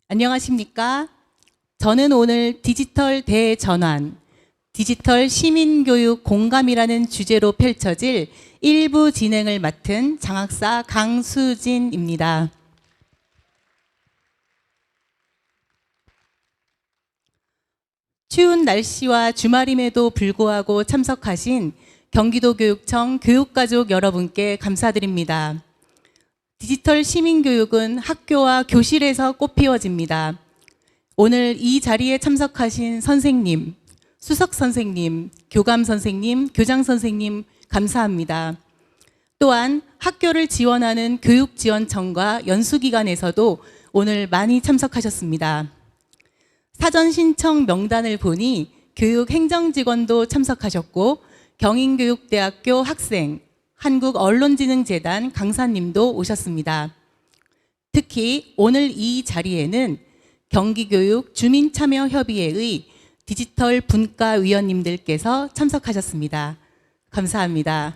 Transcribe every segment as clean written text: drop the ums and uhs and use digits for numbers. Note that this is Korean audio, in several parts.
안녕하십니까? 저는 오늘 디지털 대전환, 디지털 시민교육 공감이라는 주제로 펼쳐질 일부 진행을 맡은 장학사 강수진입니다. 추운 날씨와 주말임에도 불구하고 참석하신 경기도교육청 교육가족 여러분께 감사드립니다. 디지털 시민교육은 학교와 교실에서 꽃피워집니다. 오늘 이 자리에 참석하신 선생님, 수석 선생님, 교감 선생님, 교장 선생님 감사합니다. 또한 학교를 지원하는 교육지원청과 연수기관에서도 오늘 많이 참석하셨습니다. 사전 신청 명단을 보니 교육행정직원도 참석하셨고 경인교육대학교 학생, 한국언론진흥재단 강사님도 오셨습니다. 특히 오늘 이 자리에는 경기교육 주민참여협의회의 디지털 분과위원님들께서 참석하셨습니다. 감사합니다.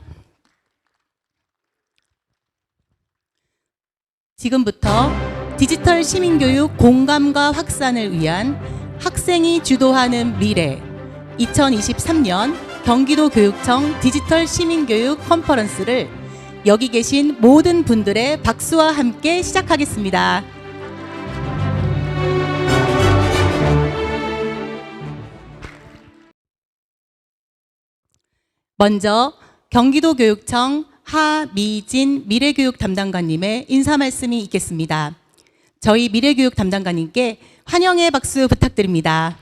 지금부터 디지털 시민교육 공감과 확산을 위한 학생이 주도하는 미래 2023년 경기도교육청 디지털 시민교육 컨퍼런스를 여기 계신 모든 분들의 박수와 함께 시작하겠습니다. 먼저 경기도교육청 하미진 미래교육 담당관님의 인사 말씀이 있겠습니다. 저희 미래교육 담당관님께 환영의 박수 부탁드립니다.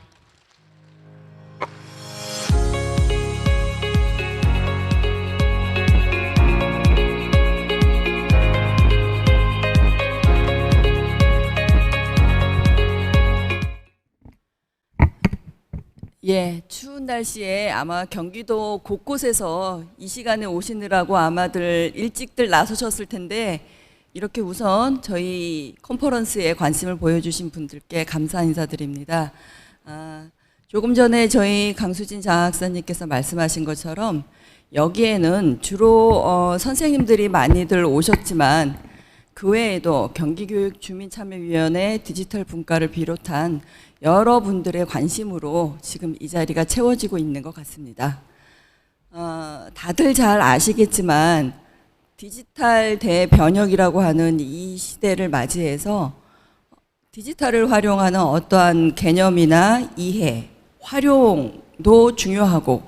예, 추운 날씨에 아마 경기도 곳곳에서 이 시간에 오시느라고 아마들 일찍들 나서셨을 텐데 이렇게 우선 저희 컨퍼런스에 관심을 보여주신 분들께 감사 인사드립니다. 조금 전에 저희 강수진 장학사님께서 말씀하신 것처럼 여기에는 주로 선생님들이 많이들 오셨지만 그 외에도 경기교육주민참여위원회 디지털 분과를 비롯한 여러분들의 관심으로 지금 이 자리가 채워지고 있는 것 같습니다. 다들 잘 아시겠지만 디지털 대변혁이라고 하는 이 시대를 맞이해서 디지털을 활용하는 어떠한 개념이나 이해, 활용도 중요하고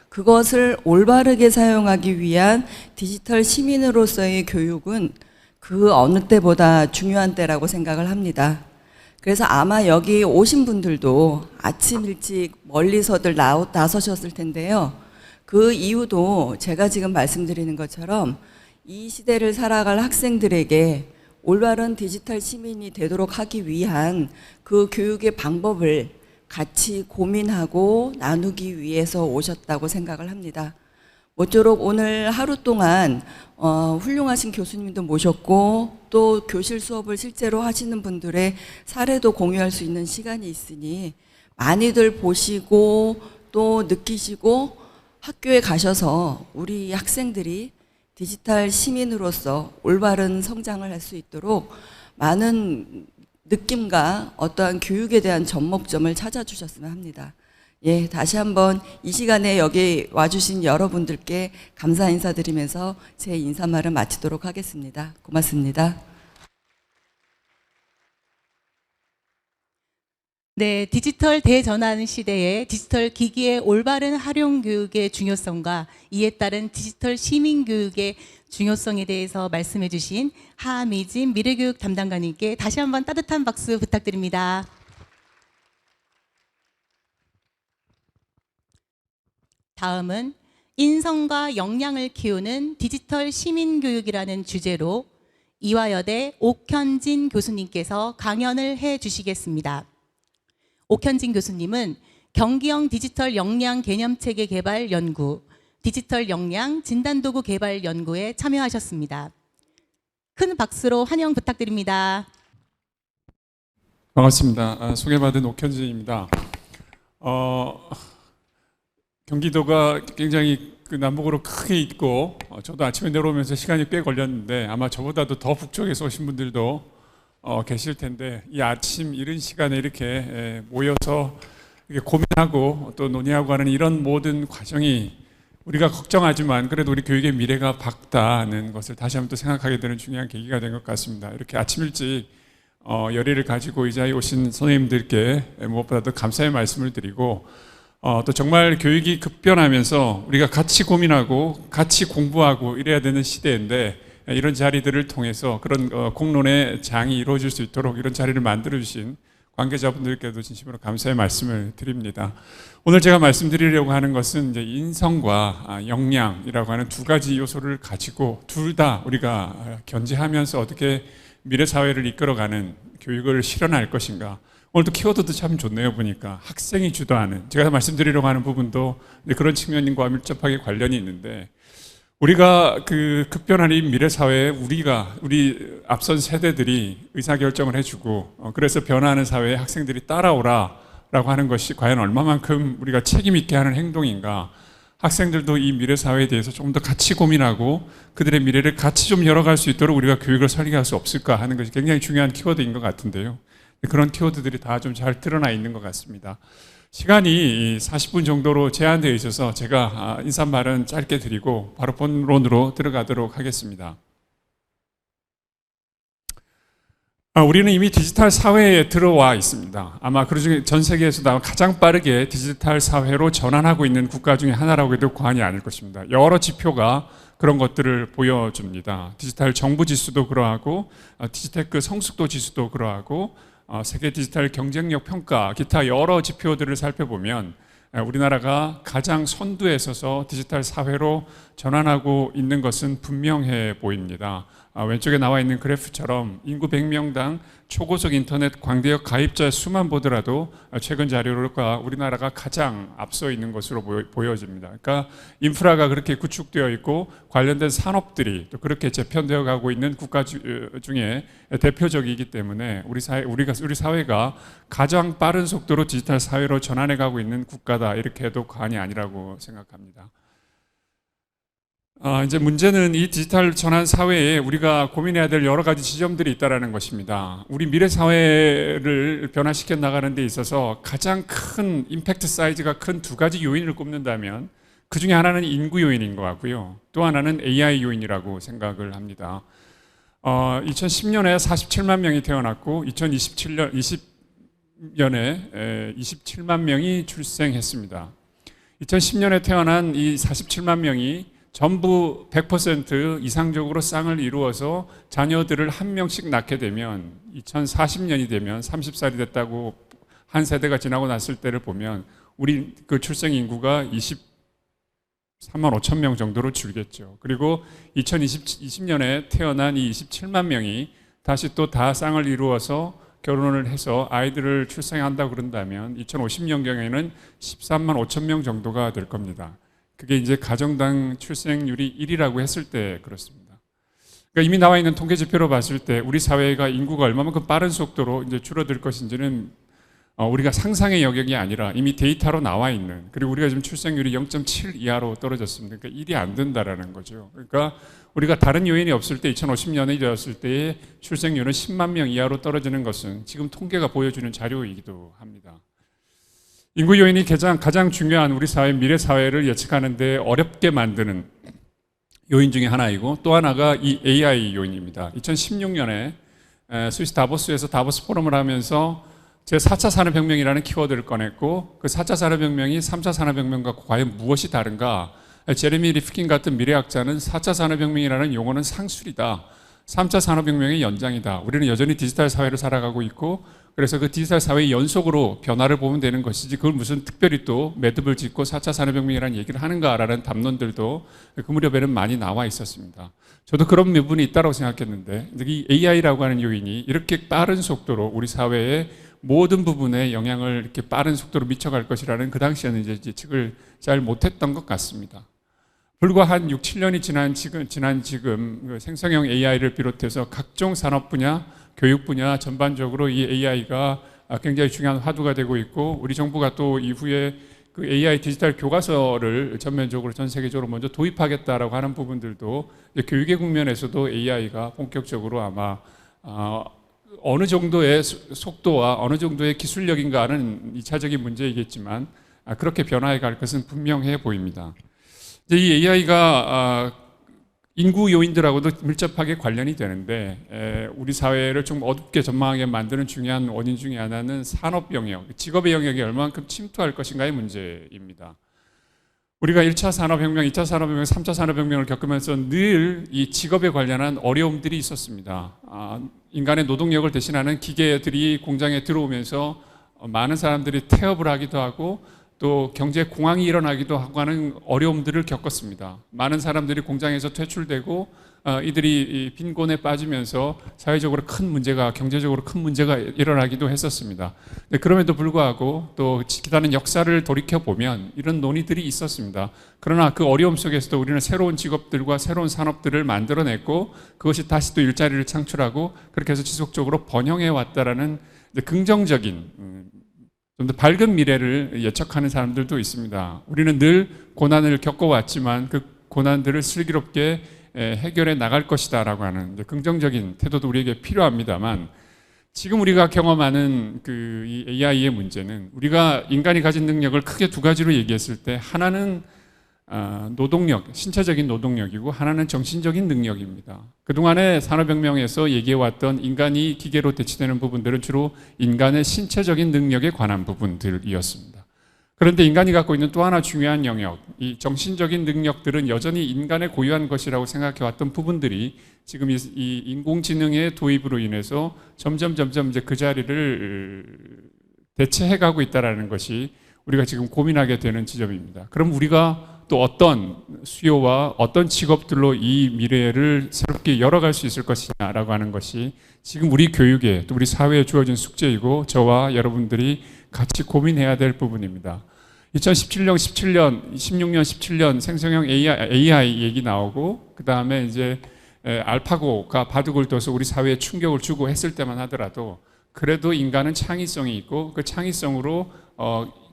그것을 올바르게 사용하기 위한 디지털 시민으로서의 교육은 그 어느 때보다 중요한 때라고 생각을 합니다. 그래서 아마 여기 오신 분들도 아침 일찍 멀리서들 나서셨을 텐데요. 그 이유도 제가 지금 말씀드리는 것처럼 이 시대를 살아갈 학생들에게 올바른 디지털 시민이 되도록 하기 위한 그 교육의 방법을 같이 고민하고 나누기 위해서 오셨다고 생각을 합니다. 모쪼록 오늘 하루 동안 훌륭하신 교수님도 모셨고 또 교실 수업을 실제로 하시는 분들의 사례도 공유할 수 있는 시간이 있으니 많이들 보시고 또 느끼시고 학교에 가셔서 우리 학생들이 디지털 시민으로서 올바른 성장을 할 수 있도록 많은 느낌과 어떠한 교육에 대한 접목점을 찾아주셨으면 합니다. 예, 다시 한번 이 시간에 여기 와주신 여러분들께 감사 인사드리면서 제 인사말을 마치도록 하겠습니다. 고맙습니다. 네, 디지털 대전환 시대에 디지털 기기의 올바른 활용 교육의 중요성과 이에 따른 디지털 시민 교육의 중요성에 대해서 말씀해 주신 하미진 미래교육 담당관님께 다시 한번 따뜻한 박수 부탁드립니다. 다음은 인성과 역량을 키우는 디지털 시민교육이라는 주제로 이화여대 옥현진 교수님께서 강연을 해 주시겠습니다. 옥현진 교수님은 경기형 디지털 역량 개념체계 개발 연구, 디지털 역량 진단도구 개발 연구에 참여하셨습니다. 큰 박수로 환영 부탁드립니다. 반갑습니다. 소개받은 옥현진입니다. 경기도가 굉장히 그 남북으로 크게 있고 저도 아침에 내려오면서 시간이 꽤 걸렸는데 아마 저보다도 더 북쪽에서 오신 분들도 계실 텐데 이 아침 이른 시간에 이렇게 모여서 이렇게 고민하고 또 논의하고 하는 이런 모든 과정이 우리가 걱정하지만 그래도 우리 교육의 미래가 밝다는 것을 다시 한번 또 생각하게 되는 중요한 계기가 된 것 같습니다. 이렇게 아침 일찍 열의를 가지고 이 자리에 오신 선생님들께 무엇보다도 감사의 말씀을 드리고 또 정말 교육이 급변하면서 우리가 같이 고민하고 같이 공부하고 이래야 되는 시대인데 이런 자리들을 통해서 그런 공론의 장이 이루어질 수 있도록 이런 자리를 만들어 주신 관계자분들께도 진심으로 감사의 말씀을 드립니다. 오늘 제가 말씀드리려고 하는 것은 이제 인성과 역량이라고 하는 두 가지 요소를 가지고 둘 다 우리가 견제하면서 어떻게 미래 사회를 이끌어가는 교육을 실현할 것인가. 오늘도 키워드도 참 좋네요. 보니까 학생이 주도하는, 제가 말씀드리려고 하는 부분도 그런 측면과 밀접하게 관련이 있는데, 우리가 그 급변하는 이 미래 사회에 우리 앞선 세대들이 의사결정을 해주고 그래서 변화하는 사회에 학생들이 따라오라라고 하는 것이 과연 얼마만큼 우리가 책임 있게 하는 행동인가. 학생들도 이 미래 사회에 대해서 조금 더 같이 고민하고 그들의 미래를 같이 좀 열어갈 수 있도록 우리가 교육을 설계할 수 없을까 하는 것이 굉장히 중요한 키워드인 것 같은데요. 그런 키워드들이 다 좀 잘 드러나 있는 것 같습니다. 시간이 40분 정도로 제한되어 있어서 제가 인사말은 짧게 드리고 바로 본론으로 들어가도록 하겠습니다. 우리는 이미 디지털 사회에 들어와 있습니다. 아마 그중에 전 세계에서도 가장 빠르게 디지털 사회로 전환하고 있는 국가 중에 하나라고 해도 과언이 아닐 것입니다. 여러 지표가 그런 것들을 보여줍니다. 디지털 정부 지수도 그러하고 디지테크 성숙도 지수도 그러하고 세계 디지털 경쟁력 평가 기타 여러 지표들을 살펴보면 우리나라가 가장 선두에 서서 디지털 사회로 전환하고 있는 것은 분명해 보입니다. 왼쪽에 나와 있는 그래프처럼 인구 100명당 초고속 인터넷 광대역 가입자 수만 보더라도 최근 자료로가 우리나라가 가장 앞서 있는 것으로 보여집니다. 그러니까 인프라가 그렇게 구축되어 있고 관련된 산업들이 또 그렇게 재편되어 가고 있는 국가 중에 대표적이기 때문에 우리 사회가 가장 빠른 속도로 디지털 사회로 전환해 가고 있는 국가다, 이렇게 해도 과언이 아니라고 생각합니다. 이제 문제는 이 디지털 전환 사회에 우리가 고민해야 될 여러 가지 지점들이 있다는 것입니다. 우리 미래 사회를 변화시켜 나가는 데 있어서 가장 큰 임팩트 사이즈가 큰 두 가지 요인을 꼽는다면 그 중에 하나는 인구 요인인 것 같고요. 또 하나는 AI 요인이라고 생각을 합니다. 2010년에 47만 명이 태어났고 2020년에 27만 명이 출생했습니다. 2010년에 태어난 이 47만 명이 전부 100% 이상적으로 쌍을 이루어서 자녀들을 한 명씩 낳게 되면 2040년이 되면 30살이 됐다고 한 세대가 지나고 났을 때를 보면 우리 그 출생 인구가 23만 5천 명 정도로 줄겠죠. 그리고 2020년에 태어난 이 27만 명이 다시 또 다 쌍을 이루어서 결혼을 해서 아이들을 출생한다고 그런다면 2050년경에는 13만 5천 명 정도가 될 겁니다. 그게 이제 가정당 출생률이 1이라고 했을 때 그렇습니다. 그러니까 이미 나와 있는 통계 지표로 봤을 때 우리 사회가 인구가 얼마만큼 빠른 속도로 이제 줄어들 것인지는 우리가 상상의 영역이 아니라 이미 데이터로 나와 있는, 그리고 우리가 지금 출생률이 0.7 이하로 떨어졌습니다. 그러니까 1이 안 된다라는 거죠. 그러니까 우리가 다른 요인이 없을 때 2050년이 되었을 때의 출생률은 10만 명 이하로 떨어지는 것은 지금 통계가 보여주는 자료이기도 합니다. 인구 요인이 가장 중요한 우리 사회, 미래 사회를 예측하는데 어렵게 만드는 요인 중에 하나이고, 또 하나가 이 AI 요인입니다. 2016년에 스위스 다보스에서 다보스 포럼을 하면서 제4차 산업혁명이라는 키워드를 꺼냈고, 그 4차 산업혁명이 3차 산업혁명과 과연 무엇이 다른가? 제레미 리프킨 같은 미래학자는 4차 산업혁명이라는 용어는 상술이다. 3차 산업혁명의 연장이다. 우리는 여전히 디지털 사회를 살아가고 있고, 그래서 그 디지털 사회의 연속으로 변화를 보면 되는 것이지 그걸 무슨 특별히 또 매듭을 짓고 4차 산업혁명이라는 얘기를 하는가라는 담론들도 그 무렵에는 많이 나와 있었습니다. 저도 그런 부분이 있다고 생각했는데, 이 AI라고 하는 요인이 이렇게 빠른 속도로 우리 사회의 모든 부분에 영향을 이렇게 빠른 속도로 미쳐갈 것이라는 그 당시에는 이제 예측을 잘 못했던 것 같습니다. 불과 한 6, 7년이 지난 지금 그 생성형 AI를 비롯해서 각종 산업 분야, 교육 분야 전반적으로 이 AI가 굉장히 중요한 화두가 되고 있고, 우리 정부가 또 이후에 그 AI 디지털 교과서를 전면적으로 전 세계적으로 먼저 도입하겠다라고 하는 부분들도 교육의 국면에서도 AI가 본격적으로 아마 어느 정도의 속도와 어느 정도의 기술력인가는 2차적인 문제이겠지만 그렇게 변화해 갈 것은 분명해 보입니다. 이제 이 AI가 인구 요인들하고도 밀접하게 관련이 되는데 우리 사회를 좀 어둡게 전망하게 만드는 중요한 원인 중에 하나는 산업 영역, 직업의 영역이 얼마만큼 침투할 것인가의 문제입니다. 우리가 1차 산업혁명, 2차 산업혁명, 3차 산업혁명을 겪으면서 늘 이 직업에 관련한 어려움들이 있었습니다. 인간의 노동력을 대신하는 기계들이 공장에 들어오면서 많은 사람들이 태업을 하기도 하고 또 경제 공황이 일어나기도 하고 하는 어려움들을 겪었습니다. 많은 사람들이 공장에서 퇴출되고 이들이 빈곤에 빠지면서 사회적으로 큰 문제가, 경제적으로 큰 문제가 일어나기도 했었습니다. 그럼에도 불구하고 또 기다는 역사를 돌이켜 보면 이런 논의들이 있었습니다. 그러나 그 어려움 속에서도 우리는 새로운 직업들과 새로운 산업들을 만들어냈고 그것이 다시 또 일자리를 창출하고 그렇게 해서 지속적으로 번영해 왔다라는 긍정적인 좀 더 밝은 미래를 예측하는 사람들도 있습니다. 우리는 늘 고난을 겪어왔지만 그 고난들을 슬기롭게 해결해 나갈 것이다라고 하는 긍정적인 태도도 우리에게 필요합니다만 지금 우리가 경험하는 이 AI의 문제는 우리가 인간이 가진 능력을 크게 두 가지로 얘기했을 때 하나는 노동력, 신체적인 노동력이고 하나는 정신적인 능력입니다. 그동안의 산업혁명에서 얘기해왔던 인간이 기계로 대체되는 부분들은 주로 인간의 신체적인 능력에 관한 부분들이었습니다. 그런데 인간이 갖고 있는 또 하나 중요한 영역, 이 정신적인 능력들은 여전히 인간의 고유한 것이라고 생각해왔던 부분들이 지금 이 인공지능의 도입으로 인해서 점점 이제 그 자리를 대체해가고 있다는 것이 우리가 지금 고민하게 되는 지점입니다. 그럼 우리가 또 어떤 수요와 어떤 직업들로 이 미래를 새롭게 열어갈 수 있을 것이냐라고 하는 것이 지금 우리 교육에 또 우리 사회에 주어진 숙제이고 저와 여러분들이 같이 고민해야 될 부분입니다. 2016년, 17년 생성형 AI 얘기 나오고 그 다음에 이제 알파고가 바둑을 둬서 우리 사회에 충격을 주고 했을 때만 하더라도 그래도 인간은 창의성이 있고 그 창의성으로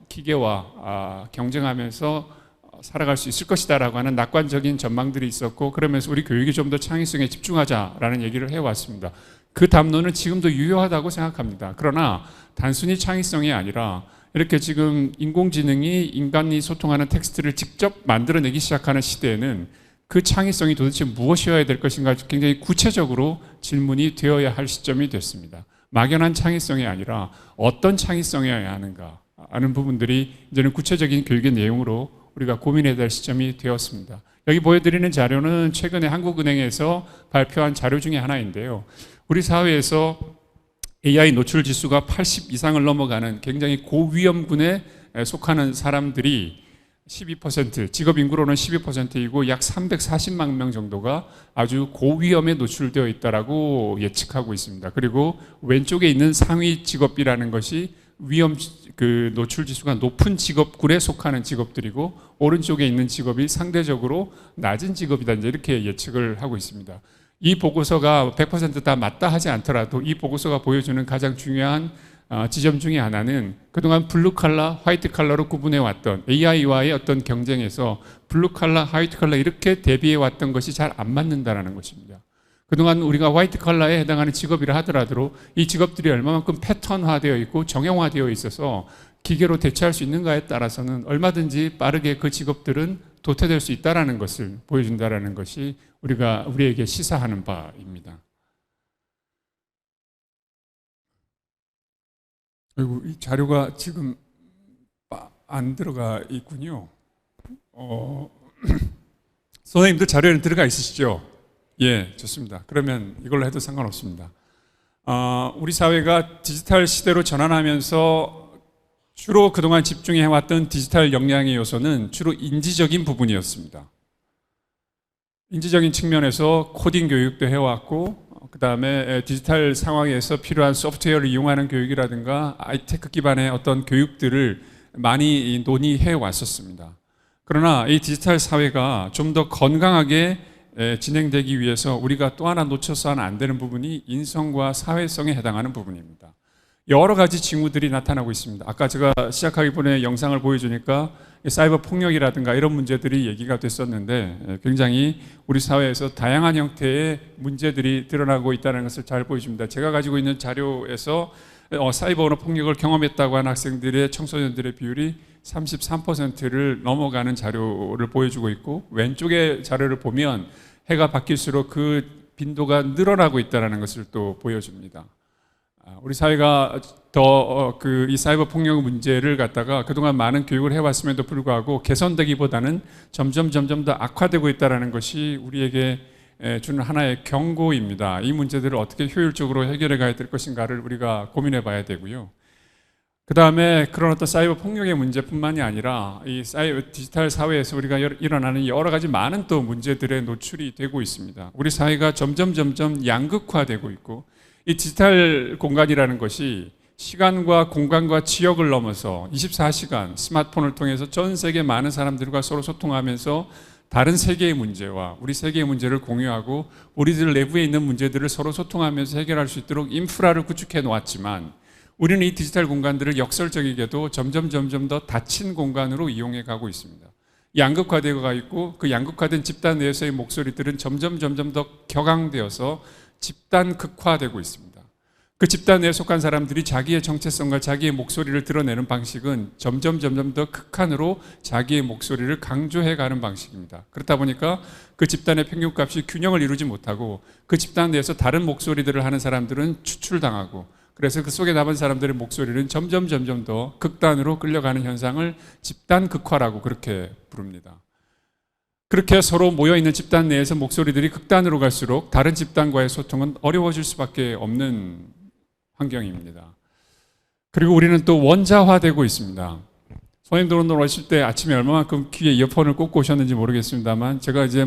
기계와 경쟁하면서 살아갈 수 있을 것이다라고 하는 낙관적인 전망들이 있었고 그러면서 우리 교육이 좀 더 창의성에 집중하자라는 얘기를 해왔습니다. 그 담론은 지금도 유효하다고 생각합니다. 그러나 단순히 창의성이 아니라 이렇게 지금 인공지능이 인간이 소통하는 텍스트를 직접 만들어내기 시작하는 시대에는 그 창의성이 도대체 무엇이어야 될 것인가 굉장히 구체적으로 질문이 되어야 할 시점이 됐습니다. 막연한 창의성이 아니라 어떤 창의성이어야 하는가 하는 부분들이 이제는 구체적인 교육의 내용으로 우리가 고민해야 될 시점이 되었습니다. 여기 보여드리는 자료는 최근에 한국은행에서 발표한 자료 중에 하나인데요. 우리 사회에서 AI 노출 지수가 80 이상을 넘어가는 굉장히 고위험군에 속하는 사람들이 12%, 직업 인구로는 12%이고 약 340만 명 정도가 아주 고위험에 노출되어 있다라고 예측하고 있습니다. 그리고 왼쪽에 있는 상위 직업이라는 것이 위험 노출 지수가 높은 직업군에 속하는 직업들이고 오른쪽에 있는 직업이 상대적으로 낮은 직업이다 이렇게 예측을 하고 있습니다. 이 보고서가 100% 맞다 하지 않더라도 이 보고서가 보여주는 가장 중요한 지점 중에 하나는 그동안 블루 칼라, 화이트 칼라로 구분해 왔던 AI와의 어떤 경쟁에서 블루 칼라, 화이트 칼라 이렇게 대비해 왔던 것이 잘 안 맞는다라는 것입니다. 그동안 우리가 화이트 컬러에 해당하는 직업이라 하더라도 이 직업들이 얼마만큼 패턴화되어 있고 정형화되어 있어서 기계로 대체할 수 있는가에 따라서는 얼마든지 빠르게 그 직업들은 도태될 수 있다는 것을 보여준다는 것이 우리에게 시사하는 바입니다. 아이고, 이 자료가 지금 안 들어가 있군요. 선생님들 자료에는 들어가 있으시죠? 예, 좋습니다. 그러면 이걸로 해도 상관없습니다. 우리 사회가 디지털 시대로 전환하면서 주로 그동안 집중해왔던 디지털 역량의 요소는 주로 인지적인 부분이었습니다. 인지적인 측면에서 코딩 교육도 해왔고 그 다음에 디지털 상황에서 필요한 소프트웨어를 이용하는 교육이라든가 아이테크 기반의 어떤 교육들을 많이 논의해 왔었습니다. 그러나 이 디지털 사회가 좀 더 건강하게 진행되기 위해서 우리가 또 하나 놓쳐서는 안 되는 부분이 인성과 사회성에 해당하는 부분입니다. 여러 가지 징후들이 나타나고 있습니다. 아까 제가 시작하기 전에 영상을 보여주니까 사이버 폭력이라든가 이런 문제들이 얘기가 됐었는데 굉장히 우리 사회에서 다양한 형태의 문제들이 드러나고 있다는 것을 잘 보여줍니다. 제가 가지고 있는 자료에서 사이버 언어 폭력을 경험했다고 하는 학생들의 청소년들의 비율이 33%를 넘어가는 자료를 보여주고 있고, 왼쪽의 자료를 보면 해가 바뀔수록 그 빈도가 늘어나고 있다는 것을 또 보여줍니다. 우리 사회가 더 이 사이버 폭력 문제를 갖다가 그동안 많은 교육을 해왔음에도 불구하고 개선되기보다는 점점 더 악화되고 있다는 것이 우리에게 주는 하나의 경고입니다. 이 문제들을 어떻게 효율적으로 해결해 가야 될 것인가를 우리가 고민해 봐야 되고요. 그 다음에 그런 어떤 사이버 폭력의 문제뿐만이 아니라 이 디지털 사회에서 우리가 일어나는 여러 가지 많은 또 문제들에 노출이 되고 있습니다. 우리 사회가 점점 양극화되고 있고, 이 디지털 공간이라는 것이 시간과 공간과 지역을 넘어서 24시간 스마트폰을 통해서 전 세계 많은 사람들과 서로 소통하면서 다른 세계의 문제와 우리 세계의 문제를 공유하고 우리들 내부에 있는 문제들을 서로 소통하면서 해결할 수 있도록 인프라를 구축해 놓았지만, 우리는 이 디지털 공간들을 역설적이게도 점점 더 닫힌 공간으로 이용해 가고 있습니다. 양극화되어 있고, 그 양극화된 집단 내에서의 목소리들은 점점 더 격앙되어서 집단 극화되고 있습니다. 그 집단 내에 속한 사람들이 자기의 정체성과 자기의 목소리를 드러내는 방식은 점점 더 극한으로 자기의 목소리를 강조해가는 방식입니다. 그렇다 보니까 그 집단의 평균값이 균형을 이루지 못하고, 그 집단 내에서 다른 목소리들을 하는 사람들은 추출당하고, 그래서 그 속에 남은 사람들의 목소리는 점점 더 극단으로 끌려가는 현상을 집단 극화라고 그렇게 부릅니다. 그렇게 서로 모여있는 집단 내에서 목소리들이 극단으로 갈수록 다른 집단과의 소통은 어려워질 수밖에 없는 환경입니다. 그리고 우리는 또 원자화되고 있습니다. 선생님들은 오실 때 아침에 얼마만큼 귀에 이어폰을 꽂고 오셨는지 모르겠습니다만, 제가 이제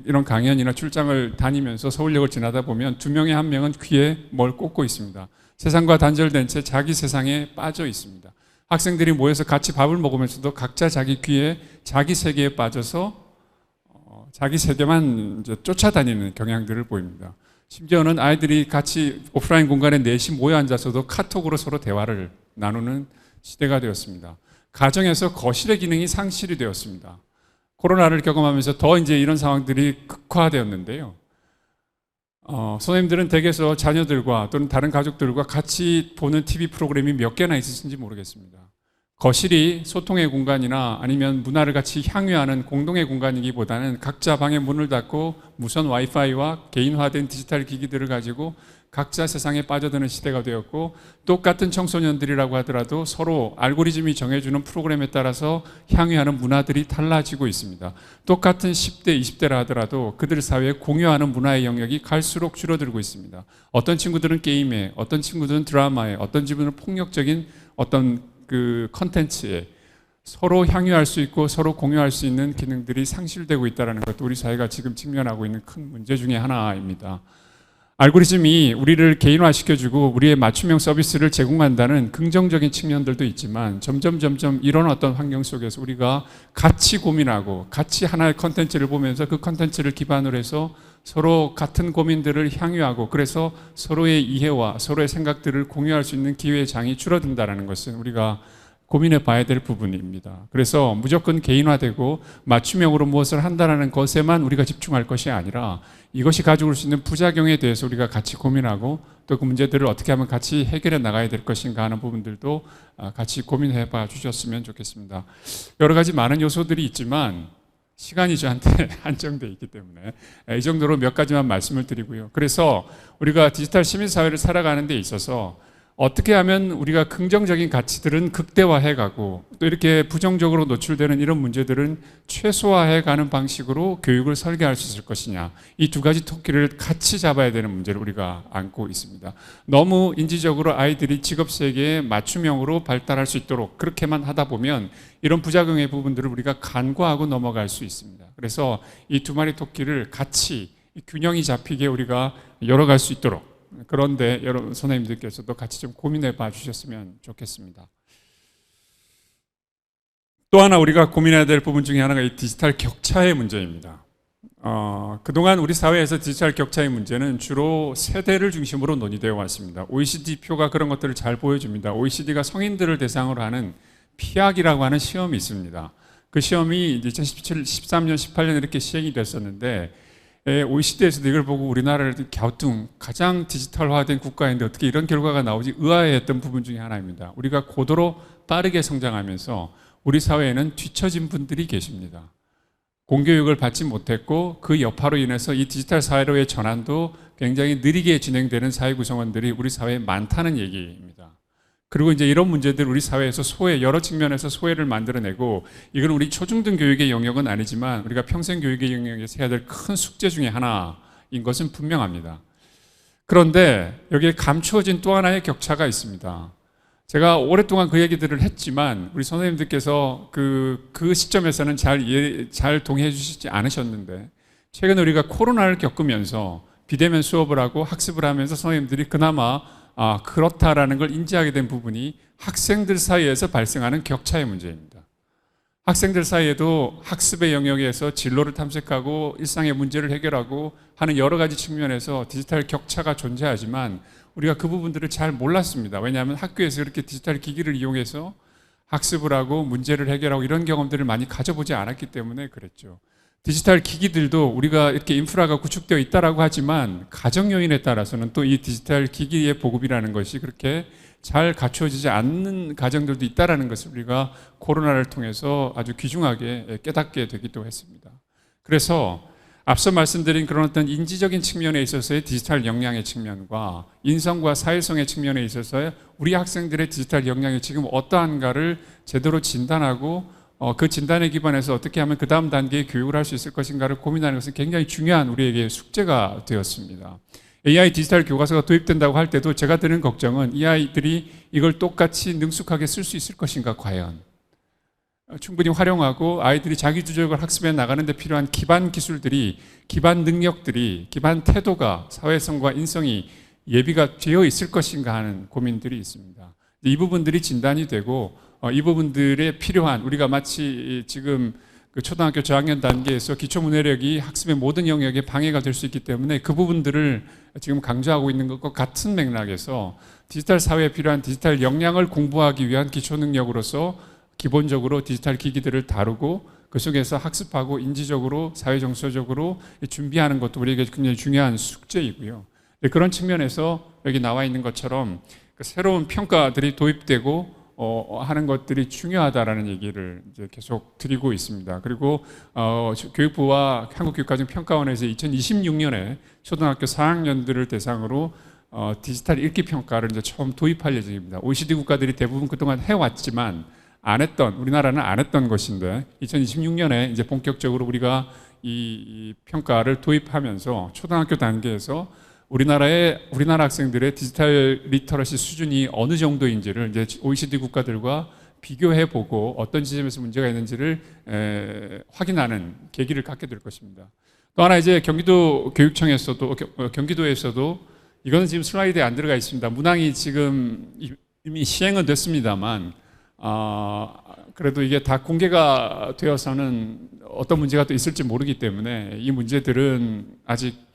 이런 강연이나 출장을 다니면서 서울역을 지나다 보면 2명에 1명은 귀에 뭘 꽂고 있습니다. 세상과 단절된 채 자기 세상에 빠져 있습니다. 학생들이 모여서 같이 밥을 먹으면서도 각자 자기 귀에 자기 세계에 빠져서 자기 세계만 이제 쫓아다니는 경향들을 보입니다. 심지어는 아이들이 같이 오프라인 공간에 넷이 모여 앉아서도 카톡으로 서로 대화를 나누는 시대가 되었습니다. 가정에서 거실의 기능이 상실이 되었습니다. 코로나를 경험하면서 더 이제 이런 상황들이 극화되었는데요. 선생님들은 댁에서 자녀들과 또는 다른 가족들과 같이 보는 TV 프로그램이 몇 개나 있으신지 모르겠습니다. 거실이 소통의 공간이나 아니면 문화를 같이 향유하는 공동의 공간이기보다는 각자 방에 문을 닫고 무선 와이파이와 개인화된 디지털 기기들을 가지고 각자 세상에 빠져드는 시대가 되었고, 똑같은 청소년들이라고 하더라도 서로 알고리즘이 정해주는 프로그램에 따라서 향유하는 문화들이 달라지고 있습니다. 똑같은 10대, 20대라 하더라도 그들 사이에 공유하는 문화의 영역이 갈수록 줄어들고 있습니다. 어떤 친구들은 게임에, 어떤 친구들은 드라마에, 어떤 친구들은 폭력적인 어떤 그 컨텐츠에 서로 향유할 수 있고 서로 공유할 수 있는 기능들이 상실되고 있다는 것도 우리 사회가 지금 직면하고 있는 큰 문제 중에 하나입니다. 알고리즘이 우리를 개인화시켜주고 우리의 맞춤형 서비스를 제공한다는 긍정적인 측면들도 있지만, 점점 이런 어떤 환경 속에서 우리가 같이 고민하고 같이 하나의 컨텐츠를 보면서 그 컨텐츠를 기반으로 해서 서로 같은 고민들을 향유하고, 그래서 서로의 이해와 서로의 생각들을 공유할 수 있는 기회의 장이 줄어든다는 것은 우리가 고민해 봐야 될 부분입니다. 그래서 무조건 개인화되고 맞춤형으로 무엇을 한다는 것에만 우리가 집중할 것이 아니라, 이것이 가지고 올 수 있는 부작용에 대해서 우리가 같이 고민하고 또 그 문제들을 어떻게 하면 같이 해결해 나가야 될 것인가 하는 부분들도 같이 고민해 봐 주셨으면 좋겠습니다. 여러 가지 많은 요소들이 있지만 시간이 저한테 한정되어 있기 때문에 이 정도로 몇 가지만 말씀을 드리고요. 그래서 우리가 디지털 시민사회를 살아가는 데 있어서 어떻게 하면 우리가 긍정적인 가치들은 극대화해가고 또 이렇게 부정적으로 노출되는 이런 문제들은 최소화해가는 방식으로 교육을 설계할 수 있을 것이냐, 이 두 가지 토끼를 같이 잡아야 되는 문제를 우리가 안고 있습니다. 너무 인지적으로 아이들이 직업세계에 맞춤형으로 발달할 수 있도록 그렇게만 하다 보면 이런 부작용의 부분들을 우리가 간과하고 넘어갈 수 있습니다. 그래서 이 두 마리 토끼를 같이 균형이 잡히게 우리가 열어갈 수 있도록, 그런데 여러분 선생님들께서도 같이 좀 고민해 봐 주셨으면 좋겠습니다. 또 하나 우리가 고민해야 될 부분 중에 하나가 이 디지털 격차의 문제입니다. 그동안 우리 사회에서 디지털 격차의 문제는 주로 세대를 중심으로 논의되어 왔습니다. OECD 표가 그런 것들을 잘 보여줍니다. OECD가 성인들을 대상으로 하는 피약이라고 하는 시험이 있습니다. 그 시험이 2017, 13년, 18년 이렇게 시행이 됐었는데 OECD에서도 이걸 보고 우리나라를 갸우뚱 가장 디지털화된 국가인데 어떻게 이런 결과가 나오지 의아해했던 부분 중에 하나입니다. 우리가 고도로 빠르게 성장하면서 우리 사회에는 뒤처진 분들이 계십니다. 공교육을 받지 못했고 그 여파로 인해서 이 디지털 사회로의 전환도 굉장히 느리게 진행되는 사회 구성원들이 우리 사회에 많다는 얘기입니다. 그리고 이제 이런 문제들 우리 사회에서 여러 측면에서 소외를 만들어내고 이건 우리 초중등 교육의 영역은 아니지만 우리가 평생 교육의 영역에서 해야 될 큰 숙제 중에 하나인 것은 분명합니다. 그런데 여기에 감추어진 또 하나의 격차가 있습니다. 제가 오랫동안 그 얘기들을 했지만 우리 선생님들께서 그 시점에서는 잘 동의해 주시지 않으셨는데 최근에 우리가 코로나를 겪으면서 비대면 수업을 하고 학습을 하면서 선생님들이 그나마 그렇다라는 걸 인지하게 된 부분이 학생들 사이에서 발생하는 격차의 문제입니다. 학생들 사이에도 학습의 영역에서 진로를 탐색하고 일상의 문제를 해결하고 하는 여러 가지 측면에서 디지털 격차가 존재하지만 우리가 그 부분들을 잘 몰랐습니다. 왜냐하면 학교에서 그렇게 디지털 기기를 이용해서 학습을 하고 문제를 해결하고 이런 경험들을 많이 가져보지 않았기 때문에 그랬죠. 디지털 기기들도 우리가 이렇게 인프라가 구축되어 있다라고 하지만 가정 요인에 따라서는 또 이 디지털 기기의 보급이라는 것이 그렇게 잘 갖추어지지 않는 가정들도 있다라는 것을 우리가 코로나를 통해서 아주 귀중하게 깨닫게 되기도 했습니다. 그래서 앞서 말씀드린 그런 어떤 인지적인 측면에 있어서의 디지털 역량의 측면과 인성과 사회성의 측면에 있어서의 우리 학생들의 디지털 역량이 지금 어떠한가를 제대로 진단하고 그 진단에 기반해서 어떻게 하면 그 다음 단계의 교육을 할 수 있을 것인가를 고민하는 것은 굉장히 중요한 우리에게 숙제가 되었습니다. AI 디지털 교과서가 도입된다고 할 때도 제가 드는 걱정은 이 아이들이 이걸 똑같이 능숙하게 쓸 수 있을 것인가 과연. 충분히 활용하고 아이들이 자기주도적으로 학습해 나가는 데 필요한 기반 기술들이, 기반 능력들이, 기반 태도가, 사회성과 인성이 예비가 되어 있을 것인가 하는 고민들이 있습니다. 이 부분들이 진단이 되고 이 부분들에 필요한 우리가 마치 지금 그 초등학교 저학년 단계에서 기초문해력이 학습의 모든 영역에 방해가 될 수 있기 때문에 그 부분들을 지금 강조하고 있는 것과 같은 맥락에서 디지털 사회에 필요한 디지털 역량을 공부하기 위한 기초능력으로서 기본적으로 디지털 기기들을 다루고 그 속에서 학습하고 인지적으로 사회정서적으로 준비하는 것도 우리에게 굉장히 중요한 숙제이고요. 그런 측면에서 여기 나와 있는 것처럼 새로운 평가들이 도입되고 하는 것들이 중요하다라는 얘기를 이제 계속 드리고 있습니다. 그리고 교육부와 한국교육과정평가원에서 2026년에 초등학교 4학년들을 대상으로 디지털 읽기 평가를 이제 처음 도입할 예정입니다. OECD 국가들이 대부분 그동안 해왔지만 우리나라는 안 했던 것인데 2026년에 이제 본격적으로 우리가 이 평가를 도입하면서 초등학교 단계에서 우리나라 학생들의 디지털 리터러시 수준이 어느 정도인지를 이제 OECD 국가들과 비교해보고 어떤 지점에서 문제가 있는지를 확인하는 계기를 갖게 될 것입니다. 또 하나 이제 경기도에서도 이거는 지금 슬라이드에 안 들어가 있습니다. 문항이 지금 이미 시행은 됐습니다만 그래도 이게 다 공개가 되어서는 어떤 문제가 또 있을지 모르기 때문에 이 문제들은 아직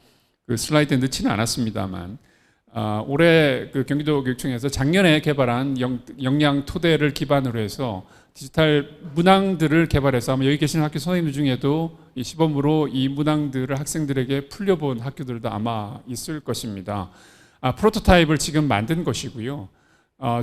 그 슬라이드에 넣지는 않았습니다만 올해 그 경기도 교육청에서 작년에 개발한 역량 토대를 기반으로 해서 디지털 문항들을 개발해서 아마 여기 계시는 학교 선생님들 중에도 이 시범으로 이 문항들을 학생들에게 풀려본 학교들도 아마 있을 것입니다. 프로토타입을 지금 만든 것이고요.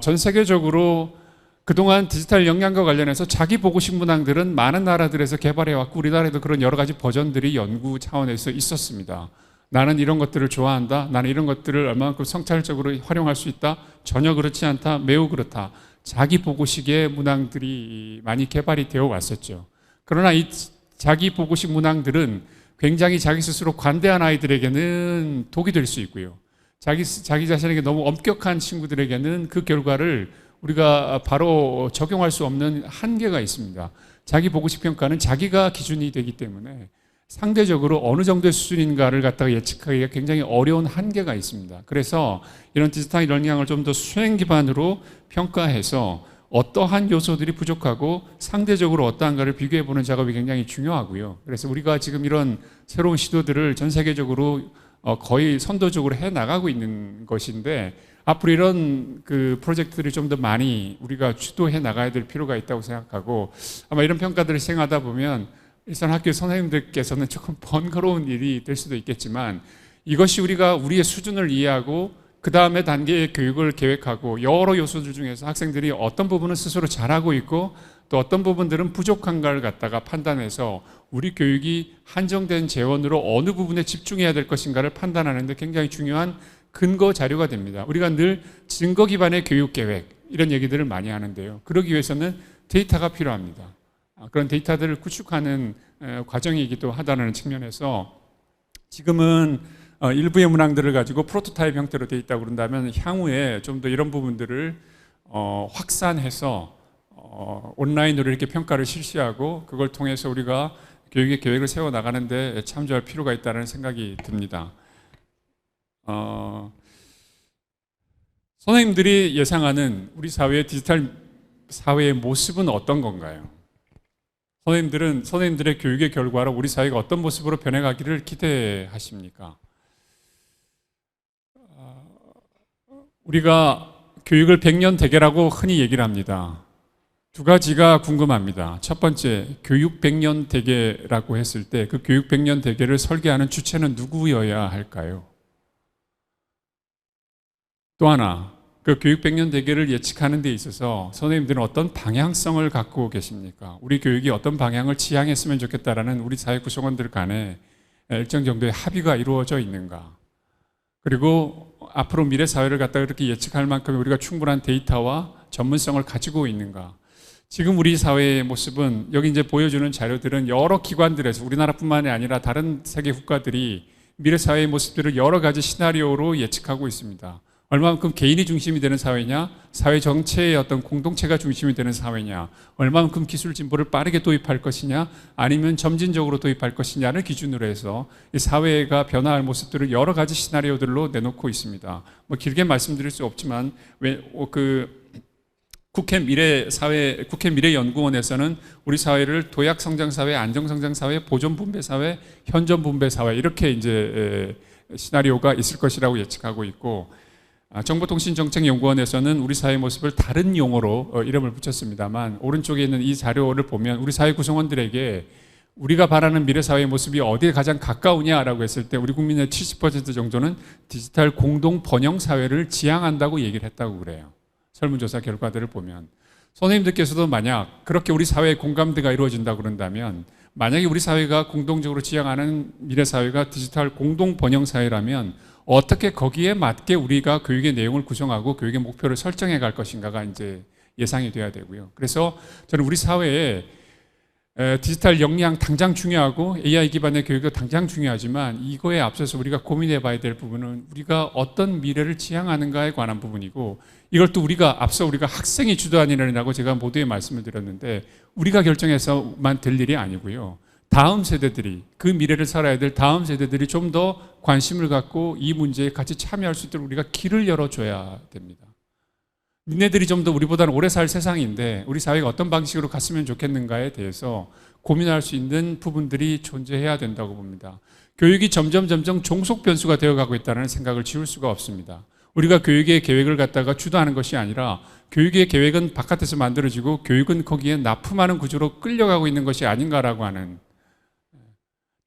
전 세계적으로 그동안 디지털 역량과 관련해서 자기 보고식 문항들은 많은 나라들에서 개발해왔고 우리나라에도 그런 여러 가지 버전들이 연구 차원에서 있었습니다. 나는 이런 것들을 좋아한다. 나는 이런 것들을 얼마만큼 성찰적으로 활용할 수 있다. 전혀 그렇지 않다. 매우 그렇다. 자기 보고식의 문항들이 많이 개발이 되어 왔었죠. 그러나 이 자기 보고식 문항들은 굉장히 자기 스스로 관대한 아이들에게는 독이 될 수 있고요. 자기 자신에게 너무 엄격한 친구들에게는 그 결과를 우리가 바로 적용할 수 없는 한계가 있습니다. 자기 보고식 평가는 자기가 기준이 되기 때문에 상대적으로 어느 정도의 수준인가를 갖다가 예측하기가 굉장히 어려운 한계가 있습니다. 그래서 이런 디지털 역량을 좀 더 수행 기반으로 평가해서 어떠한 요소들이 부족하고 상대적으로 어떠한가를 비교해보는 작업이 굉장히 중요하고요. 그래서 우리가 지금 이런 새로운 시도들을 전 세계적으로 거의 선도적으로 해 나가고 있는 것인데, 앞으로 이런 그 프로젝트들이 좀 더 많이 우리가 주도해 나가야 될 필요가 있다고 생각하고, 아마 이런 평가들을 시행하다 보면 일선 학교 선생님들께서는 조금 번거로운 일이 될 수도 있겠지만, 이것이 우리가 우리의 수준을 이해하고 그 다음에 단계의 교육을 계획하고 여러 요소들 중에서 학생들이 어떤 부분은 스스로 잘하고 있고 또 어떤 부분들은 부족한가를 갖다가 판단해서 우리 교육이 한정된 재원으로 어느 부분에 집중해야 될 것인가를 판단하는 데 굉장히 중요한 근거 자료가 됩니다. 우리가 늘 증거 기반의 교육 계획 이런 얘기들을 많이 하는데요. 그러기 위해서는 데이터가 필요합니다. 그런 데이터들을 구축하는 과정이기도 하다는 측면에서 지금은 일부의 문항들을 가지고 프로토타입 형태로 되어 있다고 그런다면, 향후에 좀 더 이런 부분들을 확산해서 온라인으로 이렇게 평가를 실시하고 그걸 통해서 우리가 교육의 계획을 세워 나가는데 참조할 필요가 있다는 생각이 듭니다. 선생님들이 예상하는 우리 사회의 디지털 사회의 모습은 어떤 건가요? 선생님들의 교육의 결과로 우리 사회가 어떤 모습으로 변해가기를 기대하십니까? 우리가 교육을 100년 대계라고 흔히 얘기를 합니다. 두 가지가 궁금합니다. 첫 번째, 교육 100년 대계라고 했을 때 그 교육 100년 대계를 설계하는 주체는 누구여야 할까요? 또 하나, 그 교육 100년 대계를 예측하는 데 있어서 선생님들은 어떤 방향성을 갖고 계십니까? 우리 교육이 어떤 방향을 지향했으면 좋겠다라는 우리 사회 구성원들 간에 일정 정도의 합의가 이루어져 있는가? 그리고 앞으로 미래 사회를 갖다가 이렇게 예측할 만큼 우리가 충분한 데이터와 전문성을 가지고 있는가? 지금 우리 사회의 모습은 여기 이제 보여주는 자료들은 여러 기관들에서 우리나라뿐만이 아니라 다른 세계 국가들이 미래 사회의 모습들을 여러 가지 시나리오로 예측하고 있습니다. 얼마만큼 개인이 중심이 되는 사회냐, 사회 전체의 어떤 공동체가 중심이 되는 사회냐, 얼마만큼 기술 진보를 빠르게 도입할 것이냐, 아니면 점진적으로 도입할 것이냐를 기준으로 해서 이 사회가 변화할 모습들을 여러 가지 시나리오들로 내놓고 있습니다. 뭐 길게 말씀드릴 수 없지만 국회 미래연구원에서는 우리 사회를 도약 성장 사회, 안정 성장 사회, 보존 분배 사회, 현존 분배 사회 이렇게 이제 시나리오가 있을 것이라고 예측하고 있고, 정보통신정책연구원에서는 우리 사회의 모습을 다른 용어로 이름을 붙였습니다만, 오른쪽에 있는 이 자료를 보면 우리 사회 구성원들에게 우리가 바라는 미래 사회의 모습이 어디에 가장 가까우냐라고 했을 때 우리 국민의 70% 정도는 디지털 공동 번영 사회를 지향한다고 얘기를 했다고 그래요. 설문조사 결과들을 보면. 선생님들께서도 만약 그렇게 우리 사회에 공감대가 이루어진다고 그런다면, 만약에 우리 사회가 공동적으로 지향하는 미래 사회가 디지털 공동 번영 사회라면 어떻게 거기에 맞게 우리가 교육의 내용을 구성하고 교육의 목표를 설정해 갈 것인가가 이제 예상이 돼야 되고요. 그래서 저는 우리 사회에 디지털 역량 당장 중요하고 AI 기반의 교육도 당장 중요하지만, 이거에 앞서서 우리가 고민해 봐야 될 부분은 우리가 어떤 미래를 지향하는가에 관한 부분이고, 이걸 또 우리가 학생이 주도하는 일이라고 제가 모두에 말씀을 드렸는데, 우리가 결정해서만 될 일이 아니고요. 다음 세대들이, 그 미래를 살아야 될 다음 세대들이 좀 더 관심을 갖고 이 문제에 같이 참여할 수 있도록 우리가 길을 열어줘야 됩니다. 니네들이 좀 더 우리보다는 오래 살 세상인데 우리 사회가 어떤 방식으로 갔으면 좋겠는가에 대해서 고민할 수 있는 부분들이 존재해야 된다고 봅니다. 교육이 점점 종속 변수가 되어가고 있다는 생각을 지울 수가 없습니다. 우리가 교육의 계획을 갖다가 주도하는 것이 아니라 교육의 계획은 바깥에서 만들어지고 교육은 거기에 납품하는 구조로 끌려가고 있는 것이 아닌가라고 하는,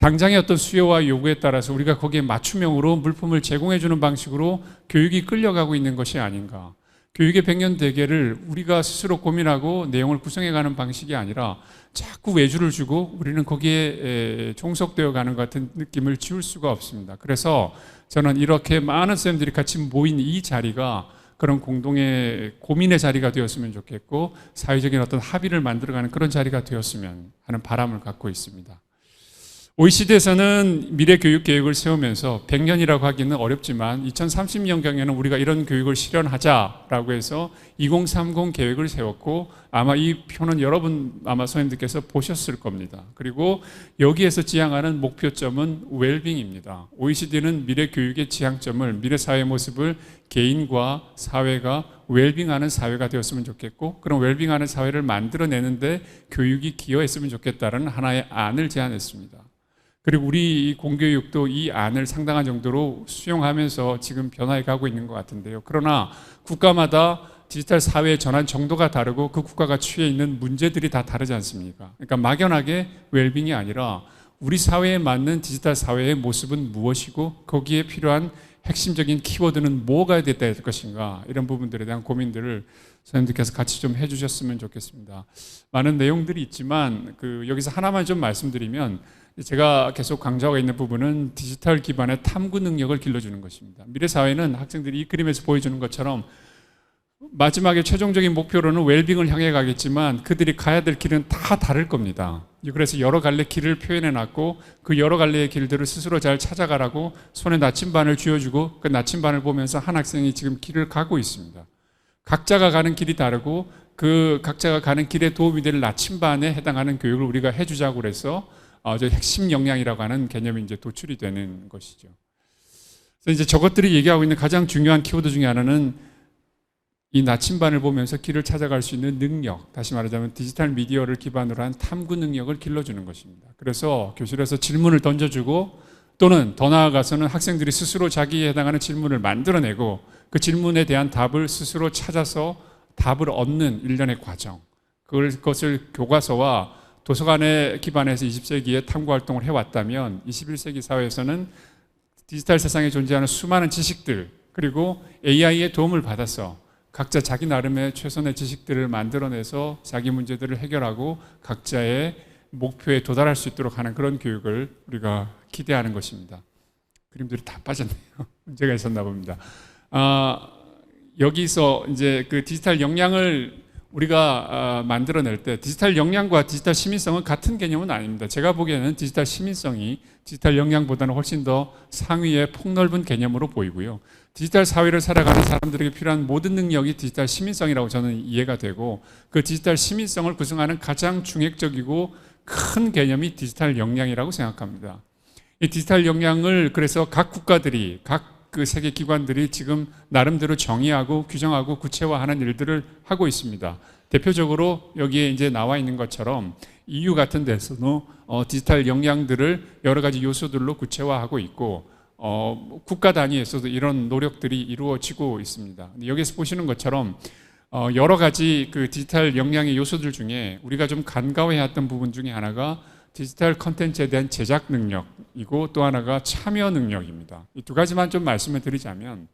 당장의 어떤 수요와 요구에 따라서 우리가 거기에 맞춤형으로 물품을 제공해 주는 방식으로 교육이 끌려가고 있는 것이 아닌가. 교육의 100년 대계를 우리가 스스로 고민하고 내용을 구성해가는 방식이 아니라 자꾸 외주를 주고 우리는 거기에 종속되어 가는 것 같은 느낌을 지울 수가 없습니다. 그래서 저는 이렇게 많은 쌤들이 같이 모인 이 자리가 그런 공동의 고민의 자리가 되었으면 좋겠고, 사회적인 어떤 합의를 만들어가는 그런 자리가 되었으면 하는 바람을 갖고 있습니다. OECD에서는 미래 교육 계획을 세우면서 100년이라고 하기는 어렵지만 2030년경에는 우리가 이런 교육을 실현하자라고 해서 2030 계획을 세웠고, 아마 이 표는 여러분 아마 선생님들께서 보셨을 겁니다. 그리고 여기에서 지향하는 목표점은 웰빙입니다. OECD는 미래 교육의 지향점을, 미래 사회 모습을 개인과 사회가 웰빙하는 사회가 되었으면 좋겠고, 그런 웰빙하는 사회를 만들어내는데 교육이 기여했으면 좋겠다는 하나의 안을 제안했습니다. 그리고 우리 이 공교육도 이 안을 상당한 정도로 수용하면서 지금 변화해 가고 있는 것 같은데요. 그러나 국가마다 디지털 사회의 전환 정도가 다르고 그 국가가 취해 있는 문제들이 다 다르지 않습니까? 그러니까 막연하게 웰빙이 아니라 우리 사회에 맞는 디지털 사회의 모습은 무엇이고 거기에 필요한 핵심적인 키워드는 뭐가 될 것인가, 이런 부분들에 대한 고민들을 선생님들께서 같이 좀 해주셨으면 좋겠습니다. 많은 내용들이 있지만 여기서 하나만 좀 말씀드리면, 제가 계속 강조하고 있는 부분은 디지털 기반의 탐구 능력을 길러주는 것입니다. 미래 사회는 학생들이 이 그림에서 보여주는 것처럼 마지막에 최종적인 목표로는 웰빙을 향해 가겠지만 그들이 가야 될 길은 다 다를 겁니다. 그래서 여러 갈래 길을 표현해 놨고 그 여러 갈래의 길들을 스스로 잘 찾아가라고 손에 나침반을 쥐어주고 그 나침반을 보면서 한 학생이 지금 길을 가고 있습니다. 각자가 가는 길이 다르고 그 각자가 가는 길에 도움이 될 나침반에 해당하는 교육을 우리가 해주자고 그래서 저 핵심 역량이라고 하는 개념이 이제 도출이 되는 것이죠. 그래서 이제 저것들이 얘기하고 있는 가장 중요한 키워드 중에 하나는 이 나침반을 보면서 길을 찾아갈 수 있는 능력, 다시 말하자면 디지털 미디어를 기반으로 한 탐구 능력을 길러주는 것입니다. 그래서 교실에서 질문을 던져주고 또는 더 나아가서는 학생들이 스스로 자기에 해당하는 질문을 만들어내고 그 질문에 대한 답을 스스로 찾아서 답을 얻는 일련의 과정, 그것을 교과서와 도서관에 기반해서 20세기에 탐구 활동을 해왔다면 21세기 사회에서는 디지털 세상에 존재하는 수많은 지식들, 그리고 AI의 도움을 받아서 각자 자기 나름의 최선의 지식들을 만들어내서 자기 문제들을 해결하고 각자의 목표에 도달할 수 있도록 하는 그런 교육을 우리가 기대하는 것입니다. 그림들이 다 빠졌네요. 문제가 있었나 봅니다. 여기서 이제 그 디지털 역량을 우리가 만들어낼 때 디지털 역량과 디지털 시민성은 같은 개념은 아닙니다. 제가 보기에는 디지털 시민성이 디지털 역량보다는 훨씬 더 상위의 폭넓은 개념으로 보이고요. 디지털 사회를 살아가는 사람들에게 필요한 모든 능력이 디지털 시민성이라고 저는 이해가 되고, 그 디지털 시민성을 구성하는 가장 중핵적이고 큰 개념이 디지털 역량이라고 생각합니다. 이 디지털 역량을 그래서 각 국가들이, 각 그 세계 기관들이 지금 나름대로 정의하고 규정하고 구체화하는 일들을 하고 있습니다. 대표적으로 여기에 이제 나와 있는 것처럼 EU 같은 데서는 디지털 역량들을 여러 가지 요소들로 구체화하고 있고, 국가 단위에서도 이런 노력들이 이루어지고 있습니다. 여기서 보시는 것처럼 여러 가지 그 디지털 역량의 요소들 중에 우리가 좀 간과해왔던 부분 중에 하나가 디지털 컨텐츠에 대한 제작 능력이고 또 하나가 참여 능력입니다. 이 두 가지만 좀 말씀을 드리자면,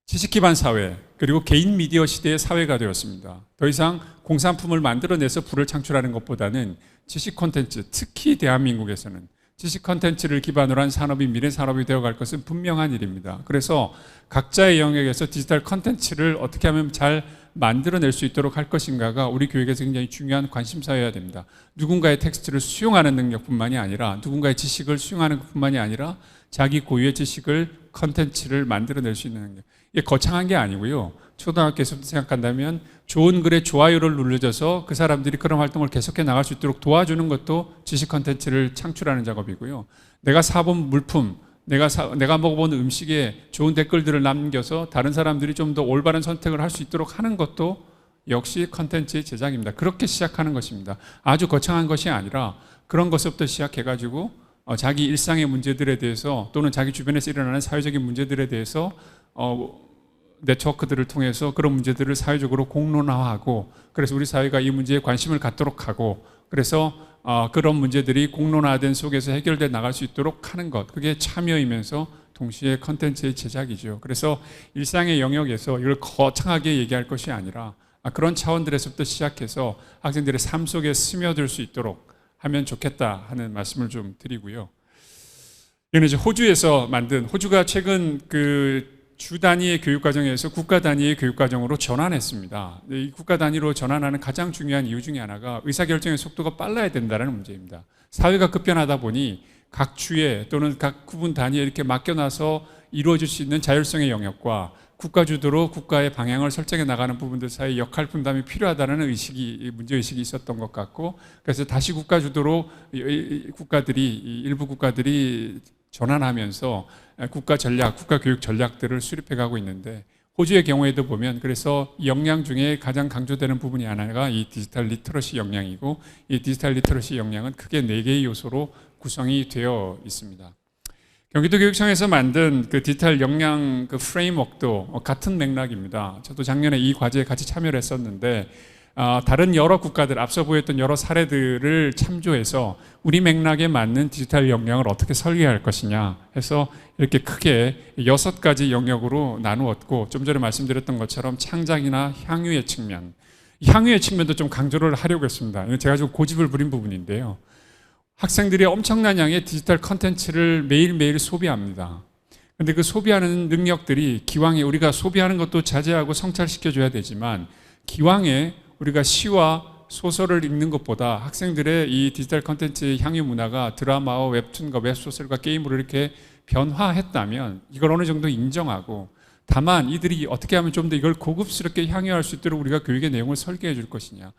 지식 기반 사회 그리고 개인 미디어 시대의 사회가 되었습니다. 더 이상 공산품을 만들어내서 부를 창출하는 것보다는 지식 콘텐츠, 특히 대한민국에서는 지식 콘텐츠를 기반으로 한 산업이 미래 산업이 되어갈 것은 분명한 일입니다. 그래서 각자의 영역에서 디지털 콘텐츠를 어떻게 하면 잘 만들어낼 수 있도록 할 것인가가 우리 교육에서 굉장히 중요한 관심사여야 됩니다. 누군가의 텍스트를 수용하는 능력뿐만이 아니라, 누군가의 지식을 수용하는 것뿐만이 아니라 자기 고유의 지식을, 컨텐츠를 만들어낼 수 있는 능력. 이게 거창한 게 아니고요. 초등학교에서부터 생각한다면 좋은 글에 좋아요를 눌러줘서 그 사람들이 그런 활동을 계속해 나갈 수 있도록 도와주는 것도 지식 컨텐츠를 창출하는 작업이고요. 내가 사본 물품, 내가 먹어본 음식에 좋은 댓글들을 남겨서 다른 사람들이 좀 더 올바른 선택을 할 수 있도록 하는 것도 역시 컨텐츠의 제작입니다. 그렇게 시작하는 것입니다. 아주 거창한 것이 아니라 그런 것부터 시작해가지고 자기 일상의 문제들에 대해서 또는 자기 주변에서 일어나는 사회적인 문제들에 대해서 네트워크들을 통해서 그런 문제들을 사회적으로 공론화하고, 그래서 우리 사회가 이 문제에 관심을 갖도록 하고, 그래서 그런 문제들이 공론화된 속에서 해결돼 나갈 수 있도록 하는 것, 그게 참여이면서 동시에 컨텐츠의 제작이죠. 그래서 일상의 영역에서 이걸 거창하게 얘기할 것이 아니라 그런 차원들에서부터 시작해서 학생들의 삶 속에 스며들 수 있도록 하면 좋겠다 하는 말씀을 좀 드리고요. 이거는 이제 호주에서 만든, 호주가 최근 그 주 단위의 교육 과정에서 국가 단위의 교육 과정으로 전환했습니다. 이 국가 단위로 전환하는 가장 중요한 이유 중에 하나가 의사결정의 속도가 빨라야 된다는 문제입니다. 사회가 급변하다 보니 각 주에 또는 각 구분 단위에 이렇게 맡겨놔서 이루어질 수 있는 자율성의 영역과 국가 주도로 국가의 방향을 설정해 나가는 부분들 사이 역할 분담이 필요하다는 문제의식이 있었던 것 같고, 그래서 다시 국가 주도로 일부 국가들이 전환하면서 국가 전략, 국가 교육 전략들을 수립해 가고 있는데, 호주의 경우에도 보면 그래서 역량 중에 가장 강조되는 부분이 하나가 이 디지털 리터러시 역량이고, 이 디지털 리터러시 역량은 크게 4개의 요소로 구성이 되어 있습니다. 경기도 교육청에서 만든 그 디지털 역량 그 프레임워크도 같은 맥락입니다. 저도 작년에 이 과제에 같이 참여를 했었는데, 다른 여러 국가들, 앞서 보였던 여러 사례들을 참조해서 우리 맥락에 맞는 디지털 역량을 어떻게 설계할 것이냐 해서 이렇게 크게 6가지 영역으로 나누었고, 좀 전에 말씀드렸던 것처럼 창작이나 향유의 측면, 향유의 측면도 좀 강조를 하려고 했습니다. 제가 좀 고집을 부린 부분인데요. 학생들이 엄청난 양의 디지털 컨텐츠를 매일매일 소비합니다. 그런데 그 소비하는 능력들이 기왕에 우리가 소비하는 것도 자제하고 성찰시켜줘야 되지만, 기왕에 우리가 시와 소설을 읽는 것보다 학생들의 이 디지털 컨텐츠의 향유 문화가 드라마와 웹툰과 웹소설과 게임으로 이렇게 변화했다면 이걸 어느 정도 인정하고, 다만 이들이 어떻게 하면 좀 더 이걸 고급스럽게 향유할 수 있도록 우리가 교육의 내용을 설계해 줄 것이냐.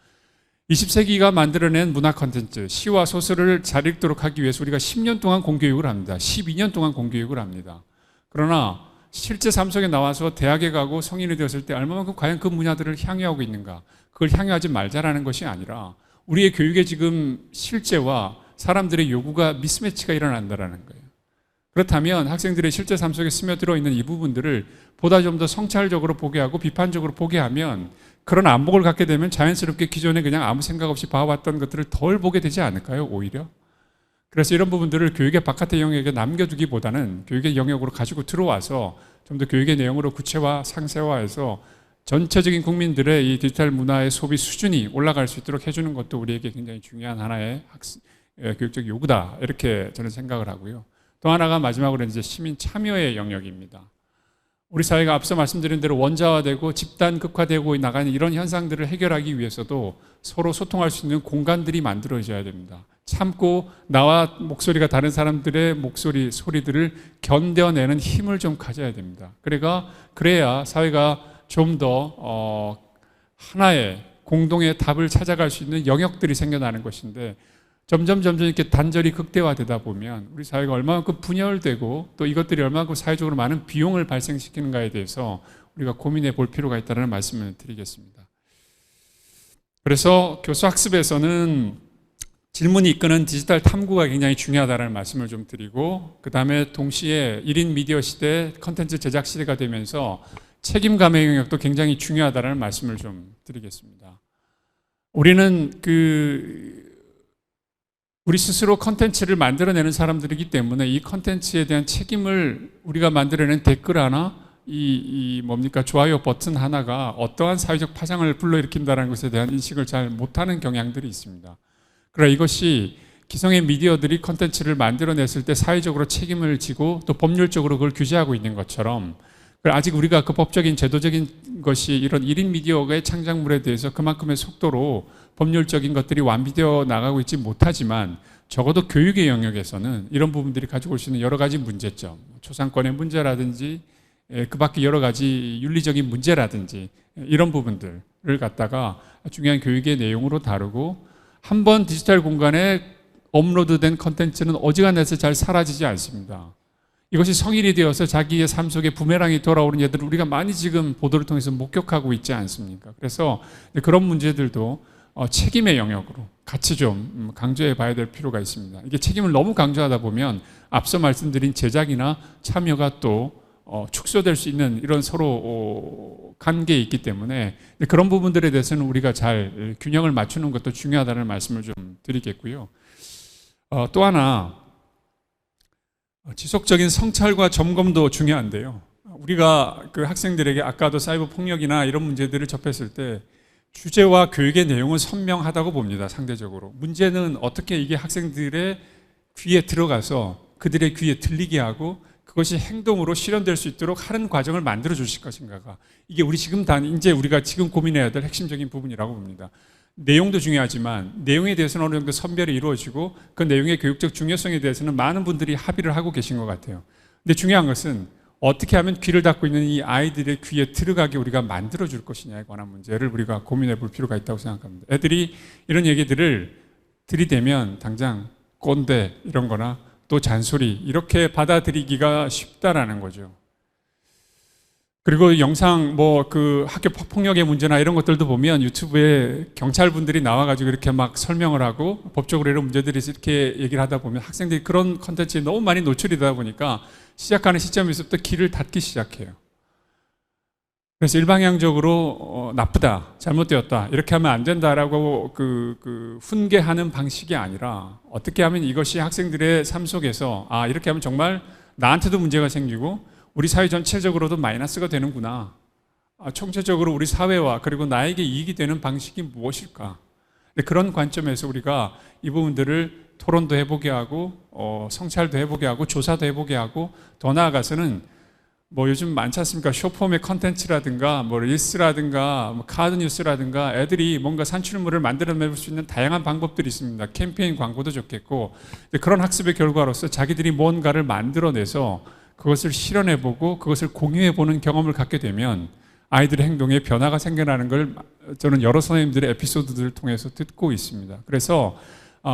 20세기가 만들어낸 문화 콘텐츠, 시와 소설을 잘 읽도록 하기 위해서 우리가 10년 동안 공교육을 합니다. 12년 동안 공교육을 합니다. 그러나 실제 삶 속에 나와서 대학에 가고 성인이 되었을 때 얼마만큼 과연 그 문화들을 향유하고 있는가, 그걸 향유하지 말자라는 것이 아니라 우리의 교육의 지금 실제와 사람들의 요구가 미스매치가 일어난다는 거예요. 그렇다면 학생들의 실제 삶 속에 스며들어 있는 이 부분들을 보다 좀 더 성찰적으로 보게 하고 비판적으로 보게 하면, 그런 안목을 갖게 되면 자연스럽게 기존에 그냥 아무 생각 없이 봐왔던 것들을 덜 보게 되지 않을까요? 오히려. 그래서 이런 부분들을 교육의 바깥의 영역에 남겨두기보다는 교육의 영역으로 가지고 들어와서 좀 더 교육의 내용으로 구체화, 상세화해서 전체적인 국민들의 이 디지털 문화의 소비 수준이 올라갈 수 있도록 해주는 것도 우리에게 굉장히 중요한 하나의 교육적 요구다, 이렇게 저는 생각을 하고요. 또 하나가 마지막으로 이제 시민 참여의 영역입니다. 우리 사회가 앞서 말씀드린 대로 원자화되고 집단 극화되고 나가는 이런 현상들을 해결하기 위해서도 서로 소통할 수 있는 공간들이 만들어져야 됩니다. 참고 나와 목소리가 다른 사람들의 목소리, 소리들을 견뎌내는 힘을 좀 가져야 됩니다. 그래야 사회가 좀 더 하나의 공동의 답을 찾아갈 수 있는 영역들이 생겨나는 것인데, 점점 이렇게 단절이 극대화되다 보면 우리 사회가 얼마만큼 분열되고 또 이것들이 얼마만큼 사회적으로 많은 비용을 발생시키는가에 대해서 우리가 고민해 볼 필요가 있다는 말씀을 드리겠습니다. 그래서 교수학습에서는 질문이 이끄는 디지털 탐구가 굉장히 중요하다는 말씀을 좀 드리고, 그 다음에 동시에 1인 미디어 시대, 컨텐츠 제작 시대가 되면서 책임감의 영역도 굉장히 중요하다는 말씀을 좀 드리겠습니다. 우리는 우리 스스로 컨텐츠를 만들어내는 사람들이기 때문에 이 컨텐츠에 대한 책임을, 우리가 만들어낸 댓글 하나, 좋아요 버튼 하나가 어떠한 사회적 파장을 불러일으킨다는 것에 대한 인식을 잘 못하는 경향들이 있습니다. 그러나 이것이 기성의 미디어들이 컨텐츠를 만들어냈을 때 사회적으로 책임을 지고 또 법률적으로 그걸 규제하고 있는 것처럼, 아직 우리가 그 법적인 제도적인 것이 이런 1인 미디어의 창작물에 대해서 그만큼의 속도로 법률적인 것들이 완비되어 나가고 있지 못하지만, 적어도 교육의 영역에서는 이런 부분들이 가지고 올 수 있는 여러 가지 문제점, 초상권의 문제라든지 그 밖에 여러 가지 윤리적인 문제라든지 이런 부분들을 갖다가 중요한 교육의 내용으로 다루고, 한번 디지털 공간에 업로드된 컨텐츠는 어지간해서 잘 사라지지 않습니다. 이것이 성인이 되어서 자기의 삶 속에 부메랑이 돌아오는 예들을 우리가 많이 지금 보도를 통해서 목격하고 있지 않습니까? 그래서 그런 문제들도 책임의 영역으로 같이 좀 강조해 봐야 될 필요가 있습니다. 이게 책임을 너무 강조하다 보면 앞서 말씀드린 제작이나 참여가 또 축소될 수 있는 이런 서로 관계에 있기 때문에 그런 부분들에 대해서는 우리가 잘 균형을 맞추는 것도 중요하다는 말씀을 좀 드리겠고요. 또 하나, 지속적인 성찰과 점검도 중요한데요. 우리가 그 학생들에게 아까도 사이버 폭력이나 이런 문제들을 접했을 때 주제와 교육의 내용은 선명하다고 봅니다. 상대적으로. 문제는 어떻게 이게 학생들의 귀에 들어가서 그들의 귀에 들리게 하고 그것이 행동으로 실현될 수 있도록 하는 과정을 만들어 주실 것인가가, 이게 우리 지금 이제 우리가 지금 고민해야 될 핵심적인 부분이라고 봅니다. 내용도 중요하지만 내용에 대해서는 어느 정도 선별이 이루어지고 그 내용의 교육적 중요성에 대해서는 많은 분들이 합의를 하고 계신 것 같아요. 근데 중요한 것은 어떻게 하면 귀를 닫고 있는 이 아이들의 귀에 들어가게 우리가 만들어 줄 것이냐에 관한 문제를 우리가 고민해 볼 필요가 있다고 생각합니다. 애들이 이런 얘기들을 들이대면 당장 꼰대 이런 거나 또 잔소리 이렇게 받아들이기가 쉽다라는 거죠. 그리고 영상 그 학교 폭력의 문제나 이런 것들도 보면 유튜브에 경찰분들이 나와가지고 이렇게 막 설명을 하고 법적으로 이런 문제들이 이렇게 얘기를 하다 보면 학생들이 그런 컨텐츠에 너무 많이 노출이 되다 보니까 시작하는 시점에서부터 귀를 닫기 시작해요. 그래서 일방향적으로 나쁘다, 잘못되었다 이렇게 하면 안 된다라고 훈계하는 방식이 아니라 어떻게 하면 이것이 학생들의 삶 속에서 이렇게 하면 정말 나한테도 문제가 생기고 우리 사회 전체적으로도 마이너스가 되는구나. 총체적으로 우리 사회와 그리고 나에게 이익이 되는 방식이 무엇일까? 그런 관점에서 우리가 이 부분들을 토론도 해보게 하고 성찰도 해보게 하고 조사도 해보게 하고 더 나아가서는 요즘 많지 않습니까? 쇼폼의 컨텐츠라든가 릴스라든가 카드 뉴스라든가 애들이 뭔가 산출물을 만들어낼 수 있는 다양한 방법들이 있습니다. 캠페인 광고도 좋겠고 그런 학습의 결과로서 자기들이 뭔가를 만들어내서 그것을 실현해보고 그것을 공유해보는 경험을 갖게 되면 아이들의 행동에 변화가 생겨나는 걸 저는 여러 선생님들의 에피소드들을 통해서 듣고 있습니다. 그래서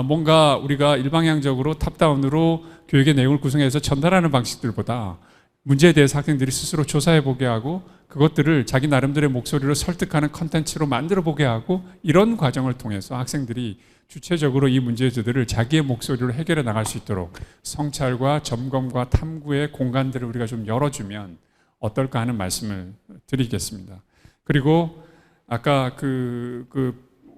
뭔가 우리가 일방향적으로 탑다운으로 교육의 내용을 구성해서 전달하는 방식들보다 문제에 대해서 학생들이 스스로 조사해보게 하고 그것들을 자기 나름대로의 목소리로 설득하는 컨텐츠로 만들어보게 하고 이런 과정을 통해서 학생들이 주체적으로 이 문제들을 자기의 목소리로 해결해 나갈 수 있도록 성찰과 점검과 탐구의 공간들을 우리가 좀 열어주면 어떨까 하는 말씀을 드리겠습니다. 그리고 아까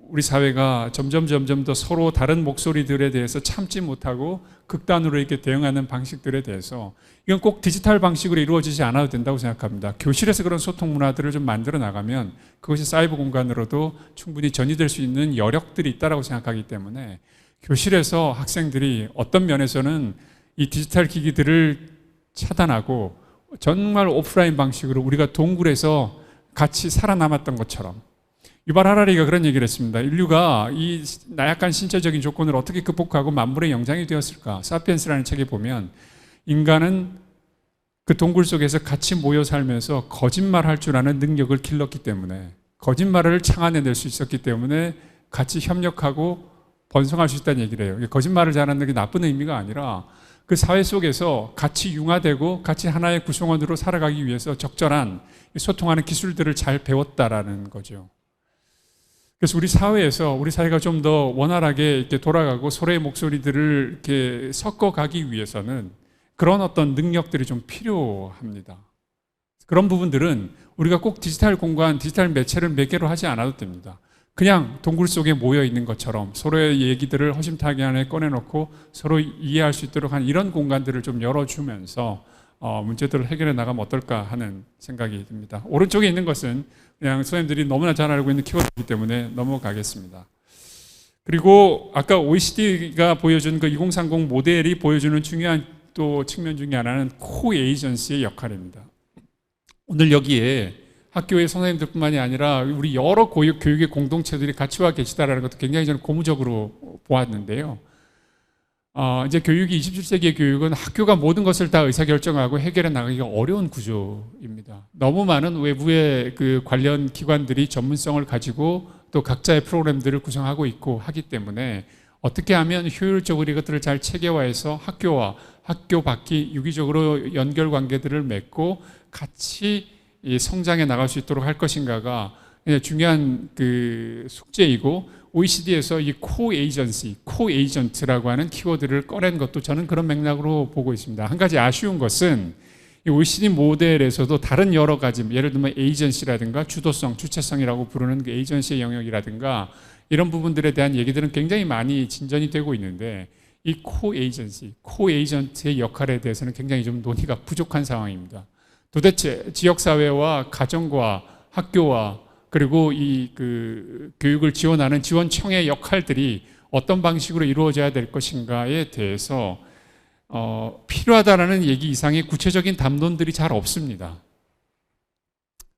우리 사회가 점점 더 서로 다른 목소리들에 대해서 참지 못하고 극단으로 이렇게 대응하는 방식들에 대해서 이건 꼭 디지털 방식으로 이루어지지 않아도 된다고 생각합니다. 교실에서 그런 소통 문화들을 좀 만들어 나가면 그것이 사이버 공간으로도 충분히 전이될 수 있는 여력들이 있다고 생각하기 때문에 교실에서 학생들이 어떤 면에서는 이 디지털 기기들을 차단하고 정말 오프라인 방식으로 우리가 동굴에서 같이 살아남았던 것처럼 유발 하라리가 그런 얘기를 했습니다. 인류가 이 나약한 신체적인 조건을 어떻게 극복하고 만물의 영장이 되었을까? 사피엔스라는 책에 보면 인간은 그 동굴 속에서 같이 모여 살면서 거짓말할 줄 아는 능력을 길렀기 때문에 거짓말을 창안해낼 수 있었기 때문에 같이 협력하고 번성할 수 있다는 얘기를 해요. 거짓말을 잘하는 게 나쁜 의미가 아니라 그 사회 속에서 같이 융화되고 같이 하나의 구성원으로 살아가기 위해서 적절한 소통하는 기술들을 잘 배웠다라는 거죠. 그래서 우리 사회에서 우리 사회가 좀 더 원활하게 이렇게 돌아가고 서로의 목소리들을 이렇게 섞어가기 위해서는 그런 어떤 능력들이 좀 필요합니다. 그런 부분들은 우리가 꼭 디지털 공간, 디지털 매체를 매개로 하지 않아도 됩니다. 그냥 동굴 속에 모여 있는 것처럼 서로의 얘기들을 허심탄회 안에 꺼내놓고 서로 이해할 수 있도록 하는 이런 공간들을 좀 열어주면서 문제들을 해결해 나가면 어떨까 하는 생각이 듭니다. 오른쪽에 있는 것은 그냥 선생님들이 너무나 잘 알고 있는 키워드이기 때문에 넘어가겠습니다. 그리고 아까 OECD가 보여준 그 2030 모델이 보여주는 중요한 또 측면 중에 하나는 코-에이전시의 역할입니다. 오늘 여기에 학교의 선생님들뿐만이 아니라 우리 여러 교육의 공동체들이 같이 와 계시다라는 것도 굉장히 저는 고무적으로 보았는데요. 이제 교육이 27세기의 교육은 학교가 모든 것을 다 의사결정하고 해결해 나가기가 어려운 구조입니다. 너무 많은 외부의 그 관련 기관들이 전문성을 가지고 또 각자의 프로그램들을 구성하고 있고 하기 때문에 어떻게 하면 효율적으로 이것들을 잘 체계화해서 학교와 학교 밖이 유기적으로 연결 관계들을 맺고 같이 성장해 나갈 수 있도록 할 것인가가 중요한 그 숙제이고 OECD에서 이 코-에이전시, 코-에이전트라고 하는 키워드를 꺼낸 것도 저는 그런 맥락으로 보고 있습니다. 한 가지 아쉬운 것은 이 OECD 모델에서도 다른 여러 가지, 예를 들면 에이전시라든가 주도성, 주체성이라고 부르는 그 에이전시의 영역이라든가 이런 부분들에 대한 얘기들은 굉장히 많이 진전이 되고 있는데 이 코-에이전시, 코-에이전트의 역할에 대해서는 굉장히 좀 논의가 부족한 상황입니다. 도대체 지역사회와 가정과 학교와 그리고 이 그 교육을 지원하는 지원청의 역할들이 어떤 방식으로 이루어져야 될 것인가에 대해서 필요하다라는 얘기 이상의 구체적인 담론들이 잘 없습니다.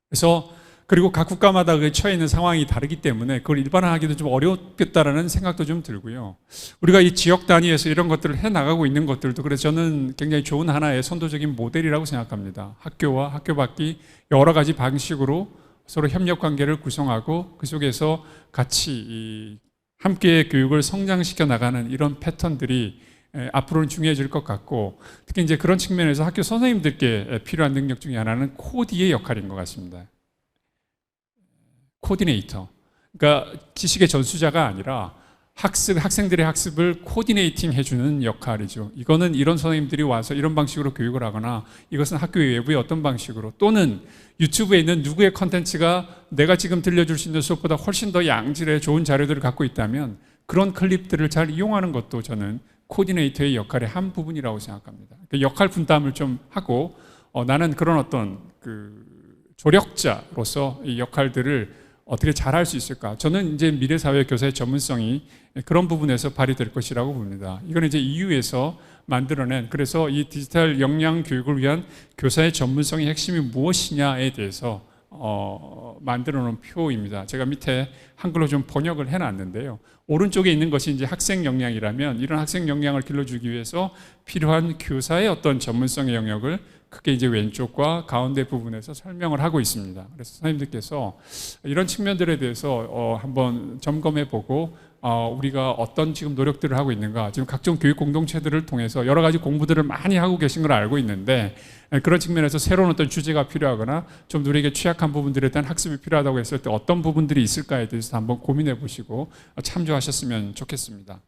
그래서 그리고 각 국가마다 그 처해 있는 상황이 다르기 때문에 그걸 일반화하기도 좀 어렵겠다라는 생각도 좀 들고요. 우리가 이 지역 단위에서 이런 것들을 해 나가고 있는 것들도 그래서 저는 굉장히 좋은 하나의 선도적인 모델이라고 생각합니다. 학교와 학교 밖이 여러 가지 방식으로 서로 협력 관계를 구성하고 그 속에서 같이 함께 교육을 성장시켜 나가는 이런 패턴들이 앞으로는 중요해질 것 같고, 특히 이제 그런 측면에서 학교 선생님들께 필요한 능력 중에 하나는 코디의 역할인 것 같습니다. 코디네이터. 그러니까 지식의 전수자가 아니라 학생들의 학습을 코디네이팅 해주는 역할이죠. 이거는 이런 선생님들이 와서 이런 방식으로 교육을 하거나, 이것은 학교 외부의 어떤 방식으로, 또는 유튜브에 있는 누구의 컨텐츠가 내가 지금 들려줄 수 있는 수업보다 훨씬 더 양질의 좋은 자료들을 갖고 있다면 그런 클립들을 잘 이용하는 것도 저는 코디네이터의 역할의 한 부분이라고 생각합니다. 그러니까 역할 분담을 좀 하고, 나는 그런 어떤 그 조력자로서 이 역할들을 어떻게 잘할 수 있을까? 저는 이제 미래사회 교사의 전문성이 그런 부분에서 발휘될 것이라고 봅니다. 이건 이제 EU에서 만들어낸, 그래서 이 디지털 역량 교육을 위한 교사의 전문성의 핵심이 무엇이냐에 대해서 만들어 놓은 표입니다. 제가 밑에 한글로 좀 번역을 해놨는데요. 오른쪽에 있는 것이 이제 학생 역량이라면, 이런 학생 역량을 길러주기 위해서 필요한 교사의 어떤 전문성의 영역을 크게 이제 왼쪽과 가운데 부분에서 설명을 하고 있습니다. 그래서 선생님들께서 이런 측면들에 대해서 한번 점검해 보고 우리가 어떤 지금 노력들을 하고 있는가, 지금 각종 교육 공동체들을 통해서 여러 가지 공부들을 많이 하고 계신 걸 알고 있는데, 그런 측면에서 새로운 어떤 주제가 필요하거나 좀 우리에게 취약한 부분들에 대한 학습이 필요하다고 했을 때 어떤 부분들이 있을까에 대해서 한번 고민해 보시고 참조하셨으면 좋겠습니다.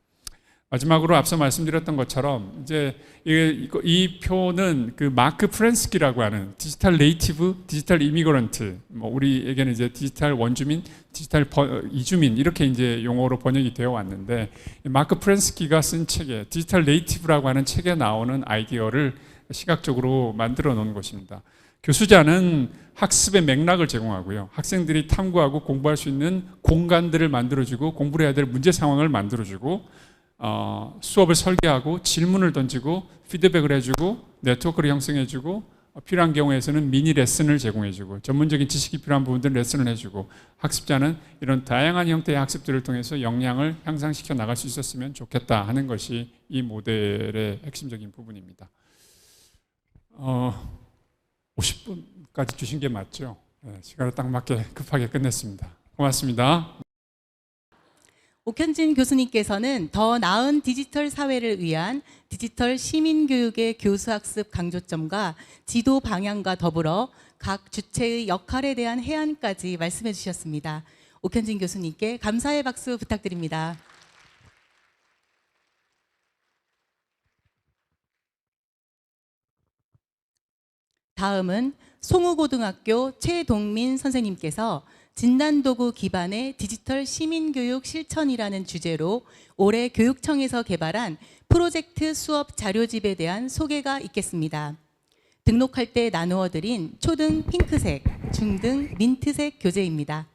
마지막으로 앞서 말씀드렸던 것처럼 이제 이 표는 그 마크 프렌스키라고 하는 디지털 네이티브, 디지털 이미그런트, 뭐 우리에게는 이제 디지털 원주민, 디지털 이주민 이렇게 이제 용어로 번역이 되어 왔는데, 마크 프렌스키가 쓴 책에 디지털 네이티브라고 하는 책에 나오는 아이디어를 시각적으로 만들어 놓은 것입니다. 교수자는 학습의 맥락을 제공하고요. 학생들이 탐구하고 공부할 수 있는 공간들을 만들어주고 공부를 해야 될 문제 상황을 만들어주고 수업을 설계하고 질문을 던지고 피드백을 해주고 네트워크를 형성해주고 필요한 경우에서는 미니 레슨을 제공해주고 전문적인 지식이 필요한 부분들은 레슨을 해주고, 학습자는 이런 다양한 형태의 학습들을 통해서 역량을 향상시켜 나갈 수 있었으면 좋겠다 하는 것이 이 모델의 핵심적인 부분입니다. 50분까지 주신 게 맞죠? 네, 시간을 딱 맞게 급하게 끝냈습니다. 고맙습니다. 옥현진 교수님께서는 더 나은 디지털 사회를 위한 디지털 시민교육의 교수학습 강조점과 지도 방향과 더불어 각 주체의 역할에 대한 해안까지 말씀해 주셨습니다. 옥현진 교수님께 감사의 박수 부탁드립니다. 다음은 송우고등학교 최동민 선생님께서 진단도구 기반의 디지털 시민교육 실천이라는 주제로 올해 교육청에서 개발한 프로젝트 수업 자료집에 대한 소개가 있겠습니다. 등록할 때 나누어 드린 초등 핑크색, 중등 민트색 교재입니다.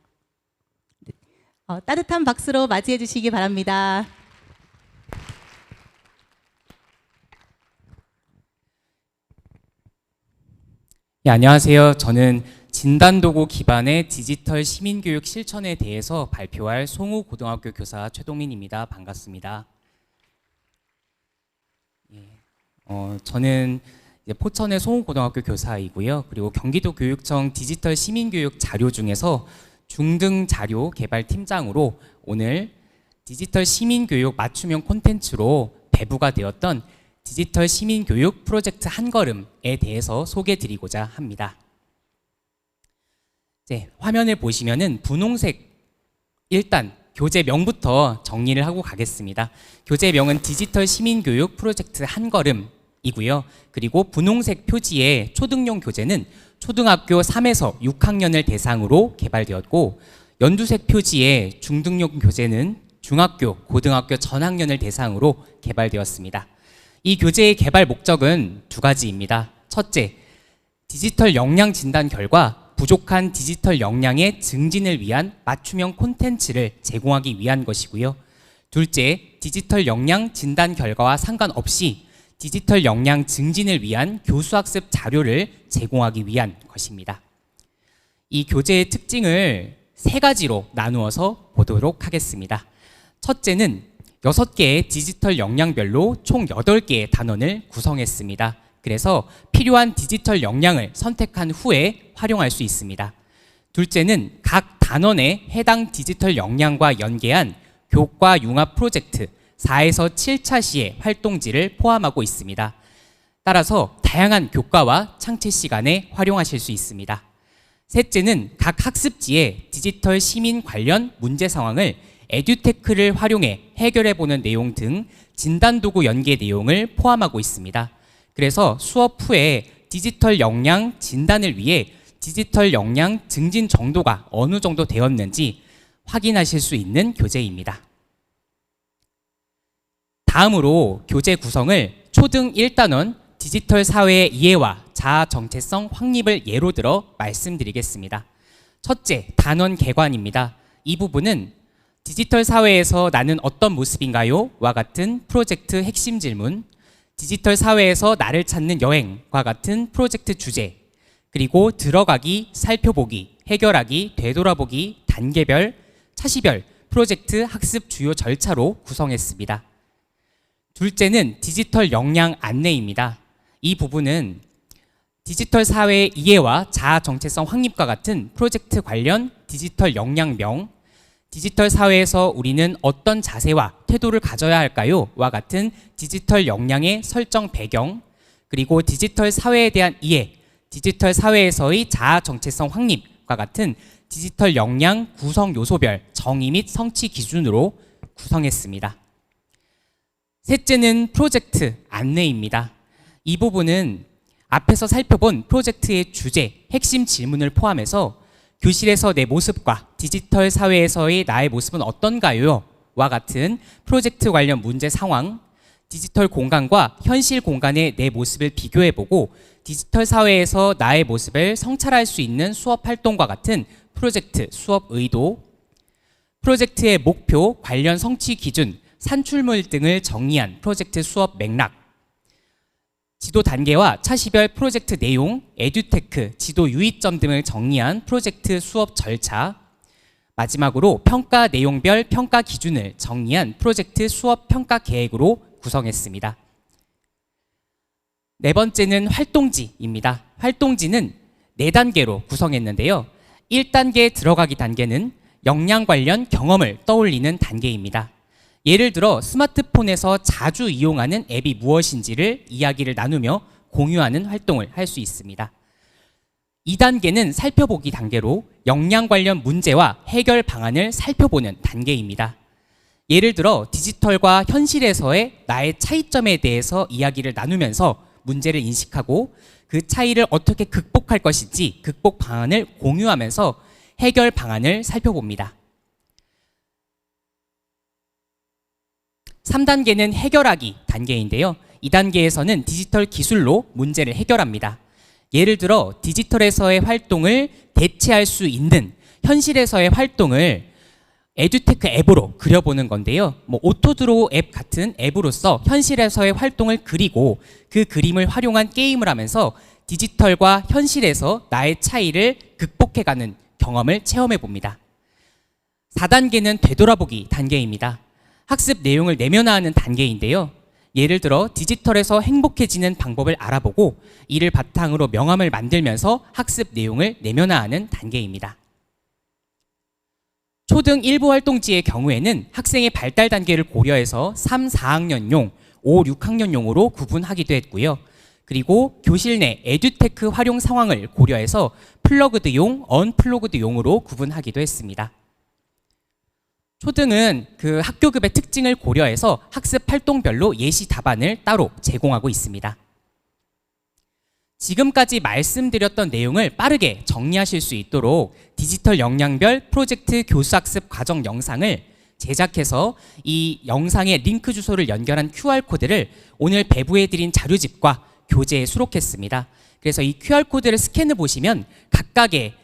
따뜻한 박수로 맞이해 주시기 바랍니다. 네, 안녕하세요. 저는 진단도구 기반의 디지털 시민교육 실천에 대해서 발표할 송우고등학교 교사 최동민입니다. 반갑습니다. 저는 이제 포천의 송우고등학교 교사이고요. 그리고 경기도교육청 디지털 시민교육 자료 중에서 중등 자료 개발 팀장으로 오늘 디지털 시민교육 맞춤형 콘텐츠로 배부가 되었던 디지털 시민교육 프로젝트 한걸음에 대해서 소개드리고자 합니다. 이제 화면을 보시면은 분홍색, 일단 교재명부터 정리를 하고 가겠습니다. 교재명은 디지털 시민교육 프로젝트 한걸음이고요. 그리고 분홍색 표지의 초등용 교재는 초등학교 3에서 6학년을 대상으로 개발되었고, 연두색 표지의 중등용 교재는 중학교, 고등학교 전학년을 대상으로 개발되었습니다. 이 교재의 개발 목적은 두 가지입니다. 첫째, 디지털 역량 진단 결과 부족한 디지털 역량의 증진을 위한 맞춤형 콘텐츠를 제공하기 위한 것이고요. 둘째, 디지털 역량 진단 결과와 상관없이 디지털 역량 증진을 위한 교수학습 자료를 제공하기 위한 것입니다. 이 교재의 특징을 세 가지로 나누어서 보도록 하겠습니다. 첫째는 6개의 디지털 역량별로 총 8개의 단원을 구성했습니다. 그래서 필요한 디지털 역량을 선택한 후에 활용할 수 있습니다. 둘째는 각 단원에 해당 디지털 역량과 연계한 교과 융합 프로젝트 4에서 7차 시의 활동지를 포함하고 있습니다. 따라서 다양한 교과와 창체 시간에 활용하실 수 있습니다. 셋째는 각 학습지에 디지털 시민 관련 문제 상황을 에듀테크를 활용해 해결해보는 내용 등 진단도구 연계 내용을 포함하고 있습니다. 그래서 수업 후에 디지털 역량 진단을 위해 디지털 역량 증진 정도가 어느 정도 되었는지 확인하실 수 있는 교재입니다. 다음으로 교재 구성을 초등 1단원 디지털 사회의 이해와 자아 정체성 확립을 예로 들어 말씀드리겠습니다. 첫째, 단원 개관입니다. 이 부분은 디지털 사회에서 나는 어떤 모습인가요? 와 같은 프로젝트 핵심 질문, 디지털 사회에서 나를 찾는 여행과 같은 프로젝트 주제, 그리고 들어가기, 살펴보기, 해결하기, 되돌아보기, 단계별, 차시별 프로젝트 학습 주요 절차로 구성했습니다. 둘째는 디지털 역량 안내입니다. 이 부분은 디지털 사회의 이해와 자아 정체성 확립과 같은 프로젝트 관련 디지털 역량명, 디지털 사회에서 우리는 어떤 자세와 태도를 가져야 할까요? 와 같은 디지털 역량의 설정 배경, 그리고 디지털 사회에 대한 이해, 디지털 사회에서의 자아 정체성 확립과 같은 디지털 역량 구성 요소별 정의 및 성취 기준으로 구성했습니다. 셋째는 프로젝트 안내입니다. 이 부분은 앞에서 살펴본 프로젝트의 주제, 핵심 질문을 포함해서 교실에서 내 모습과 디지털 사회에서의 나의 모습은 어떤가요? 와 같은 프로젝트 관련 문제 상황, 디지털 공간과 현실 공간의 내 모습을 비교해보고 디지털 사회에서 나의 모습을 성찰할 수 있는 수업 활동과 같은 프로젝트 수업 의도, 프로젝트의 목표, 관련 성취 기준, 산출물 등을 정리한 프로젝트 수업 맥락, 지도 단계와 차시별 프로젝트 내용, 에듀테크, 지도 유의점 등을 정리한 프로젝트 수업 절차, 마지막으로 평가 내용별 평가 기준을 정리한 프로젝트 수업 평가 계획으로 구성했습니다. 네 번째는 활동지입니다. 활동지는 4단계로 구성했는데요. 1단계 들어가기 단계는 역량 관련 경험을 떠올리는 단계입니다. 예를 들어 스마트폰에서 자주 이용하는 앱이 무엇인지를 이야기를 나누며 공유하는 활동을 할 수 있습니다. 2단계는 살펴보기 단계로 역량 관련 문제와 해결 방안을 살펴보는 단계입니다. 예를 들어 디지털과 현실에서의 나의 차이점에 대해서 이야기를 나누면서 문제를 인식하고 그 차이를 어떻게 극복할 것인지 극복 방안을 공유하면서 해결 방안을 살펴봅니다. 3단계는 해결하기 단계인데요. 이 단계에서는 디지털 기술로 문제를 해결합니다. 예를 들어 디지털에서의 활동을 대체할 수 있는 현실에서의 활동을 에듀테크 앱으로 그려보는 건데요. 오토드로우 앱 같은 앱으로서 현실에서의 활동을 그리고 그 그림을 활용한 게임을 하면서 디지털과 현실에서 나의 차이를 극복해가는 경험을 체험해 봅니다. 4단계는 되돌아보기 단계입니다. 학습 내용을 내면화하는 단계인데요. 예를 들어 디지털에서 행복해지는 방법을 알아보고 이를 바탕으로 명함을 만들면서 학습 내용을 내면화하는 단계입니다. 초등 일부 활동지의 경우에는 학생의 발달 단계를 고려해서 3, 4학년용, 5, 6학년용으로 구분하기도 했고요. 그리고 교실 내 에듀테크 활용 상황을 고려해서 플러그드용, 언플러그드용으로 구분하기도 했습니다. 초등은 그 학교급의 특징을 고려해서 학습 활동별로 예시 답안을 따로 제공하고 있습니다. 지금까지 말씀드렸던 내용을 빠르게 정리하실 수 있도록 디지털 역량별 프로젝트 교수학습 과정 영상을 제작해서 이 영상의 링크 주소를 연결한 QR코드를 오늘 배부해드린 자료집과 교재에 수록했습니다. 그래서 이 QR코드를 스캔해 보시면 각각의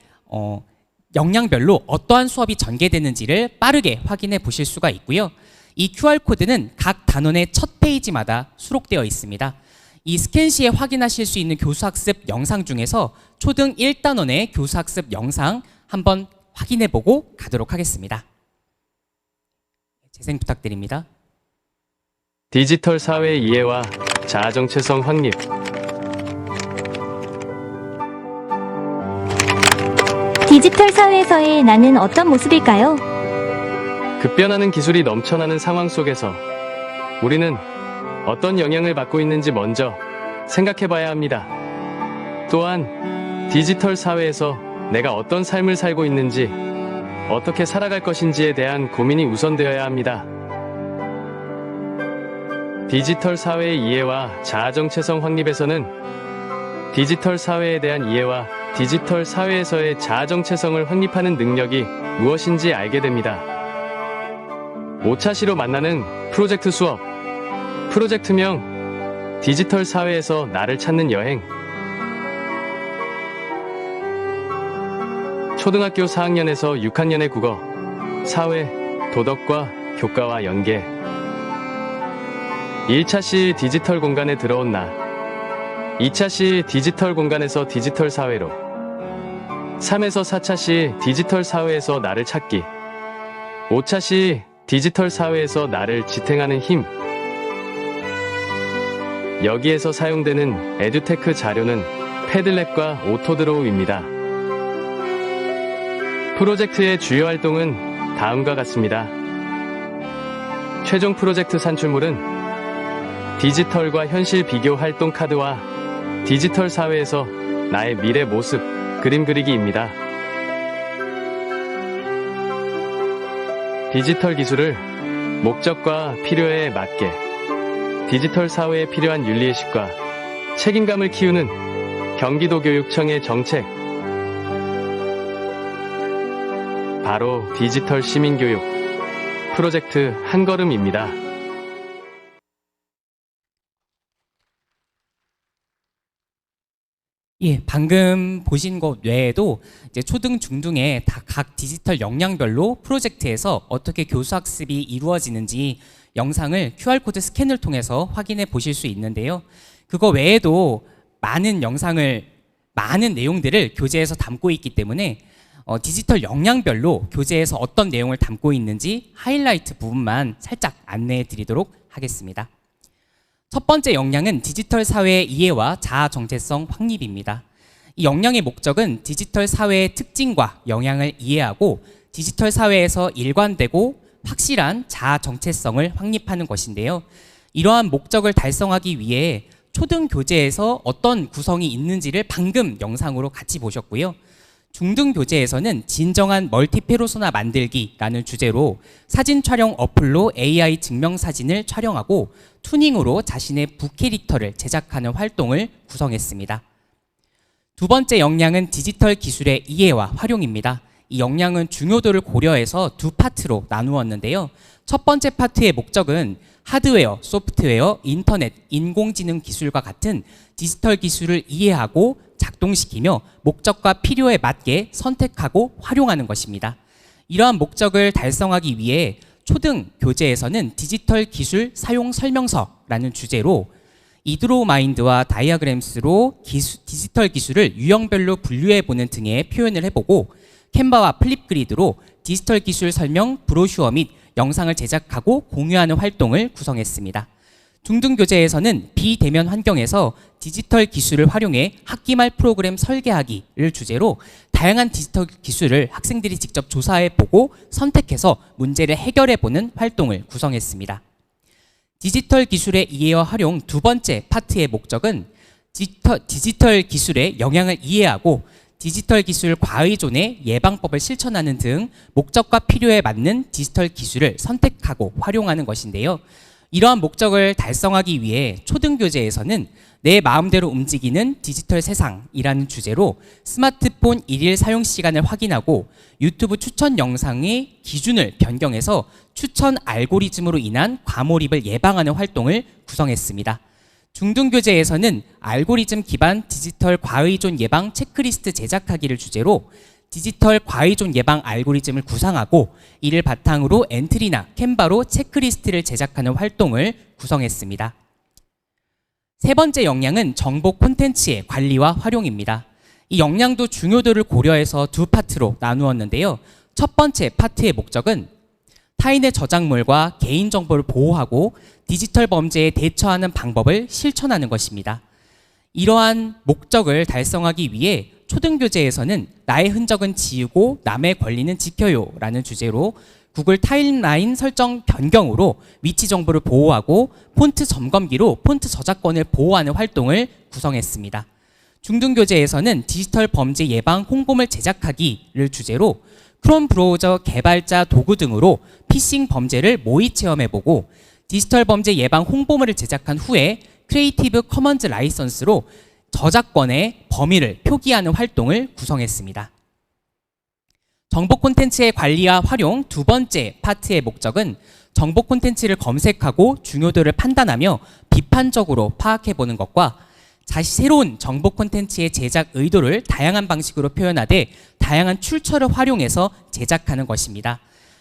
역량별로 어떠한 수업이 전개되는지를 빠르게 확인해 보실 수가 있고요. 이 QR코드는 각 단원의 첫 페이지마다 수록되어 있습니다. 이 스캔 시에 확인하실 수 있는 교수학습 영상 중에서 초등 1단원의 교수학습 영상 한번 확인해보고 가도록 하겠습니다. 재생 부탁드립니다. 디지털 사회 이해와 자아 정체성 확립. 디지털 사회에서의 나는 어떤 모습일까요? 급변하는 기술이 넘쳐나는 상황 속에서 우리는 어떤 영향을 받고 있는지 먼저 생각해 봐야 합니다. 또한 디지털 사회에서 내가 어떤 삶을 살고 있는지, 어떻게 살아갈 것인지에 대한 고민이 우선되어야 합니다. 디지털 사회의 이해와 자아 정체성 확립에서는 디지털 사회에 대한 이해와 디지털 사회에서의 자아 정체성을 확립하는 능력이 무엇인지 알게 됩니다. 5차 시로 만나는 프로젝트 수업. 프로젝트명 디지털 사회에서 나를 찾는 여행. 초등학교 4학년에서 6학년의 국어, 사회, 도덕과 교과와 연계. 1차 시 디지털 공간에 들어온 나. 2차 시 디지털 공간에서 디지털 사회로. 3에서 4차 시 디지털 사회에서 나를 찾기. 5차 시 디지털 사회에서 나를 지탱하는 힘. 여기에서 사용되는 에듀테크 자료는 패들렛과 오토드로우입니다. 프로젝트의 주요 활동은 다음과 같습니다. 최종 프로젝트 산출물은 디지털과 현실 비교 활동 카드와 디지털 사회에서 나의 미래 모습 그림 그리기입니다. 디지털 기술을 목적과 필요에 맞게 디지털 사회에 필요한 윤리의식과 책임감을 키우는 경기도교육청의 정책, 바로 디지털 시민교육 프로젝트 한걸음입니다. 예, 방금 보신 것 외에도 이제 초등, 중등의 각 디지털 역량별로 프로젝트에서 어떻게 교수학습이 이루어지는지 영상을 QR코드 스캔을 통해서 확인해 보실 수 있는데요. 그거 외에도 많은 내용들을 교재에서 담고 있기 때문에 디지털 역량별로 교재에서 어떤 내용을 담고 있는지 하이라이트 부분만 살짝 안내해 드리도록 하겠습니다. 첫 번째 역량은 디지털 사회의 이해와 자아 정체성 확립입니다. 이 역량의 목적은 디지털 사회의 특징과 영향을 이해하고 디지털 사회에서 일관되고 확실한 자아 정체성을 확립하는 것인데요. 이러한 목적을 달성하기 위해 초등 교재에서 어떤 구성이 있는지를 방금 영상으로 같이 보셨고요. 중등 교재에서는 진정한 멀티페르소나 만들기라는 주제로 사진 촬영 어플로 AI 증명 사진을 촬영하고 투닝으로 자신의 부캐릭터를 제작하는 활동을 구성했습니다. 두 번째 역량은 디지털 기술의 이해와 활용입니다. 이 역량은 중요도를 고려해서 두 파트로 나누었는데요. 첫 번째 파트의 목적은 하드웨어, 소프트웨어, 인터넷, 인공지능 기술과 같은 디지털 기술을 이해하고 작동시키며 목적과 필요에 맞게 선택하고 활용하는 것입니다. 이러한 목적을 달성하기 위해 초등 교재에서는 디지털 기술 사용 설명서라는 주제로 이드로우 마인드와 다이아그램스로 디지털 기술을 유형별로 분류해 보는 등의 표현을 해보고 캔바와 플립그리드로 디지털 기술 설명 브로슈어 및 영상을 제작하고 공유하는 활동을 구성했습니다. 중등 교재에서는 비대면 환경에서 디지털 기술을 활용해 학기말 프로그램 설계하기를 주제로 다양한 디지털 기술을 학생들이 직접 조사해 보고 선택해서 문제를 해결해 보는 활동을 구성했습니다. 디지털 기술의 이해와 활용 두 번째 파트의 목적은 디지털 기술의 영향을 이해하고 디지털 기술 과의존의 예방법을 실천하는 등 목적과 필요에 맞는 디지털 기술을 선택하고 활용하는 것인데요. 이러한 목적을 달성하기 위해 초등교재에서는 내 마음대로 움직이는 디지털 세상이라는 주제로 스마트폰 일일 사용 시간을 확인하고 유튜브 추천 영상의 기준을 변경해서 추천 알고리즘으로 인한 과몰입을 예방하는 활동을 구성했습니다. 중등교재에서는 알고리즘 기반 디지털 과의존 예방 체크리스트 제작하기를 주제로 디지털 과의존 예방 알고리즘을 구상하고 이를 바탕으로 엔트리나 캔바로 체크리스트를 제작하는 활동을 구성했습니다. 세 번째 역량은 정보 콘텐츠의 관리와 활용입니다. 이 역량도 중요도를 고려해서 두 파트로 나누었는데요. 첫 번째 파트의 목적은 타인의 저작물과 개인정보를 보호하고 디지털 범죄에 대처하는 방법을 실천하는 것입니다. 이러한 목적을 달성하기 위해 초등교재에서는 나의 흔적은 지우고 남의 권리는 지켜요 라는 주제로 구글 타임라인 설정 변경으로 위치 정보를 보호하고 폰트 점검기로 폰트 저작권을 보호하는 활동을 구성했습니다. 중등교재에서는 디지털 범죄 예방 홍보물 제작하기를 주제로 크롬 브라우저 개발자 도구 등으로 피싱 범죄를 모의 체험해보고 디지털 범죄 예방 홍보물을 제작한 후에 크리에이티브 커먼즈 라이선스로 저작권의 범위를 표기하는 활동을 구성했습니다. 정보 콘텐츠의 관리와 활용 두 번째 파트의 목적은 정보 콘텐츠를 검색하고 중요도를 판단하며 비판적으로 파악해보는 것과 새로운 정보 콘텐츠의 제작 의도를 다양한 방식으로 표현하되 다양한 출처를 활용해서 제작하는 것입니다.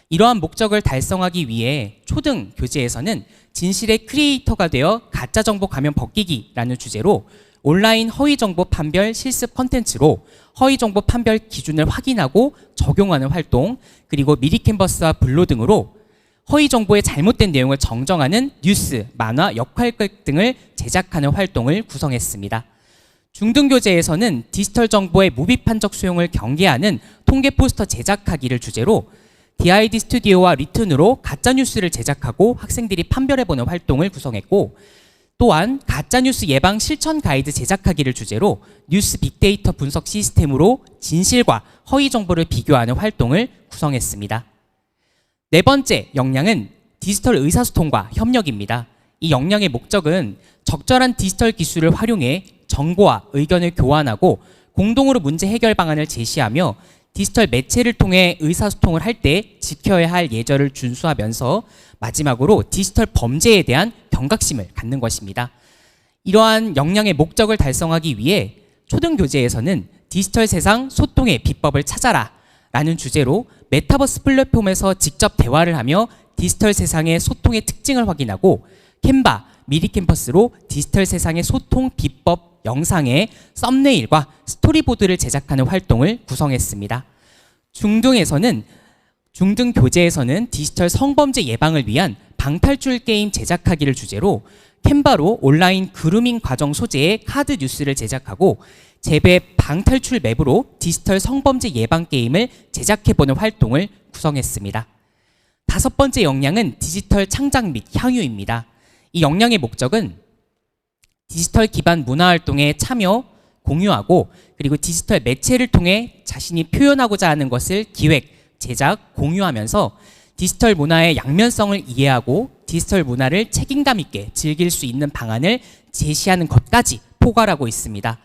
이러한 목적을 달성하기 위해 초등 교재에서는 진실의 크리에이터가 되어 가짜 정보 가면 벗기기라는 주제로 온라인 허위 정보 판별 실습 콘텐츠로 허위 정보 판별 기준을 확인하고 적용하는 활동, 그리고 미리 캔버스와 블로 등으로 허위 정보의 잘못된 내용을 정정하는 뉴스, 만화, 역할극 등을 제작하는 활동을 구성했습니다. 중등교재에서는 디지털 정보의 무비판적 수용을 경계하는 통계 포스터 제작하기를 주제로 DID 스튜디오와 리튼으로 가짜뉴스를 제작하고 학생들이 판별해보는 활동을 구성했고, 또한 가짜뉴스 예방 실천 가이드 제작하기를 주제로 뉴스 빅데이터 분석 시스템으로 진실과 허위 정보를 비교하는 활동을 구성했습니다. 네 번째 역량은 디지털 의사소통과 협력입니다. 이 역량의 목적은 적절한 디지털 기술을 활용해 정보와 의견을 교환하고 공동으로 문제 해결 방안을 제시하며 디지털 매체를 통해 의사소통을 할 때 지켜야 할 예절을 준수하면서 마지막으로 디지털 범죄에 대한 경각심을 갖는 것입니다. 이러한 역량의 목적을 달성하기 위해 초등교재에서는 디지털 세상 소통의 비법을 찾아라 라는 주제로 메타버스 플랫폼에서 직접 대화를 하며 디지털 세상의 소통의 특징을 확인하고 캔바, 미리 캠퍼스로 디지털 세상의 소통 비법 영상의 썸네일과 스토리보드를 제작하는 활동을 구성했습니다. 중등 교재에서는 디지털 성범죄 예방을 위한 방탈출 게임 제작하기를 주제로 캔바로 온라인 그루밍 과정 소재의 카드 뉴스를 제작하고 재배 방탈출 맵으로 디지털 성범죄 예방 게임을 제작해보는 활동을 구성했습니다. 다섯 번째 역량은 디지털 창작 및 향유입니다. 이 역량의 목적은 디지털 기반 문화활동에 참여, 공유하고 그리고 디지털 매체를 통해 자신이 표현하고자 하는 것을 기획, 제작, 공유하면서 디지털 문화의 양면성을 이해하고 디지털 문화를 책임감 있게 즐길 수 있는 방안을 제시하는 것까지 포괄하고 있습니다.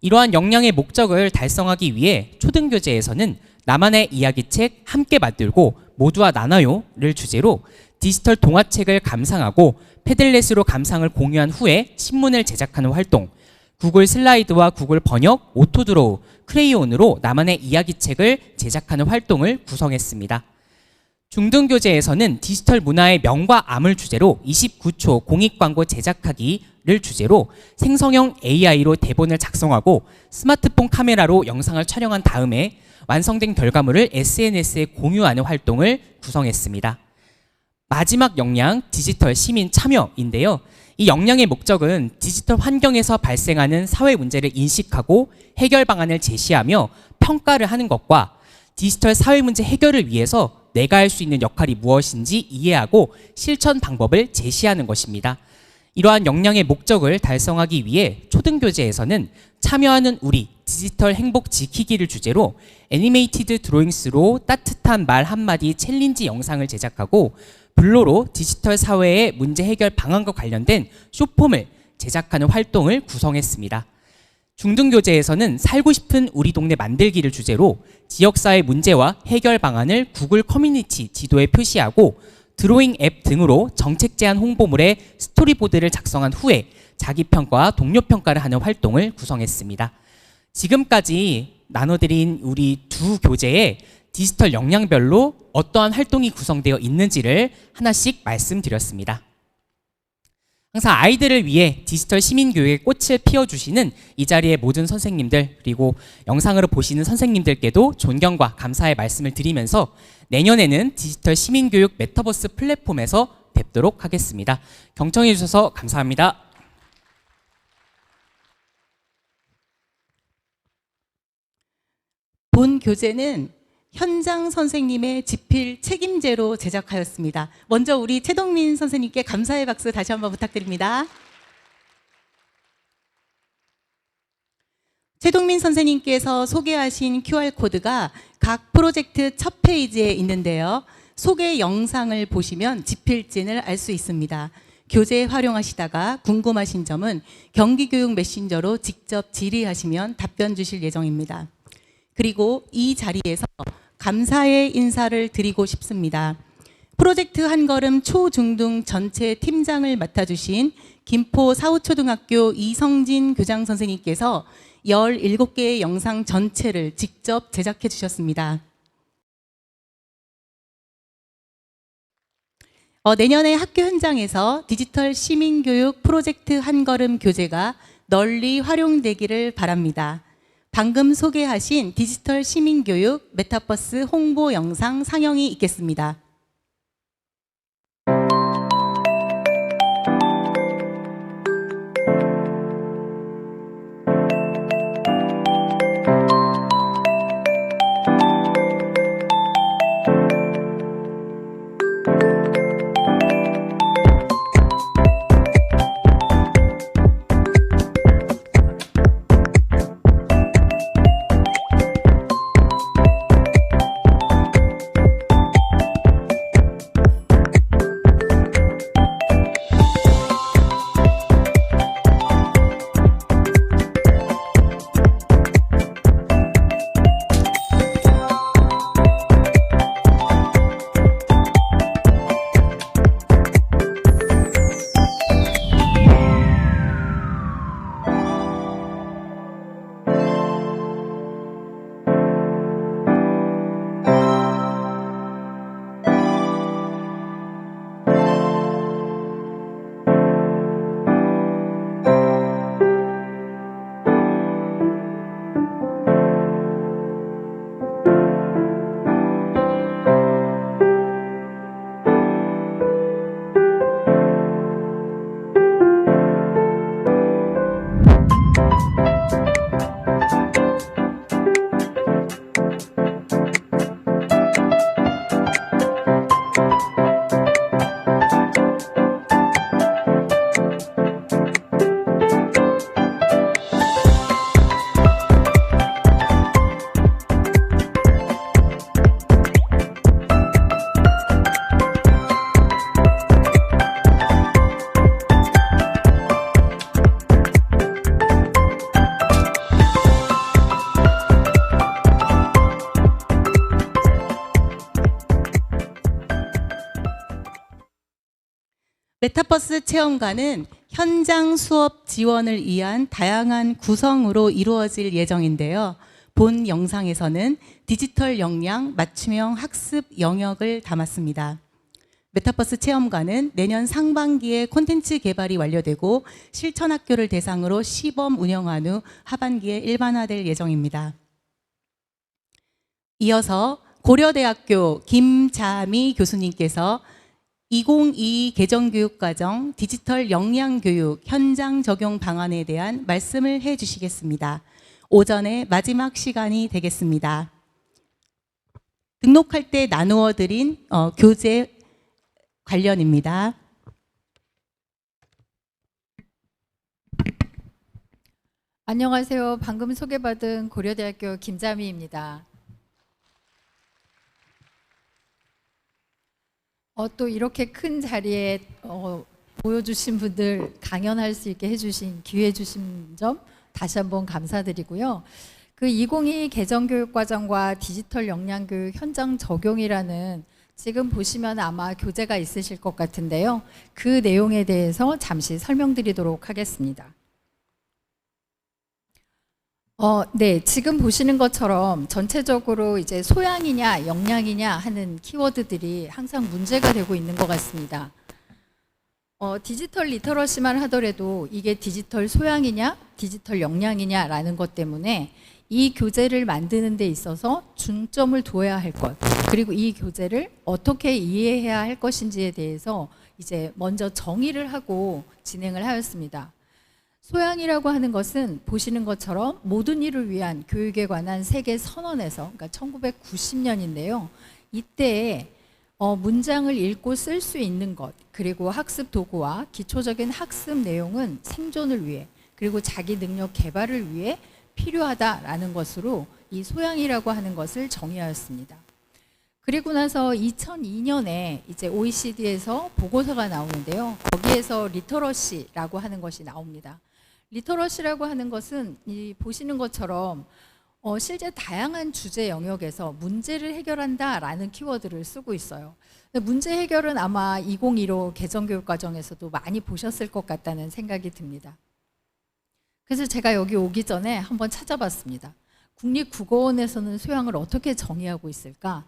이러한 역량의 목적을 달성하기 위해 초등교재에서는 나만의 이야기책 함께 만들고 모두와 나눠요를 주제로 디지털 동화책을 감상하고 패들렛으로 감상을 공유한 후에 신문을 제작하는 활동, 구글 슬라이드와 구글 번역, 오토드로우, 크레이온으로 나만의 이야기책을 제작하는 활동을 구성했습니다. 중등교재에서는 디지털 문화의 명과 암을 주제로 29초 공익광고 제작하기를 주제로 생성형 AI로 대본을 작성하고 스마트폰 카메라로 영상을 촬영한 다음에 완성된 결과물을 SNS에 공유하는 활동을 구성했습니다. 마지막 역량, 디지털 시민 참여인데요. 이 역량의 목적은 디지털 환경에서 발생하는 사회 문제를 인식하고 해결 방안을 제시하며 평가를 하는 것과 디지털 사회 문제 해결을 위해서 내가 할 수 있는 역할이 무엇인지 이해하고 실천 방법을 제시하는 것입니다. 이러한 역량의 목적을 달성하기 위해 초등교재에서는 참여하는 우리 디지털 행복 지키기를 주제로 애니메이티드 드로잉스로 따뜻한 말 한마디 챌린지 영상을 제작하고 블로로 디지털 사회의 문제 해결 방안과 관련된 쇼폼을 제작하는 활동을 구성했습니다. 중등교재에서는 살고 싶은 우리 동네 만들기를 주제로 지역사회 문제와 해결 방안을 구글 커뮤니티 지도에 표시하고 드로잉 앱 등으로 정책 제안 홍보물의 스토리보드를 작성한 후에 자기평가와 동료평가를 하는 활동을 구성했습니다. 지금까지 나눠드린 우리 두 교재에 디지털 역량별로 어떠한 활동이 구성되어 있는지를 하나씩 말씀드렸습니다. 항상 아이들을 위해 디지털 시민교육의 꽃을 피워주시는 이 자리의 모든 선생님들, 그리고 영상으로 보시는 선생님들께도 존경과 감사의 말씀을 드리면서 내년에는 디지털 시민교육 메타버스 플랫폼에서 뵙도록 하겠습니다. 경청해 주셔서 감사합니다. 본 교재는 현장 선생님의 집필 책임제로 제작하였습니다. 먼저 우리 최동민 선생님께 감사의 박수 다시 한번 부탁드립니다. 최동민 선생님께서 소개하신 QR코드가 각 프로젝트 첫 페이지에 있는데요. 소개 영상을 보시면 집필진을 알 수 있습니다. 교재 활용하시다가 궁금하신 점은 경기교육 메신저로 직접 질의하시면 답변 주실 예정입니다. 그리고 이 자리에서 감사의 인사를 드리고 싶습니다. 프로젝트 한걸음 초중등 전체 팀장을 맡아주신 김포 사후초등학교 이성진 교장 선생님께서 17개의 영상 전체를 직접 제작해 주셨습니다. 내년에 학교 현장에서 디지털 시민교육 프로젝트 한걸음 교재가 널리 활용되기를 바랍니다. 방금 소개하신 디지털 시민교육 메타버스 홍보 영상 상영이 있겠습니다. 메타버스 체험관은 현장 수업 지원을 위한 다양한 구성으로 이루어질 예정인데요. 본 영상에서는 디지털 역량 맞춤형 학습 영역을 담았습니다. 메타버스 체험관은 내년 상반기에 콘텐츠 개발이 완료되고 실천 학교를 대상으로 시범 운영한 후 하반기에 일반화될 예정입니다. 이어서 고려대학교 김자미 교수님께서 2022 개정교육과정 디지털 역량교육 현장 적용 방안에 대한 말씀을 해 주시겠습니다. 오전에 마지막 시간이 되겠습니다. 등록할 때 나누어 드린 교재 관련입니다. 안녕하세요. 방금 소개받은 고려대학교 김자미입니다. 또 이렇게 큰 자리에 보여주신 분들 강연할 수 있게 해주신 기회 주신 점 다시 한번 감사드리고요. 그 2022 개정교육과정과 디지털 역량교육 현장 적용이라는 지금 보시면 아마 교재가 있으실 것 같은데요. 그 내용에 대해서 잠시 설명드리도록 하겠습니다. 네. 지금 보시는 것처럼 전체적으로 이제 소양이냐 역량이냐 하는 키워드들이 항상 문제가 되고 있는 것 같습니다. 디지털 리터러시만 하더라도 이게 디지털 소양이냐 디지털 역량이냐라는 것 때문에 이 교재를 만드는 데 있어서 중점을 둬야 할 것, 그리고 이 교재를 어떻게 이해해야 할 것인지에 대해서 이제 먼저 정의를 하고 진행을 하였습니다. 소양이라고 하는 것은 보시는 것처럼 모든 이를 위한 교육에 관한 세계 선언에서, 그러니까 1990년인데요. 이때에 문장을 읽고 쓸 수 있는 것, 그리고 학습 도구와 기초적인 학습 내용은 생존을 위해, 그리고 자기 능력 개발을 위해 필요하다라는 것으로 이 소양이라고 하는 것을 정의하였습니다. 그리고 나서 2002년에 이제 OECD에서 보고서가 나오는데요. 거기에서 리터러시라고 하는 것이 나옵니다. 리터러시라고 하는 것은 이 보시는 것처럼 실제 다양한 주제 영역에서 문제를 해결한다라는 키워드를 쓰고 있어요. 문제 해결은 아마 2015 개정교육과정에서도 많이 보셨을 것 같다는 생각이 듭니다. 그래서 제가 여기 오기 전에 한번 찾아봤습니다. 국립국어원에서는 소양을 어떻게 정의하고 있을까?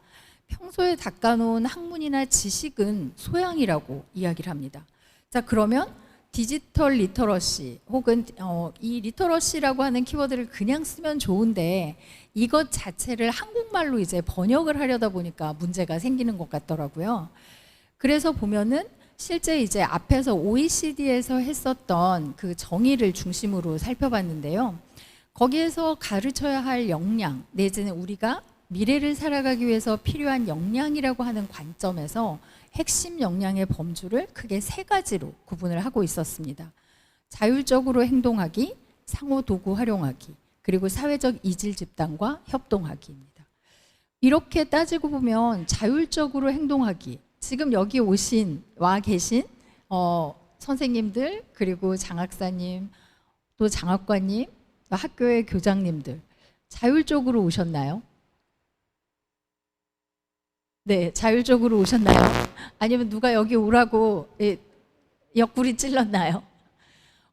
평소에 닦아놓은 학문이나 지식은 소양이라고 이야기를 합니다. 자, 그러면 디지털 리터러시 혹은 이 리터러시라고 하는 키워드를 그냥 쓰면 좋은데 이것 자체를 한국말로 이제 번역을 하려다 보니까 문제가 생기는 것 같더라고요. 그래서 보면은 실제 이제 앞에서 OECD에서 했었던 그 정의를 중심으로 살펴봤는데요. 거기에서 가르쳐야 할 역량 내지는 우리가 미래를 살아가기 위해서 필요한 역량이라고 하는 관점에서 핵심 역량의 범주를 크게 세 가지로 구분을 하고 있었습니다. 자율적으로 행동하기, 상호 도구 활용하기, 그리고 사회적 이질 집단과 협동하기입니다. 이렇게 따지고 보면 자율적으로 행동하기, 지금 여기 와 계신 선생님들, 그리고 장학사님, 또 장학관님, 또 학교의 교장님들 자율적으로 오셨나요? 네, 자율적으로 오셨나요? 아니면 누가 여기 오라고 옆구리 찔렀나요?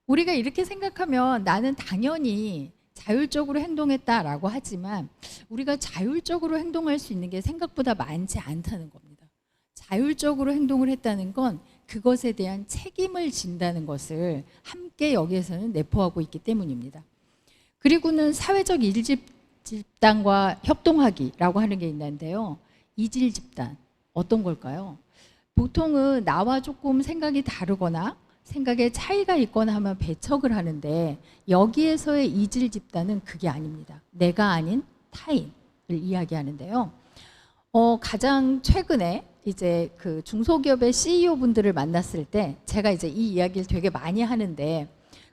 우리가 이렇게 생각하면 나는 당연히 자율적으로 행동했다라고 하지만 우리가 자율적으로 행동할 수 있는 게 생각보다 많지 않다는 겁니다. 자율적으로 행동을 했다는 건 그것에 대한 책임을 진다는 것을 함께 여기에서는 내포하고 있기 때문입니다. 그리고는 사회적 일집단과 협동하기라고 하는 게 있는데요. 이질 집단, 어떤 걸까요? 보통은 나와 조금 생각이 다르거나 생각에 차이가 있거나 하면 배척을 하는데 여기에서의 이질 집단은 그게 아닙니다. 내가 아닌 타인을 이야기하는데요. 가장 최근에 이제 그 중소기업의 CEO 분들을 만났을 때 제가 이제 이 이야기를 되게 많이 하는데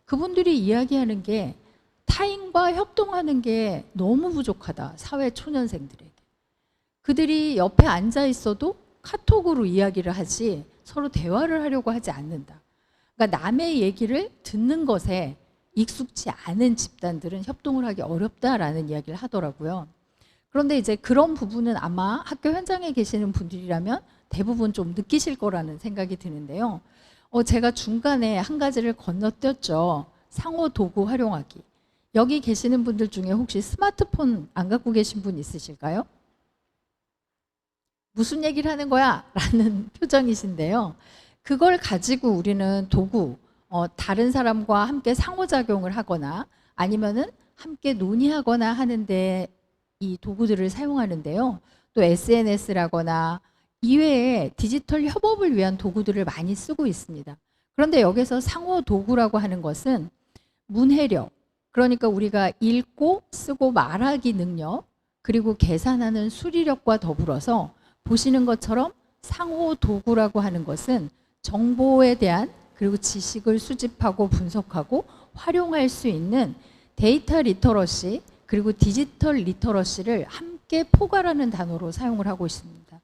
그분들이 이야기하는 게 타인과 협동하는 게 너무 부족하다. 사회 초년생들에게. 그들이 옆에 앉아 있어도 카톡으로 이야기를 하지 서로 대화를 하려고 하지 않는다. 그러니까 남의 얘기를 듣는 것에 익숙치 않은 집단들은 협동을 하기 어렵다라는 이야기를 하더라고요. 그런데 이제 그런 부분은 아마 학교 현장에 계시는 분들이라면 대부분 좀 느끼실 거라는 생각이 드는데요. 제가 중간에 한 가지를 건너뛰었죠. 상호 도구 활용하기. 여기 계시는 분들 중에 혹시 스마트폰 안 갖고 계신 분 있으실까요? 무슨 얘기를 하는 거야? 라는 표정이신데요. 그걸 가지고 우리는 도구, 다른 사람과 함께 상호작용을 하거나 아니면은 함께 논의하거나 하는데 이 도구들을 사용하는데요. 또 SNS라거나 이외에 디지털 협업을 위한 도구들을 많이 쓰고 있습니다. 그런데 여기서 상호 도구라고 하는 것은 문해력, 그러니까 우리가 읽고 쓰고 말하기 능력, 그리고 계산하는 수리력과 더불어서 보시는 것처럼 상호 도구라고 하는 것은 정보에 대한 그리고 지식을 수집하고 분석하고 활용할 수 있는 데이터 리터러시 그리고 디지털 리터러시를 함께 포괄하는 단어로 사용을 하고 있습니다.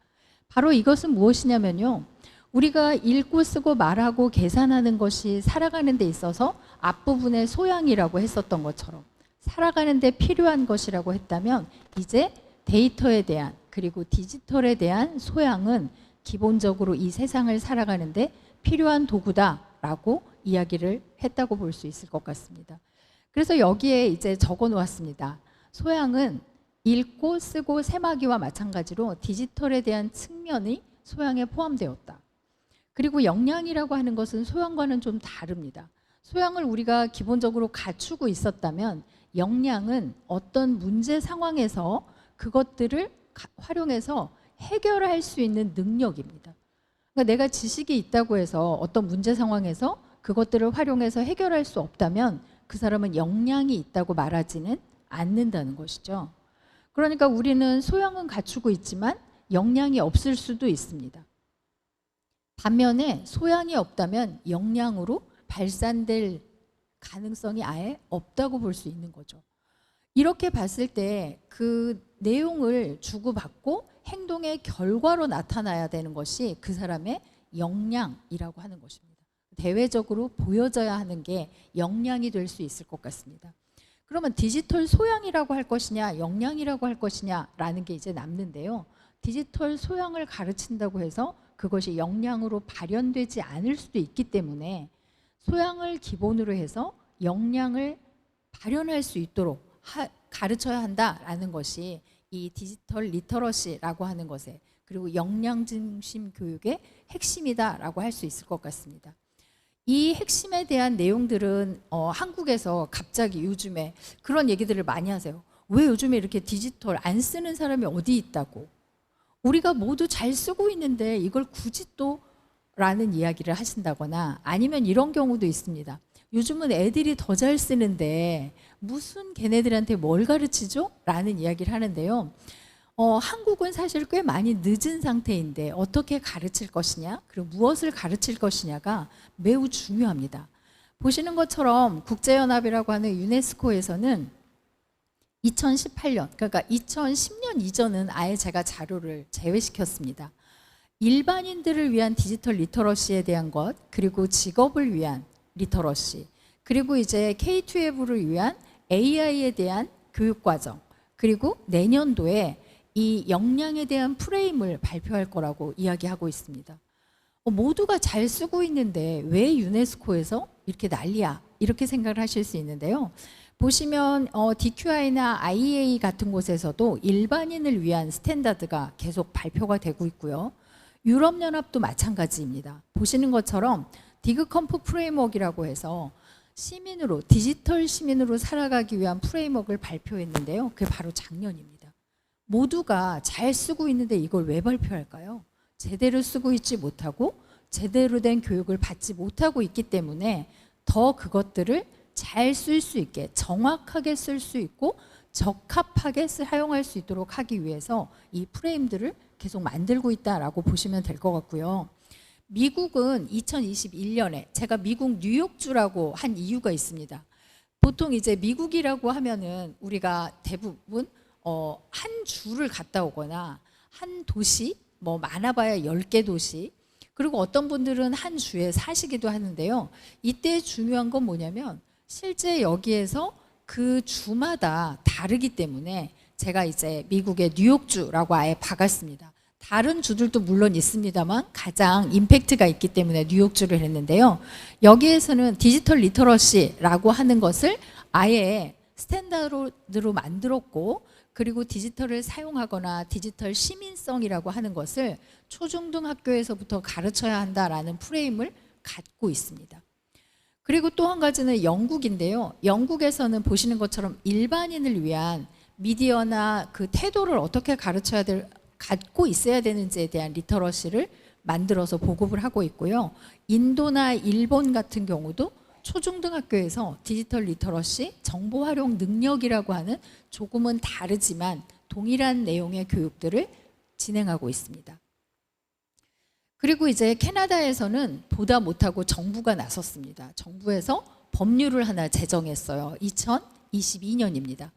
바로 이것은 무엇이냐면요. 우리가 읽고 쓰고 말하고 계산하는 것이 살아가는 데 있어서 앞부분의 소양이라고 했었던 것처럼 살아가는 데 필요한 것이라고 했다면 이제 데이터에 대한 그리고 디지털에 대한 소양은 기본적으로 이 세상을 살아가는데 필요한 도구다라고 이야기를 했다고 볼 수 있을 것 같습니다. 그래서 여기에 이제 적어 놓았습니다. 소양은 읽고 쓰고 세마기와 마찬가지로 디지털에 대한 측면이 소양에 포함되었다. 그리고 역량이라고 하는 것은 소양과는 좀 다릅니다. 소양을 우리가 기본적으로 갖추고 있었다면 역량은 어떤 문제 상황에서 그것들을 활용해서 해결할 수 있는 능력입니다. 그러니까 내가 지식이 있다고 해서 어떤 문제 상황에서 그것들을 활용해서 해결할 수 없다면 그 사람은 역량이 있다고 말하지는 않는다는 것이죠. 그러니까 우리는 소양은 갖추고 있지만 역량이 없을 수도 있습니다. 반면에 소양이 없다면 역량으로 발산될 가능성이 아예 없다고 볼 수 있는 거죠. 이렇게 봤을 때 그 내용을 주고받고 행동의 결과로 나타나야 되는 것이 그 사람의 역량이라고 하는 것입니다. 대외적으로 보여져야 하는 게 역량이 될 수 있을 것 같습니다. 그러면 디지털 소양이라고 할 것이냐 역량이라고 할 것이냐라는 게 이제 남는데요. 디지털 소양을 가르친다고 해서 그것이 역량으로 발현되지 않을 수도 있기 때문에 소양을 기본으로 해서 역량을 발현할 수 있도록 가르쳐야 한다라는 것이 이 디지털 리터러시라고 하는 것에 그리고 역량 중심 교육의 핵심이다라고 할 수 있을 것 같습니다. 이 핵심에 대한 내용들은 한국에서 갑자기 요즘에 그런 얘기들을 많이 하세요. 왜 요즘에 이렇게 디지털 안 쓰는 사람이 어디 있다고. 우리가 모두 잘 쓰고 있는데 이걸 굳이 또 라는 이야기를 하신다거나 아니면 이런 경우도 있습니다. 요즘은 애들이 더 잘 쓰는데 무슨 걔네들한테 뭘 가르치죠? 라는 이야기를 하는데요. 한국은 사실 꽤 많이 늦은 상태인데 어떻게 가르칠 것이냐 그리고 무엇을 가르칠 것이냐가 매우 중요합니다. 보시는 것처럼 국제연합이라고 하는 유네스코에서는 2018년 그러니까 2010년 이전은 아예 제가 자료를 제외시켰습니다. 일반인들을 위한 디지털 리터러시에 대한 것 그리고 직업을 위한 리터러시 그리고 이제 K-12를 위한 AI에 대한 교육과정 그리고 내년도에 이 역량에 대한 프레임을 발표할 거라고 이야기하고 있습니다. 모두가 잘 쓰고 있는데 왜 유네스코에서 이렇게 난리야 이렇게 생각을 하실 수 있는데요. 보시면 DQI나 IEA 같은 곳에서도 일반인을 위한 스탠다드가 계속 발표가 되고 있고요. 유럽연합도 마찬가지입니다. 보시는 것처럼 디그컴프 프레임워크라고 해서 시민으로 디지털 시민으로 살아가기 위한 프레임워크를 발표했는데요. 그게 바로 작년입니다. 모두가 잘 쓰고 있는데 이걸 왜 발표할까요? 제대로 쓰고 있지 못하고 제대로 된 교육을 받지 못하고 있기 때문에 더 그것들을 잘 쓸 수 있게 정확하게 쓸 수 있고 적합하게 사용할 수 있도록 하기 위해서 이 프레임들을 계속 만들고 있다라고 보시면 될 것 같고요. 미국은 2021년에 제가 미국 뉴욕주라고 한 이유가 있습니다. 보통 이제 미국이라고 하면은 우리가 대부분 한 주를 갔다 오거나 한 도시 뭐 많아봐야 10개 도시 그리고 어떤 분들은 한 주에 사시기도 하는데요. 이때 중요한 건 뭐냐면 실제 여기에서 그 주마다 다르기 때문에 제가 이제 미국의 뉴욕주라고 아예 박았습니다. 다른 주들도 물론 있습니다만 가장 임팩트가 있기 때문에 뉴욕주를 했는데요. 여기에서는 디지털 리터러시라고 하는 것을 아예 스탠다드로 만들었고 그리고 디지털을 사용하거나 디지털 시민성이라고 하는 것을 초중등학교에서부터 가르쳐야 한다라는 프레임을 갖고 있습니다. 그리고 또 한 가지는 영국인데요. 영국에서는 보시는 것처럼 일반인을 위한 미디어나 그 태도를 어떻게 갖고 있어야 되는지에 대한 리터러시를 만들어서 보급을 하고 있고요. 인도나 일본 같은 경우도 초중등학교에서 디지털 리터러시, 정보 활용 능력이라고 하는 조금은 다르지만 동일한 내용의 교육들을 진행하고 있습니다. 그리고 이제 캐나다에서는 보다 못하고 정부가 나섰습니다. 정부에서 법률을 하나 제정했어요. 2022년입니다.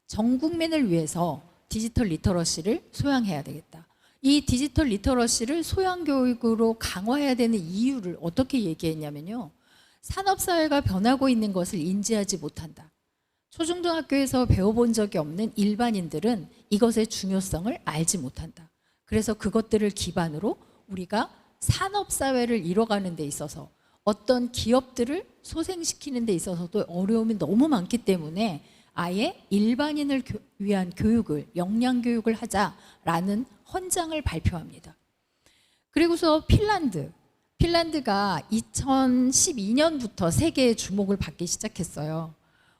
전 국민을 위해서 디지털 리터러시를 소양해야 되겠다. 이 디지털 리터러시를 소양 교육으로 강화해야 되는 이유를 어떻게 얘기했냐면요. 산업사회가 변하고 있는 것을 인지하지 못한다. 초중등학교에서 배워본 적이 없는 일반인들은 이것의 중요성을 알지 못한다. 그래서 그것들을 기반으로 우리가 산업사회를 이뤄가는 데 있어서 어떤 기업들을 소생시키는 데 있어서도 어려움이 너무 많기 때문에 아예 일반인을 위한 교육을, 역량 교육을 하자라는 헌장을 발표합니다. 그리고서 핀란드가 2012년부터 세계의 주목을 받기 시작했어요.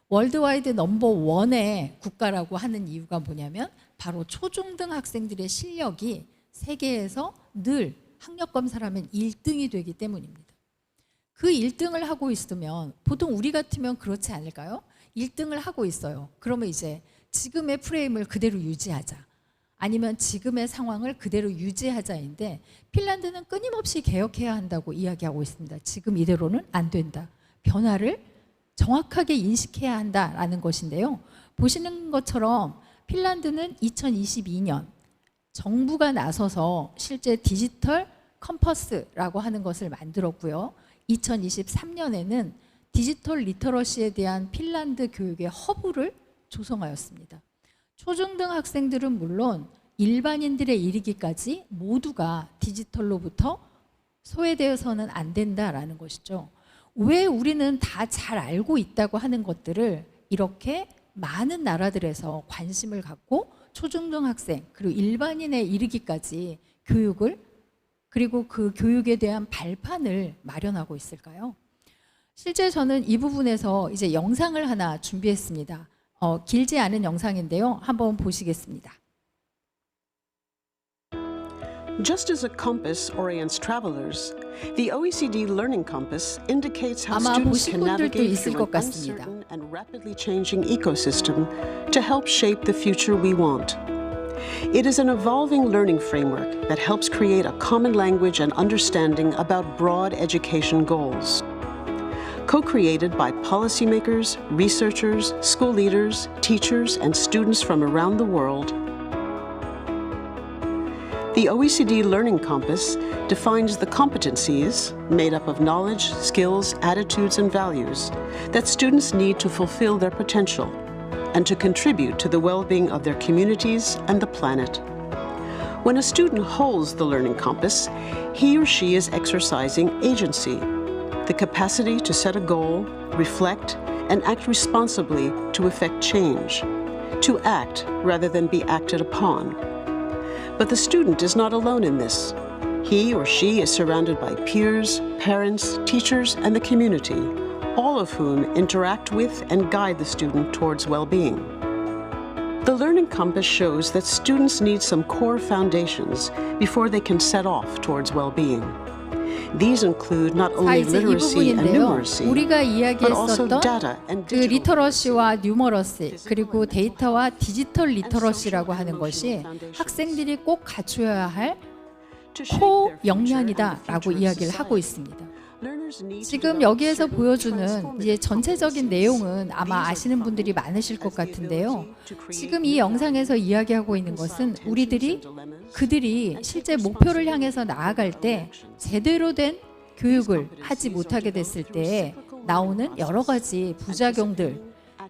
월드와이드 넘버 원의 국가라고 하는 이유가 뭐냐면 바로 초중등 학생들의 실력이 세계에서 늘 학력 검사라면 1등이 되기 때문입니다. 그 1등을 하고 있으면 보통 우리 같으면 그렇지 않을까요? 1등을 하고 있어요. 그러면 이제 지금의 프레임을 그대로 유지하자. 아니면 지금의 상황을 그대로 유지하자인데 핀란드는 끊임없이 개혁해야 한다고 이야기하고 있습니다. 지금 이대로는 안 된다. 변화를 정확하게 인식해야 한다라는 것인데요. 보시는 것처럼 핀란드는 2022년 정부가 나서서 실제 디지털 컴퍼스라고 하는 것을 만들었고요. 2023년에는 디지털 리터러시에 대한 핀란드 교육의 허브를 조성하였습니다. 초중등 학생들은 물론 일반인들에 이르기까지 모두가 디지털로부터 소외되어서는 안 된다라는 것이죠. 왜 우리는 다 잘 알고 있다고 하는 것들을 이렇게 많은 나라들에서 관심을 갖고 초중등 학생 그리고 일반인에 이르기까지 교육을 그리고 그 교육에 대한 발판을 마련하고 있을까요? 실제 저는 이 부분에서 이제 영상을 하나 준비했습니다. 길지 않은 영상인데요. 한번 보시겠습니다. Just as a compass orients travelers, the OECD Learning Compass indicates how 아마 students 보신 can 분들도 navigate 있을 through 것 an 같습니다. uncertain and rapidly changing ecosystem to help shape the future we want. It is an evolving learning framework that helps create a common language and understanding about broad education goals. Co-created by policymakers, researchers, school leaders, teachers, and students from around the world, the OECD Learning Compass defines the competencies, made up of knowledge, skills, attitudes, and values, that students need to fulfill their potential and to contribute to the well-being of their communities and the planet. When a student holds the Learning Compass, he or she is exercising agency, the capacity to set a goal, reflect, and act responsibly to effect change, to act rather than be acted upon. But the student is not alone in this. He or she is surrounded by peers, parents, teachers, and the community, all of whom interact with and guide the student towards well-being. The Learning Compass shows that students need some core foundations before they can set off towards well-being. These include not 자, only 이제 이 literacy and 부분인데요. numeracy, 우리가 but also 이야기했었던 data and 그 digital 리터러시와 뉴머러시 그리고 데이터와 디지털 리터러시라고 하는 것이 학생들이 꼭 갖춰야 할 to shape 코 their future and the 역량이다라고 future of 이야기를 하고 society. 있습니다. Learners need to 지금 develop 여기에서 certain 보여주는 transformative 이제 전체적인 competencies. 내용은 아마 These are 아시는 분들이 found 많으실 것 as the 같은데요. ability to create 지금 이 new 영상에서 values, 이야기하고 있는 것은 우리들이 그들이 실제 목표를 향해서 나아갈 때 제대로 된 교육을 하지 못하게 됐을 때 나오는 여러 가지 부작용들,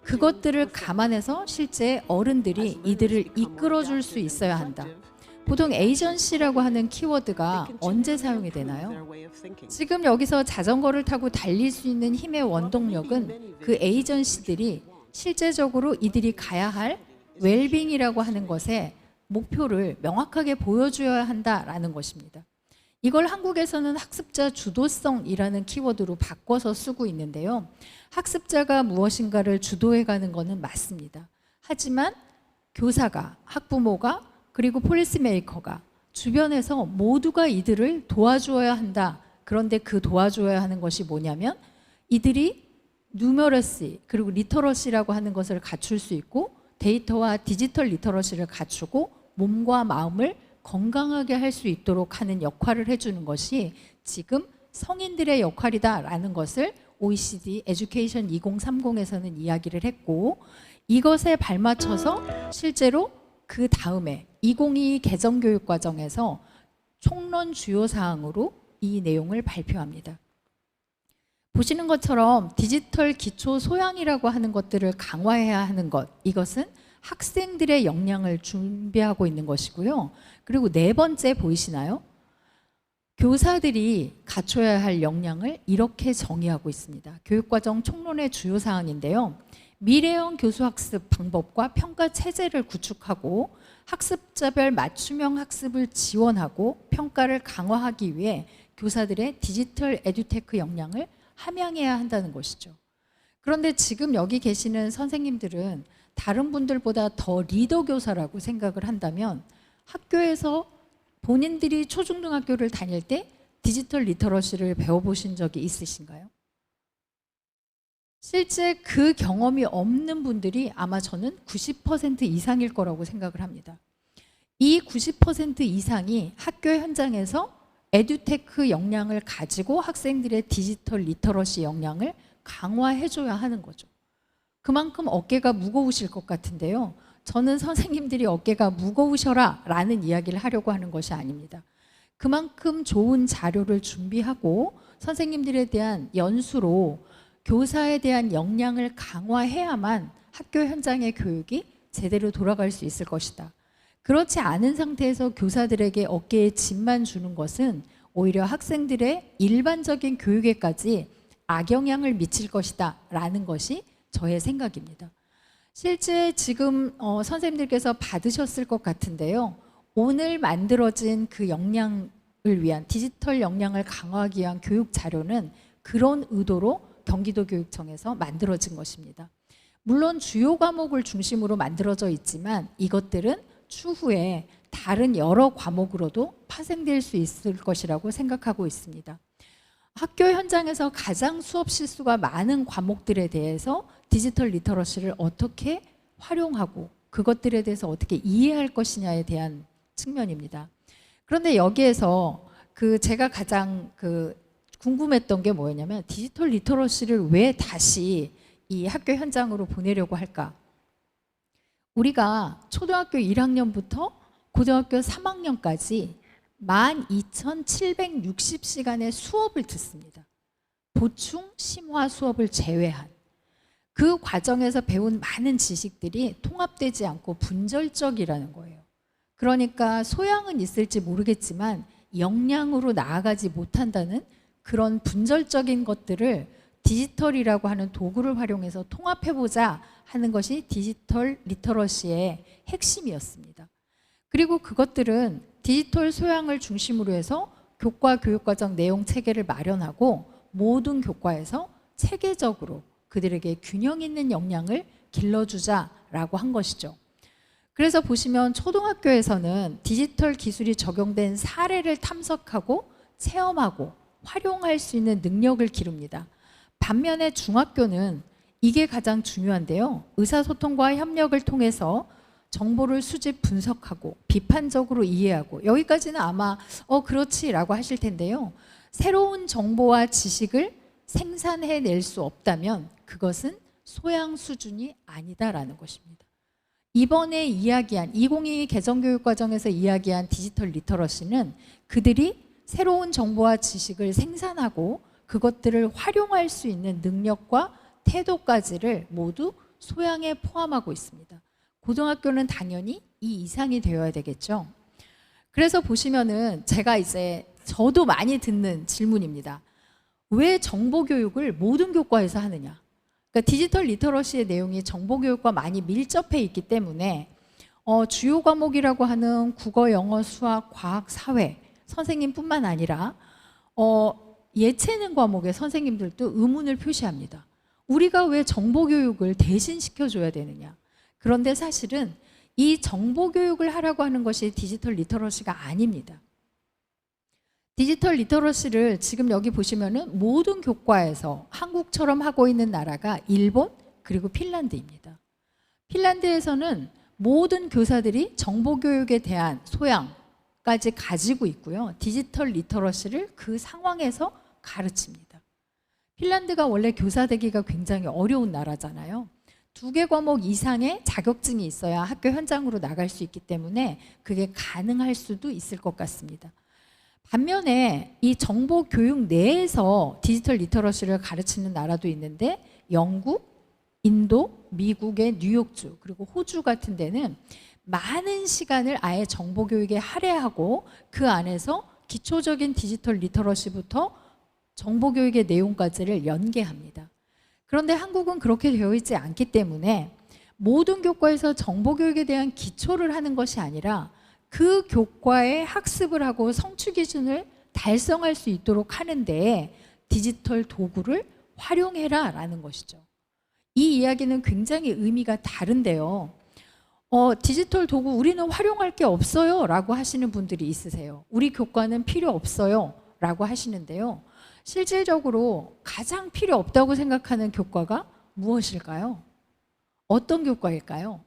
그것들을 감안해서 실제 어른들이 이들을 이끌어줄 수 있어야 한다. 보통 에이전시라고 하는 키워드가 언제 사용이 되나요? 지금 여기서 자전거를 타고 달릴 수 있는 힘의 원동력은 그 에이전시들이 실제적으로 이들이 가야 할 웰빙이라고 하는 것에 목표를 명확하게 보여줘야 한다라는 것입니다. 이걸 한국에서는 학습자 주도성이라는 키워드로 바꿔서 쓰고 있는데요. 학습자가 무엇인가를 주도해가는 것은 맞습니다. 하지만 교사가, 학부모가, 그리고 폴리스메이커가 주변에서 모두가 이들을 도와줘야 한다. 그런데 그 도와줘야 하는 것이 뭐냐면 이들이 뉴머러시 그리고 리터러시라고 하는 것을 갖출 수 있고 데이터와 디지털 리터러시를 갖추고 몸과 마음을 건강하게 할 수 있도록 하는 역할을 해주는 것이 지금 성인들의 역할이다라는 것을 OECD 에듀케이션 2030에서는 이야기를 했고 이것에 발맞춰서 실제로 그 다음에 2022 개정교육과정에서 총론 주요 사항으로 이 내용을 발표합니다. 보시는 것처럼 디지털 기초 소양이라고 하는 것들을 강화해야 하는 것, 이것은 학생들의 역량을 준비하고 있는 것이고요. 그리고 네 번째 보이시나요? 교사들이 갖춰야 할 역량을 이렇게 정의하고 있습니다. 교육과정 총론의 주요 사항인데요. 미래형 교수학습 방법과 평가 체제를 구축하고 학습자별 맞춤형 학습을 지원하고 평가를 강화하기 위해 교사들의 디지털 에듀테크 역량을 함양해야 한다는 것이죠. 그런데 지금 여기 계시는 선생님들은 다른 분들보다 더 리더 교사라고 생각을 한다면 학교에서 본인들이 초중등학교를 다닐 때 디지털 리터러시를 배워보신 적이 있으신가요? 실제 그 경험이 없는 분들이 아마 저는 90% 이상일 거라고 생각을 합니다. 이 90% 이상이 학교 현장에서 에듀테크 역량을 가지고 학생들의 디지털 리터러시 역량을 강화해줘야 하는 거죠. 그만큼 어깨가 무거우실 것 같은데요. 저는 선생님들이 어깨가 무거우셔라 라는 이야기를 하려고 하는 것이 아닙니다. 그만큼 좋은 자료를 준비하고 선생님들에 대한 연수로 교사에 대한 역량을 강화해야만 학교 현장의 교육이 제대로 돌아갈 수 있을 것이다. 그렇지 않은 상태에서 교사들에게 어깨에 짐만 주는 것은 오히려 학생들의 일반적인 교육에까지 악영향을 미칠 것이다 라는 것이 저의 생각입니다. 실제 지금 선생님들께서 받으셨을 것 같은데요. 오늘 만들어진 그 역량을 위한 디지털 역량을 강화하기 위한 교육 자료는 그런 의도로 경기도교육청에서 만들어진 것입니다. 물론 주요 과목을 중심으로 만들어져 있지만 이것들은 추후에 다른 여러 과목으로도 파생될 수 있을 것이라고 생각하고 있습니다. 학교 현장에서 가장 수업 실수가 많은 과목들에 대해서 디지털 리터러시를 어떻게 활용하고 그것들에 대해서 어떻게 이해할 것이냐에 대한 측면입니다. 그런데 여기에서 제가 가장 궁금했던 게 뭐였냐면 디지털 리터러시를 왜 다시 이 학교 현장으로 보내려고 할까? 우리가 초등학교 1학년부터 고등학교 3학년까지 12,760시간의 수업을 듣습니다. 보충, 심화 수업을 제외한. 그 과정에서 배운 많은 지식들이 통합되지 않고 분절적이라는 거예요. 그러니까 소양은 있을지 모르겠지만 역량으로 나아가지 못한다는 그런 분절적인 것들을 디지털이라고 하는 도구를 활용해서 통합해보자 하는 것이 디지털 리터러시의 핵심이었습니다. 그리고 그것들은 디지털 소양을 중심으로 해서 교과 교육과정 내용 체계를 마련하고 모든 교과에서 체계적으로 그들에게 균형 있는 역량을 길러주자라고 한 것이죠. 그래서 보시면 초등학교에서는 디지털 기술이 적용된 사례를 탐색하고 체험하고 활용할 수 있는 능력을 기릅니다. 반면에 중학교는 이게 가장 중요한데요. 의사소통과 협력을 통해서 정보를 수집 분석하고 비판적으로 이해하고 여기까지는 아마 그렇지라고 하실 텐데요. 새로운 정보와 지식을 생산해낼 수 없다면 그것은 소양 수준이 아니다라는 것입니다. 이번에 이야기한 2022 개정교육과정에서 이야기한 디지털 리터러시는 그들이 새로운 정보와 지식을 생산하고 그것들을 활용할 수 있는 능력과 태도까지를 모두 소양에 포함하고 있습니다. 고등학교는 당연히 이 이상이 되어야 되겠죠. 그래서 보시면은 제가 저도 많이 듣는 질문입니다. 왜 정보교육을 모든 교과에서 하느냐? 그러니까 디지털 리터러시의 내용이 정보교육과 많이 밀접해 있기 때문에 주요 과목이라고 하는 국어, 영어, 수학, 과학, 사회 선생님뿐만 아니라 예체능 과목의 선생님들도 의문을 표시합니다. 우리가 왜 정보교육을 대신 시켜줘야 되느냐? 그런데 사실은 이 정보교육을 하라고 하는 것이 디지털 리터러시가 아닙니다. 디지털 리터러시를 지금 여기 보시면은 모든 교과에서 한국처럼 하고 있는 나라가 일본 그리고 핀란드입니다. 핀란드에서는 모든 교사들이 정보교육에 대한 소양까지 가지고 있고요. 디지털 리터러시를 그 상황에서 가르칩니다. 핀란드가 원래 교사 되기가 굉장히 어려운 나라잖아요. 2개 과목 이상의 자격증이 있어야 학교 현장으로 나갈 수 있기 때문에 그게 가능할 수도 있을 것 같습니다. 반면에 이 정보 교육 내에서 디지털 리터러시를 가르치는 나라도 있는데 영국, 인도, 미국의 뉴욕주 그리고 호주 같은 데는 많은 시간을 아예 정보 교육에 할애하고 그 안에서 기초적인 디지털 리터러시부터 정보교육의 내용까지를 연계합니다. 그런데 한국은 그렇게 되어 있지 않기 때문에 모든 교과에서 정보교육에 대한 기초를 하는 것이 아니라 그 교과의 학습을 하고 성취 기준을 달성할 수 있도록 하는데 디지털 도구를 활용해라 라는 것이죠. 이 이야기는 굉장히 의미가 다른데요. 디지털 도구 우리는 활용할 게 없어요 라고 하시는 분들이 있으세요. 우리 교과는 필요 없어요 라고 하시는데요. 실질적으로 가장 필요 없다고 생각하는 교과가 무엇일까요? 어떤 교과일까요?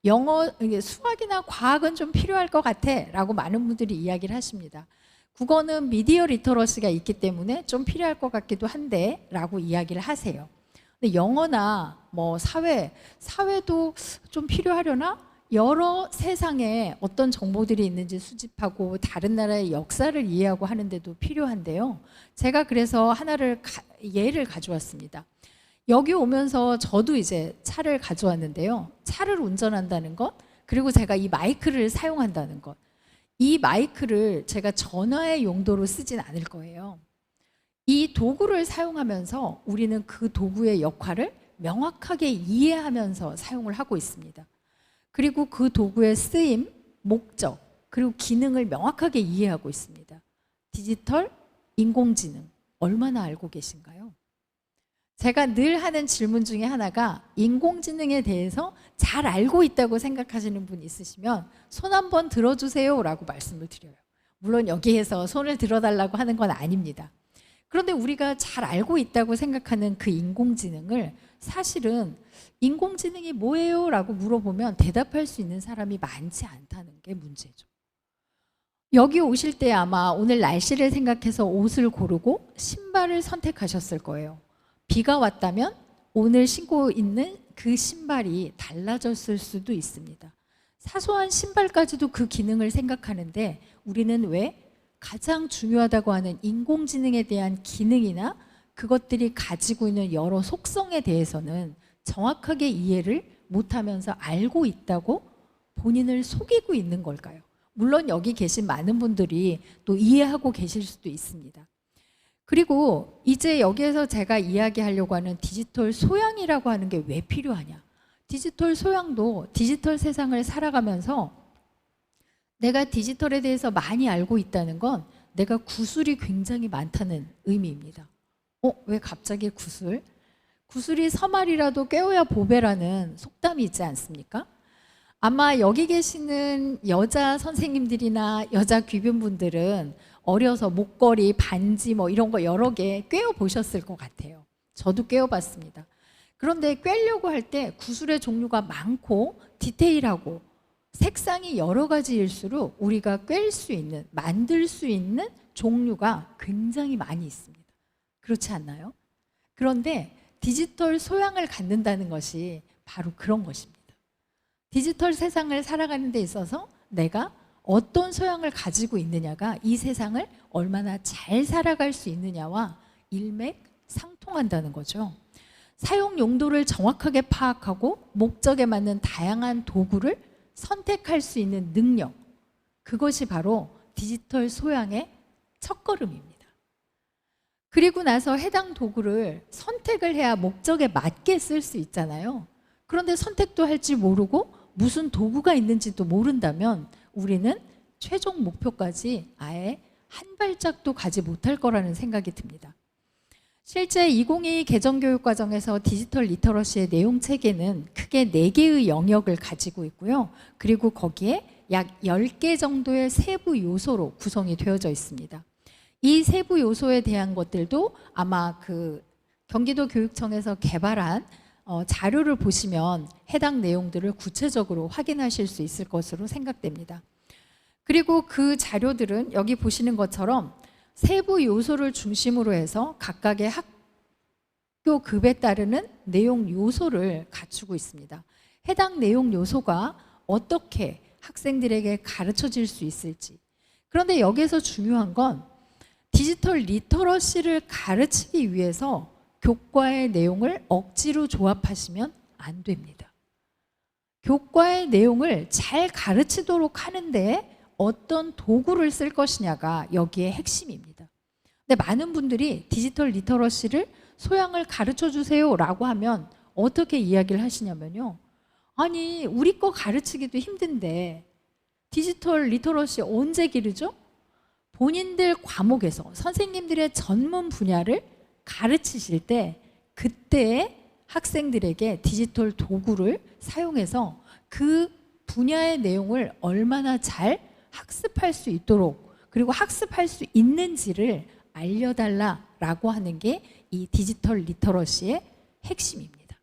영어, 수학이나 과학은 좀 필요할 것 같아 라고 많은 분들이 이야기를 하십니다. 국어는 미디어 리터러시가 있기 때문에 좀 필요할 것 같기도 한데 라고 이야기를 하세요. 근데 영어나 뭐 사회도 좀 필요하려나? 여러 세상에 어떤 정보들이 있는지 수집하고 다른 나라의 역사를 이해하고 하는데도 필요한데요. 제가 그래서 예를 가져왔습니다. 여기 오면서 저도 이제 차를 가져왔는데요. 차를 운전한다는 것, 그리고 제가 이 마이크를 사용한다는 것. 이 마이크를 제가 전화의 용도로 쓰진 않을 거예요. 이 도구를 사용하면서 우리는 그 도구의 역할을 명확하게 이해하면서 사용을 하고 있습니다. 그리고 그 도구의 쓰임, 목적, 그리고 기능을 명확하게 이해하고 있습니다. 디지털, 인공지능, 얼마나 알고 계신가요? 제가 늘 하는 질문 중에 하나가 인공지능에 대해서 잘 알고 있다고 생각하시는 분 있으시면 손 한번 들어주세요 라고 말씀을 드려요. 물론 여기에서 손을 들어달라고 하는 건 아닙니다. 그런데 우리가 잘 알고 있다고 생각하는 그 인공지능을 사실은 인공지능이 뭐예요? 라고 물어보면 대답할 수 있는 사람이 많지 않다는 게 문제죠. 여기 오실 때 아마 오늘 날씨를 생각해서 옷을 고르고 신발을 선택하셨을 거예요. 비가 왔다면 오늘 신고 있는 그 신발이 달라졌을 수도 있습니다. 사소한 신발까지도 그 기능을 생각하는데 우리는 왜 가장 중요하다고 하는 인공지능에 대한 기능이나 그것들이 가지고 있는 여러 속성에 대해서는 정확하게 이해를 못하면서 알고 있다고 본인을 속이고 있는 걸까요? 물론 여기 계신 많은 분들이 또 이해하고 계실 수도 있습니다. 그리고 이제 여기에서 제가 이야기하려고 하는 디지털 소양이라고 하는 게 왜 필요하냐? 디지털 소양도 디지털 세상을 살아가면서 내가 디지털에 대해서 많이 알고 있다는 건 내가 구술이 굉장히 많다는 의미입니다. 왜 갑자기 구술? 구슬이 서말이라도 꿰어야 보배라는 속담이 있지 않습니까? 아마 여기 계시는 여자 선생님들이나 여자 귀빈분들은 어려서 목걸이, 반지 뭐 이런 거 여러 개 꿰어 보셨을 것 같아요. 저도 꿰어 봤습니다. 그런데 꿰려고 할 때 구슬의 종류가 많고 디테일하고 색상이 여러 가지일수록 우리가 꿰일 수 있는, 만들 수 있는 종류가 굉장히 많이 있습니다. 그렇지 않나요? 그런데 디지털 소양을 갖는다는 것이 바로 그런 것입니다. 디지털 세상을 살아가는 데 있어서 내가 어떤 소양을 가지고 있느냐가 이 세상을 얼마나 잘 살아갈 수 있느냐와 일맥상통한다는 거죠. 사용 용도를 정확하게 파악하고 목적에 맞는 다양한 도구를 선택할 수 있는 능력, 그것이 바로 디지털 소양의 첫걸음입니다. 그리고 나서 해당 도구를 선택을 해야 목적에 맞게 쓸 수 있잖아요. 그런데 선택도 할지 모르고 무슨 도구가 있는지도 모른다면 우리는 최종 목표까지 아예 한 발짝도 가지 못할 거라는 생각이 듭니다. 실제 2022 개정교육과정에서 디지털 리터러시의 내용 체계는 크게 4개의 영역을 가지고 있고요. 그리고 거기에 약 10개 정도의 세부 요소로 구성이 되어져 있습니다. 이 세부 요소에 대한 것들도 아마 그 경기도 교육청에서 개발한 자료를 보시면 해당 내용들을 구체적으로 확인하실 수 있을 것으로 생각됩니다. 그리고 그 자료들은 여기 보시는 것처럼 세부 요소를 중심으로 해서 각각의 학교급에 따르는 내용 요소를 갖추고 있습니다. 해당 내용 요소가 어떻게 학생들에게 가르쳐질 수 있을지. 그런데 여기에서 중요한 건 디지털 리터러시를 가르치기 위해서 교과의 내용을 억지로 조합하시면 안 됩니다. 교과의 내용을 잘 가르치도록 하는데 어떤 도구를 쓸 것이냐가 여기에 핵심입니다. 근데 많은 분들이 디지털 리터러시를 소양을 가르쳐 주세요라고 하면 어떻게 이야기를 하시냐면요. 아니, 우리 거 가르치기도 힘든데 디지털 리터러시 언제 기르죠? 본인들 과목에서 선생님들의 전문 분야를 가르치실 때 그때 학생들에게 디지털 도구를 사용해서 그 분야의 내용을 얼마나 잘 학습할 수 있도록 그리고 학습할 수 있는지를 알려달라라고 하는 게 이 디지털 리터러시의 핵심입니다.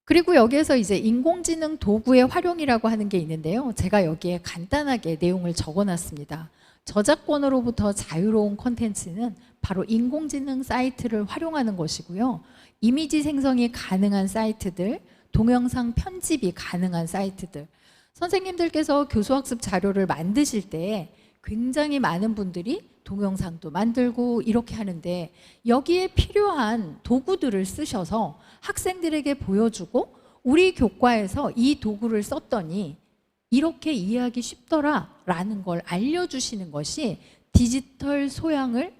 그리고 여기에서 이제 인공지능 도구의 활용이라고 하는 게 있는데요. 제가 여기에 간단하게 내용을 적어놨습니다. 저작권으로부터 자유로운 콘텐츠는 바로 인공지능 사이트를 활용하는 것이고요. 이미지 생성이 가능한 사이트들, 동영상 편집이 가능한 사이트들. 선생님들께서 교수학습 자료를 만드실 때 굉장히 많은 분들이 동영상도 만들고 이렇게 하는데 여기에 필요한 도구들을 쓰셔서 학생들에게 보여주고 우리 교과에서 이 도구를 썼더니 이렇게 이해하기 쉽더라라는 걸 알려주시는 것이 디지털 소양을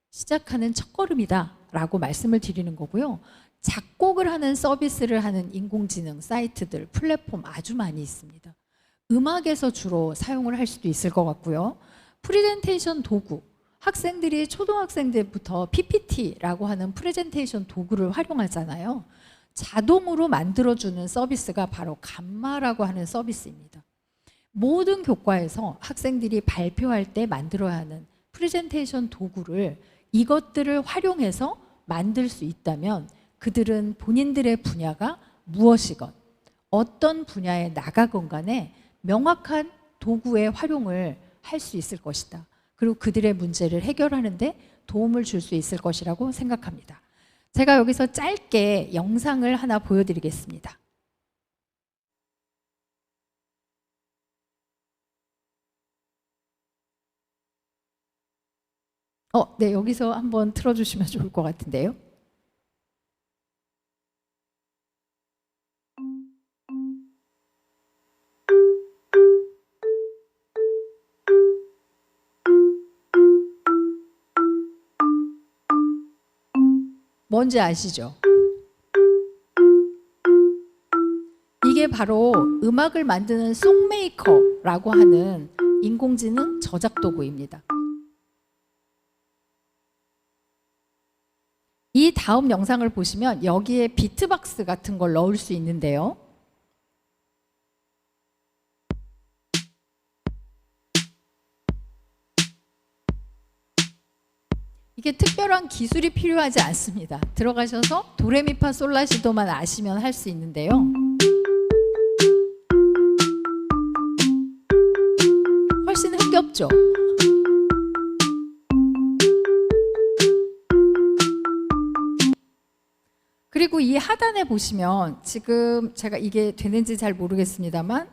시작하는 첫걸음이다라고 말씀을 드리는 거고요. 작곡을 하는 서비스를 하는 인공지능 사이트들, 플랫폼 아주 많이 있습니다. 음악에서 주로 사용을 할 수도 있을 것 같고요. 프레젠테이션 도구, 학생들이 초등학생 때부터 PPT라고 하는 프레젠테이션 도구를 활용하잖아요. 자동으로 만들어주는 서비스가 바로 감마라고 하는 서비스입니다. 모든 교과에서 학생들이 발표할 때 만들어야 하는 프레젠테이션 도구를 이것들을 활용해서 만들 수 있다면 그들은 본인들의 분야가 무엇이건 어떤 분야에 나가건 간에 명확한 도구의 활용을 할 수 있을 것이다. 그리고 그들의 문제를 해결하는 데 도움을 줄 수 있을 것이라고 생각합니다. 제가 여기서 짧게 영상을 하나 보여드리겠습니다. 네, 여기서 한번 틀어주시면 좋을 것 같은데요. 뭔지 아시죠? 이게 바로 음악을 만드는 송메이커라고 하는 인공지능 저작 도구입니다. 이 다음 영상을 보시면 여기에 비트박스 같은 걸 넣을 수 있는데요. 이게 특별한 기술이 필요하지 않습니다. 들어가셔서 도레미파 솔라시도만 아시면 할 수 있는데요. 훨씬 흥겹죠? 그리고 이 하단에 보시면 지금 제가 이게 되는지 잘 모르겠습니다만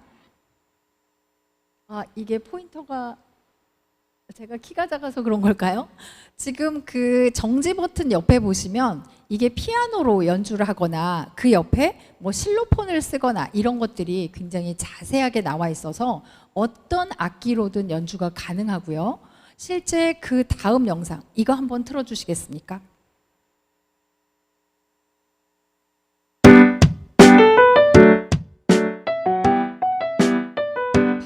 이게 포인터가 제가 키가 작아서 그런 걸까요? 지금 그 정지 버튼 옆에 보시면 이게 피아노로 연주를 하거나 그 옆에 뭐 실로폰을 쓰거나 이런 것들이 굉장히 자세하게 나와 있어서 어떤 악기로든 연주가 가능하고요. 실제 그 다음 영상 이거 한번 틀어주시겠습니까?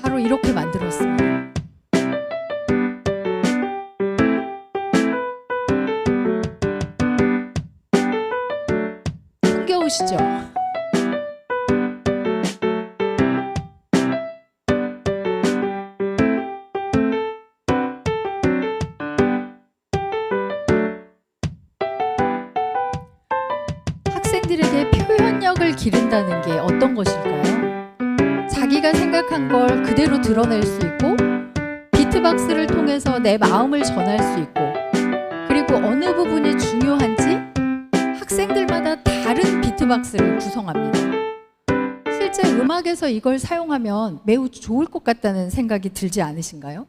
바로 이렇게 만들었습니다. 흥겨우시죠? 학생들에게 표현력을 기른다는 게 어떤 것일까요? 자기가 생각한 걸 그대로 드러낼 수 있고 비트박스를 통해서 내 마음을 전할 수 있고 그리고 어느 부분이 중요한지 학생들마다 다른 비트박스를 구성합니다. 실제 음악에서 이걸 사용하면 매우 좋을 것 같다는 생각이 들지 않으신가요?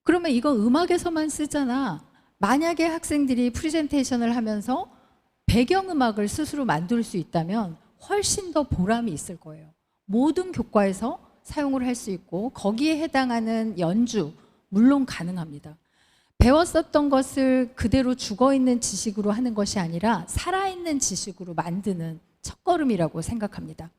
그러면 이거 음악에서만 쓰잖아. 만약에 학생들이 프레젠테이션을 하면서 배경음악을 스스로 만들 수 있다면 훨씬 더 보람이 있을 거예요. 모든 교과에서 사용을 할 수 있고 거기에 해당하는 연주 물론 가능합니다. 배웠었던 것을 그대로 죽어있는 지식으로 하는 것이 아니라 살아있는 지식으로 만드는 첫걸음이라고 생각합니다.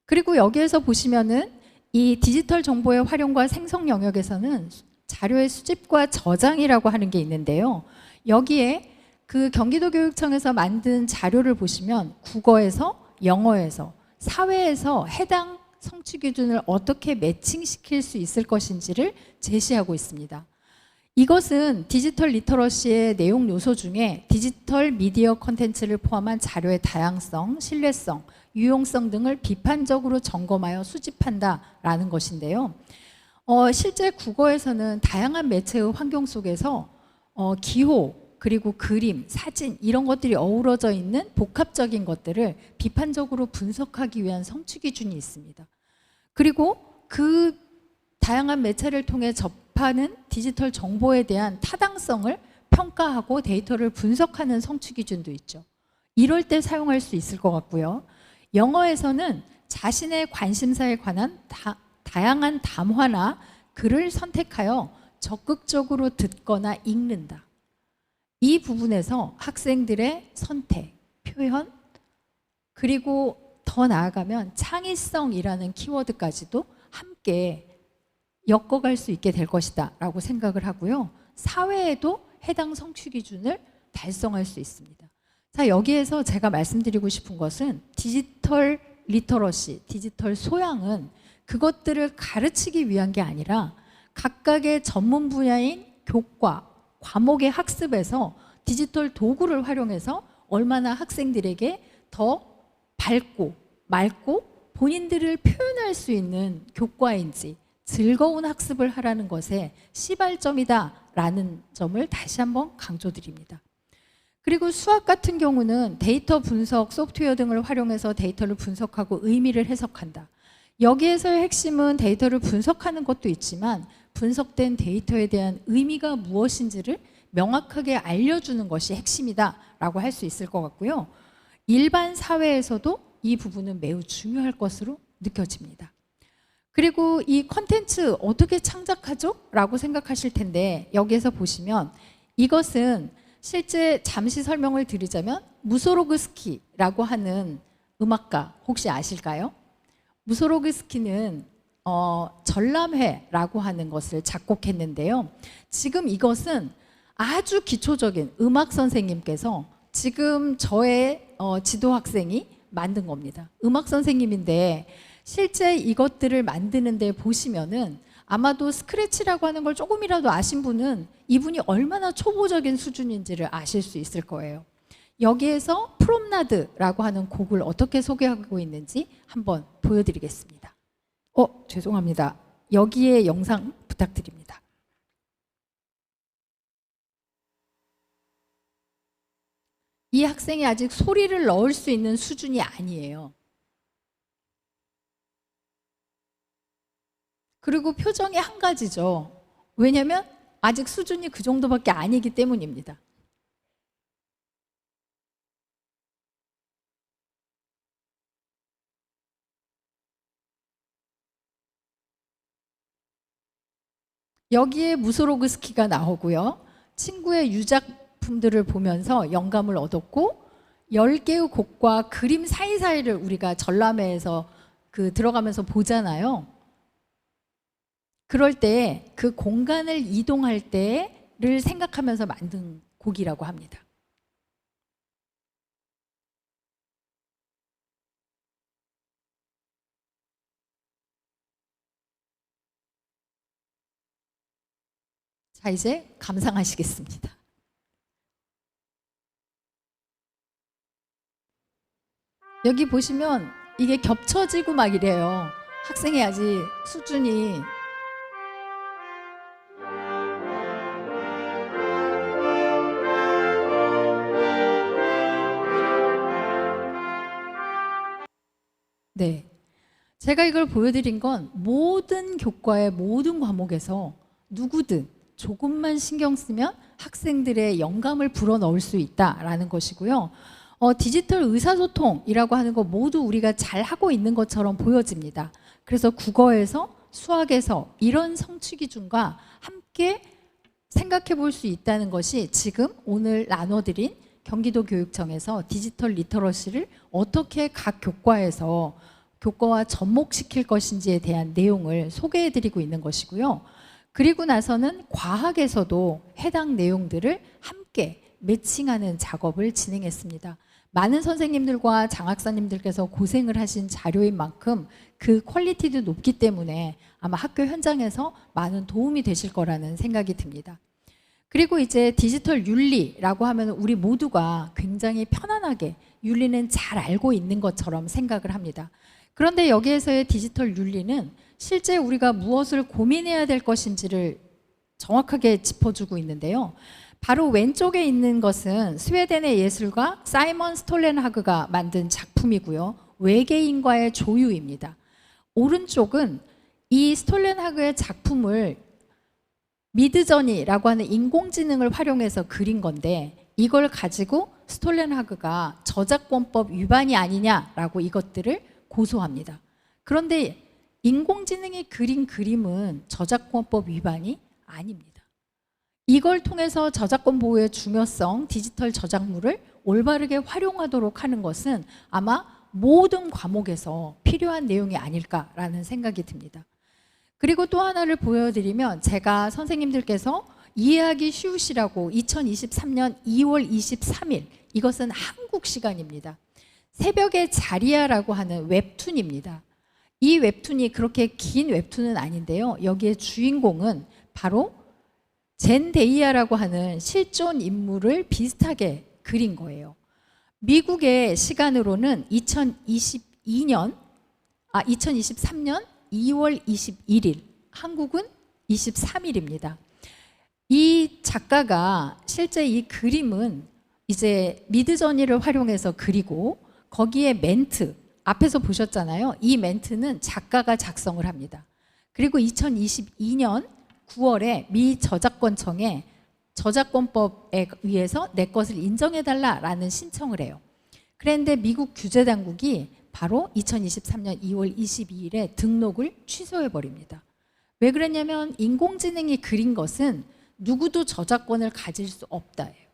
그리고 여기에서 보시면은 이 디지털 정보의 활용과 생성 영역에서는 자료의 수집과 저장이라고 하는 게 있는데요. 여기에 그 경기도교육청에서 만든 자료를 보시면 국어에서, 영어에서, 사회에서 해당 성취 기준을 어떻게 매칭시킬 수 있을 것인지를 제시하고 있습니다. 이것은 디지털 리터러시의 내용 요소 중에 디지털 미디어 콘텐츠를 포함한 자료의 다양성, 신뢰성, 유용성 등을 비판적으로 점검하여 수집한다라는 것인데요. 실제 국어에서는 다양한 매체의 환경 속에서 기호, 그리고 그림, 사진 이런 것들이 어우러져 있는 복합적인 것들을 비판적으로 분석하기 위한 성취 기준이 있습니다. 그리고 그 다양한 매체를 통해 접하는 디지털 정보에 대한 타당성을 평가하고 데이터를 분석하는 성취 기준도 있죠. 이럴 때 사용할 수 있을 것 같고요. 영어에서는 자신의 관심사에 관한 다양한 담화나 글을 선택하여 적극적으로 듣거나 읽는다. 이 부분에서 학생들의 선택, 표현, 그리고 더 나아가면 창의성이라는 키워드까지도 함께 엮어갈 수 있게 될 것이다 라고 생각을 하고요. 사회에도 해당 성취 기준을 달성할 수 있습니다. 자, 여기에서 제가 말씀드리고 싶은 것은 디지털 리터러시, 디지털 소양은 그것들을 가르치기 위한 게 아니라 각각의 전문 분야인 교과, 과목의 학습에서 디지털 도구를 활용해서 얼마나 학생들에게 더 밝고 맑고 본인들을 표현할 수 있는 교과인지 즐거운 학습을 하라는 것에 시발점이다라는 점을 다시 한번 강조드립니다. 그리고 수학 같은 경우는 데이터 분석 소프트웨어 등을 활용해서 데이터를 분석하고 의미를 해석한다. 여기에서의 핵심은 데이터를 분석하는 것도 있지만 분석된 데이터에 대한 의미가 무엇인지를 명확하게 알려주는 것이 핵심이다라고 할 수 있을 것 같고요. 일반 사회에서도 이 부분은 매우 중요할 것으로 느껴집니다. 그리고 이 컨텐츠 어떻게 창작하죠? 라고 생각하실 텐데 여기에서 보시면 이것은 실제 잠시 설명을 드리자면 무소로그스키라고 하는 음악가 혹시 아실까요? 무소로그스키는 전람회라고 하는 것을 작곡했는데요. 지금 이것은 아주 기초적인 음악 선생님께서 지금 저의 지도 학생이 만든 겁니다. 음악 선생님인데 실제 이것들을 만드는데 보시면은 아마도 스크래치라고 하는 걸 조금이라도 아신 분은 이분이 얼마나 초보적인 수준인지를 아실 수 있을 거예요. 여기에서 프롬나드라고 하는 곡을 어떻게 소개하고 있는지 한번 보여드리겠습니다. 죄송합니다. 여기에 영상 부탁드립니다. 이 학생이 아직 소리를 넣을 수 있는 수준이 아니에요. 그리고 표정이 한 가지죠. 왜냐하면 아직 수준이 그 정도밖에 아니기 때문입니다. 여기에 무소로그스키가 나오고요. 친구의 유작품들을 보면서 영감을 얻었고 10개의 곡과 그림 사이사이를 우리가 전람회에서 들어가면서 보잖아요. 그럴 때 그 공간을 이동할 때를 생각하면서 만든 곡이라고 합니다. 자, 이제 감상하시겠습니다. 여기 보시면 이게 겹쳐지고 막 이래요. 학생이 아직 수준이 네, 제가 이걸 보여드린 건 모든 교과의 모든 과목에서 누구든 조금만 신경 쓰면 학생들의 영감을 불어넣을 수 있다라는 것이고요. 디지털 의사소통이라고 하는 거 모두 우리가 잘 하고 있는 것처럼 보여집니다. 그래서 국어에서 수학에서 이런 성취 기준과 함께 생각해 볼 수 있다는 것이 지금 오늘 나눠드린 경기도 교육청에서 디지털 리터러시를 어떻게 각 교과에서 교과와 접목시킬 것인지에 대한 내용을 소개해 드리고 있는 것이고요. 그리고 나서는 과학에서도 해당 내용들을 함께 매칭하는 작업을 진행했습니다. 많은 선생님들과 장학사님들께서 고생을 하신 자료인 만큼 그 퀄리티도 높기 때문에 아마 학교 현장에서 많은 도움이 되실 거라는 생각이 듭니다. 그리고 이제 디지털 윤리라고 하면 우리 모두가 굉장히 편안하게 윤리는 잘 알고 있는 것처럼 생각을 합니다. 그런데 여기에서의 디지털 윤리는 실제 우리가 무엇을 고민해야 될 것인지를 정확하게 짚어주고 있는데요. 바로 왼쪽에 있는 것은 스웨덴의 예술가 사이먼 스톨렌하그가 만든 작품이고요. 외계인과의 조유입니다. 오른쪽은 이 스톨렌하그의 작품을 미드저니라고 하는 인공지능을 활용해서 그린 건데 이걸 가지고 스톨렌하그가 저작권법 위반이 아니냐라고 이것들을 고소합니다. 그런데 인공지능이 그린 그림은 저작권법 위반이 아닙니다. 이걸 통해서 저작권 보호의 중요성, 디지털 저작물을 올바르게 활용하도록 하는 것은 아마 모든 과목에서 필요한 내용이 아닐까라는 생각이 듭니다. 그리고 또 하나를 보여드리면 제가 선생님들께서 이해하기 쉬우시라고 2023년 2월 23일 이것은 한국 시간입니다. 새벽의 자리야라고 하는 웹툰입니다. 이 웹툰이 그렇게 긴 웹툰은 아닌데요. 여기에 주인공은 바로 젠데이아라고 하는 실존 인물을 비슷하게 그린 거예요. 미국의 시간으로는 2023년 2월 21일, 한국은 23일입니다. 이 작가가 실제 이 그림은 이제 미드저니를 활용해서 그리고 거기에 멘트, 앞에서 보셨잖아요. 이 멘트는 작가가 작성을 합니다. 그리고 2022년 9월에 미 저작권청에 저작권법에 의해서 내 것을 인정해달라라는 신청을 해요. 그런데 미국 규제당국이 바로 2023년 2월 22일에 등록을 취소해버립니다. 왜 그랬냐면 인공지능이 그린 것은 누구도 저작권을 가질 수 없다예요.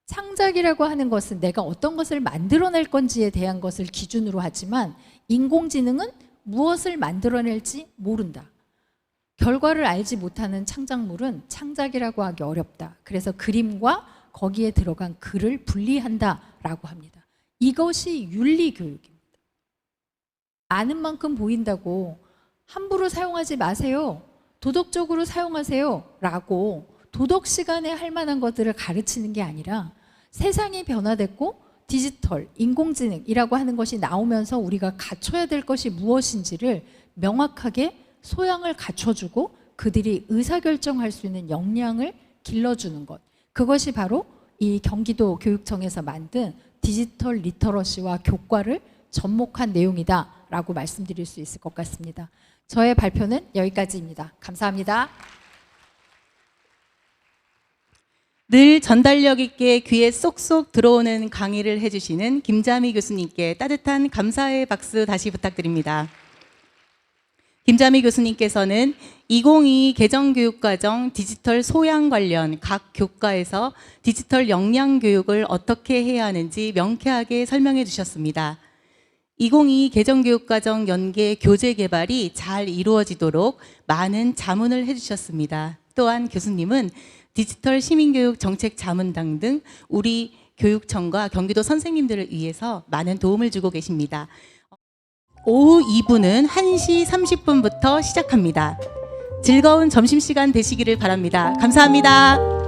창작이라고 하는 것은 내가 어떤 것을 만들어낼 건지에 대한 것을 기준으로 하지만 인공지능은 무엇을 만들어낼지 모른다. 결과를 알지 못하는 창작물은 창작이라고 하기 어렵다. 그래서 그림과 거기에 들어간 글을 분리한다라고 합니다. 이것이 윤리교육입니다. 아는 만큼 보인다고 함부로 사용하지 마세요. 도덕적으로 사용하세요. 라고 도덕 시간에 할 만한 것들을 가르치는 게 아니라 세상이 변화됐고 디지털, 인공지능이라고 하는 것이 나오면서 우리가 갖춰야 될 것이 무엇인지를 명확하게 소양을 갖춰주고 그들이 의사결정할 수 있는 역량을 길러주는 것. 그것이 바로 이 경기도 교육청에서 만든 디지털 리터러시와 교과를 접목한 내용이다라고 말씀드릴 수 있을 것 같습니다. 저의 발표는 여기까지입니다. 감사합니다. 늘 전달력 있게 귀에 쏙쏙 들어오는 강의를 해주시는 김자미 교수님께 따뜻한 감사의 박수 다시 부탁드립니다. 김자미 교수님께서는 2022 개정교육과정 디지털 소양 관련 각 교과에서 디지털 역량 교육을 어떻게 해야 하는지 명쾌하게 설명해 주셨습니다. 2022 개정교육과정 연계 교재 개발이 잘 이루어지도록 많은 자문을 해주셨습니다. 또한 교수님은 디지털 시민교육 정책 자문당 등 우리 교육청과 경기도 선생님들을 위해서 많은 도움을 주고 계십니다. 오후 2부는 1시 30분부터 시작합니다. 즐거운 점심시간 되시기를 바랍니다. 감사합니다.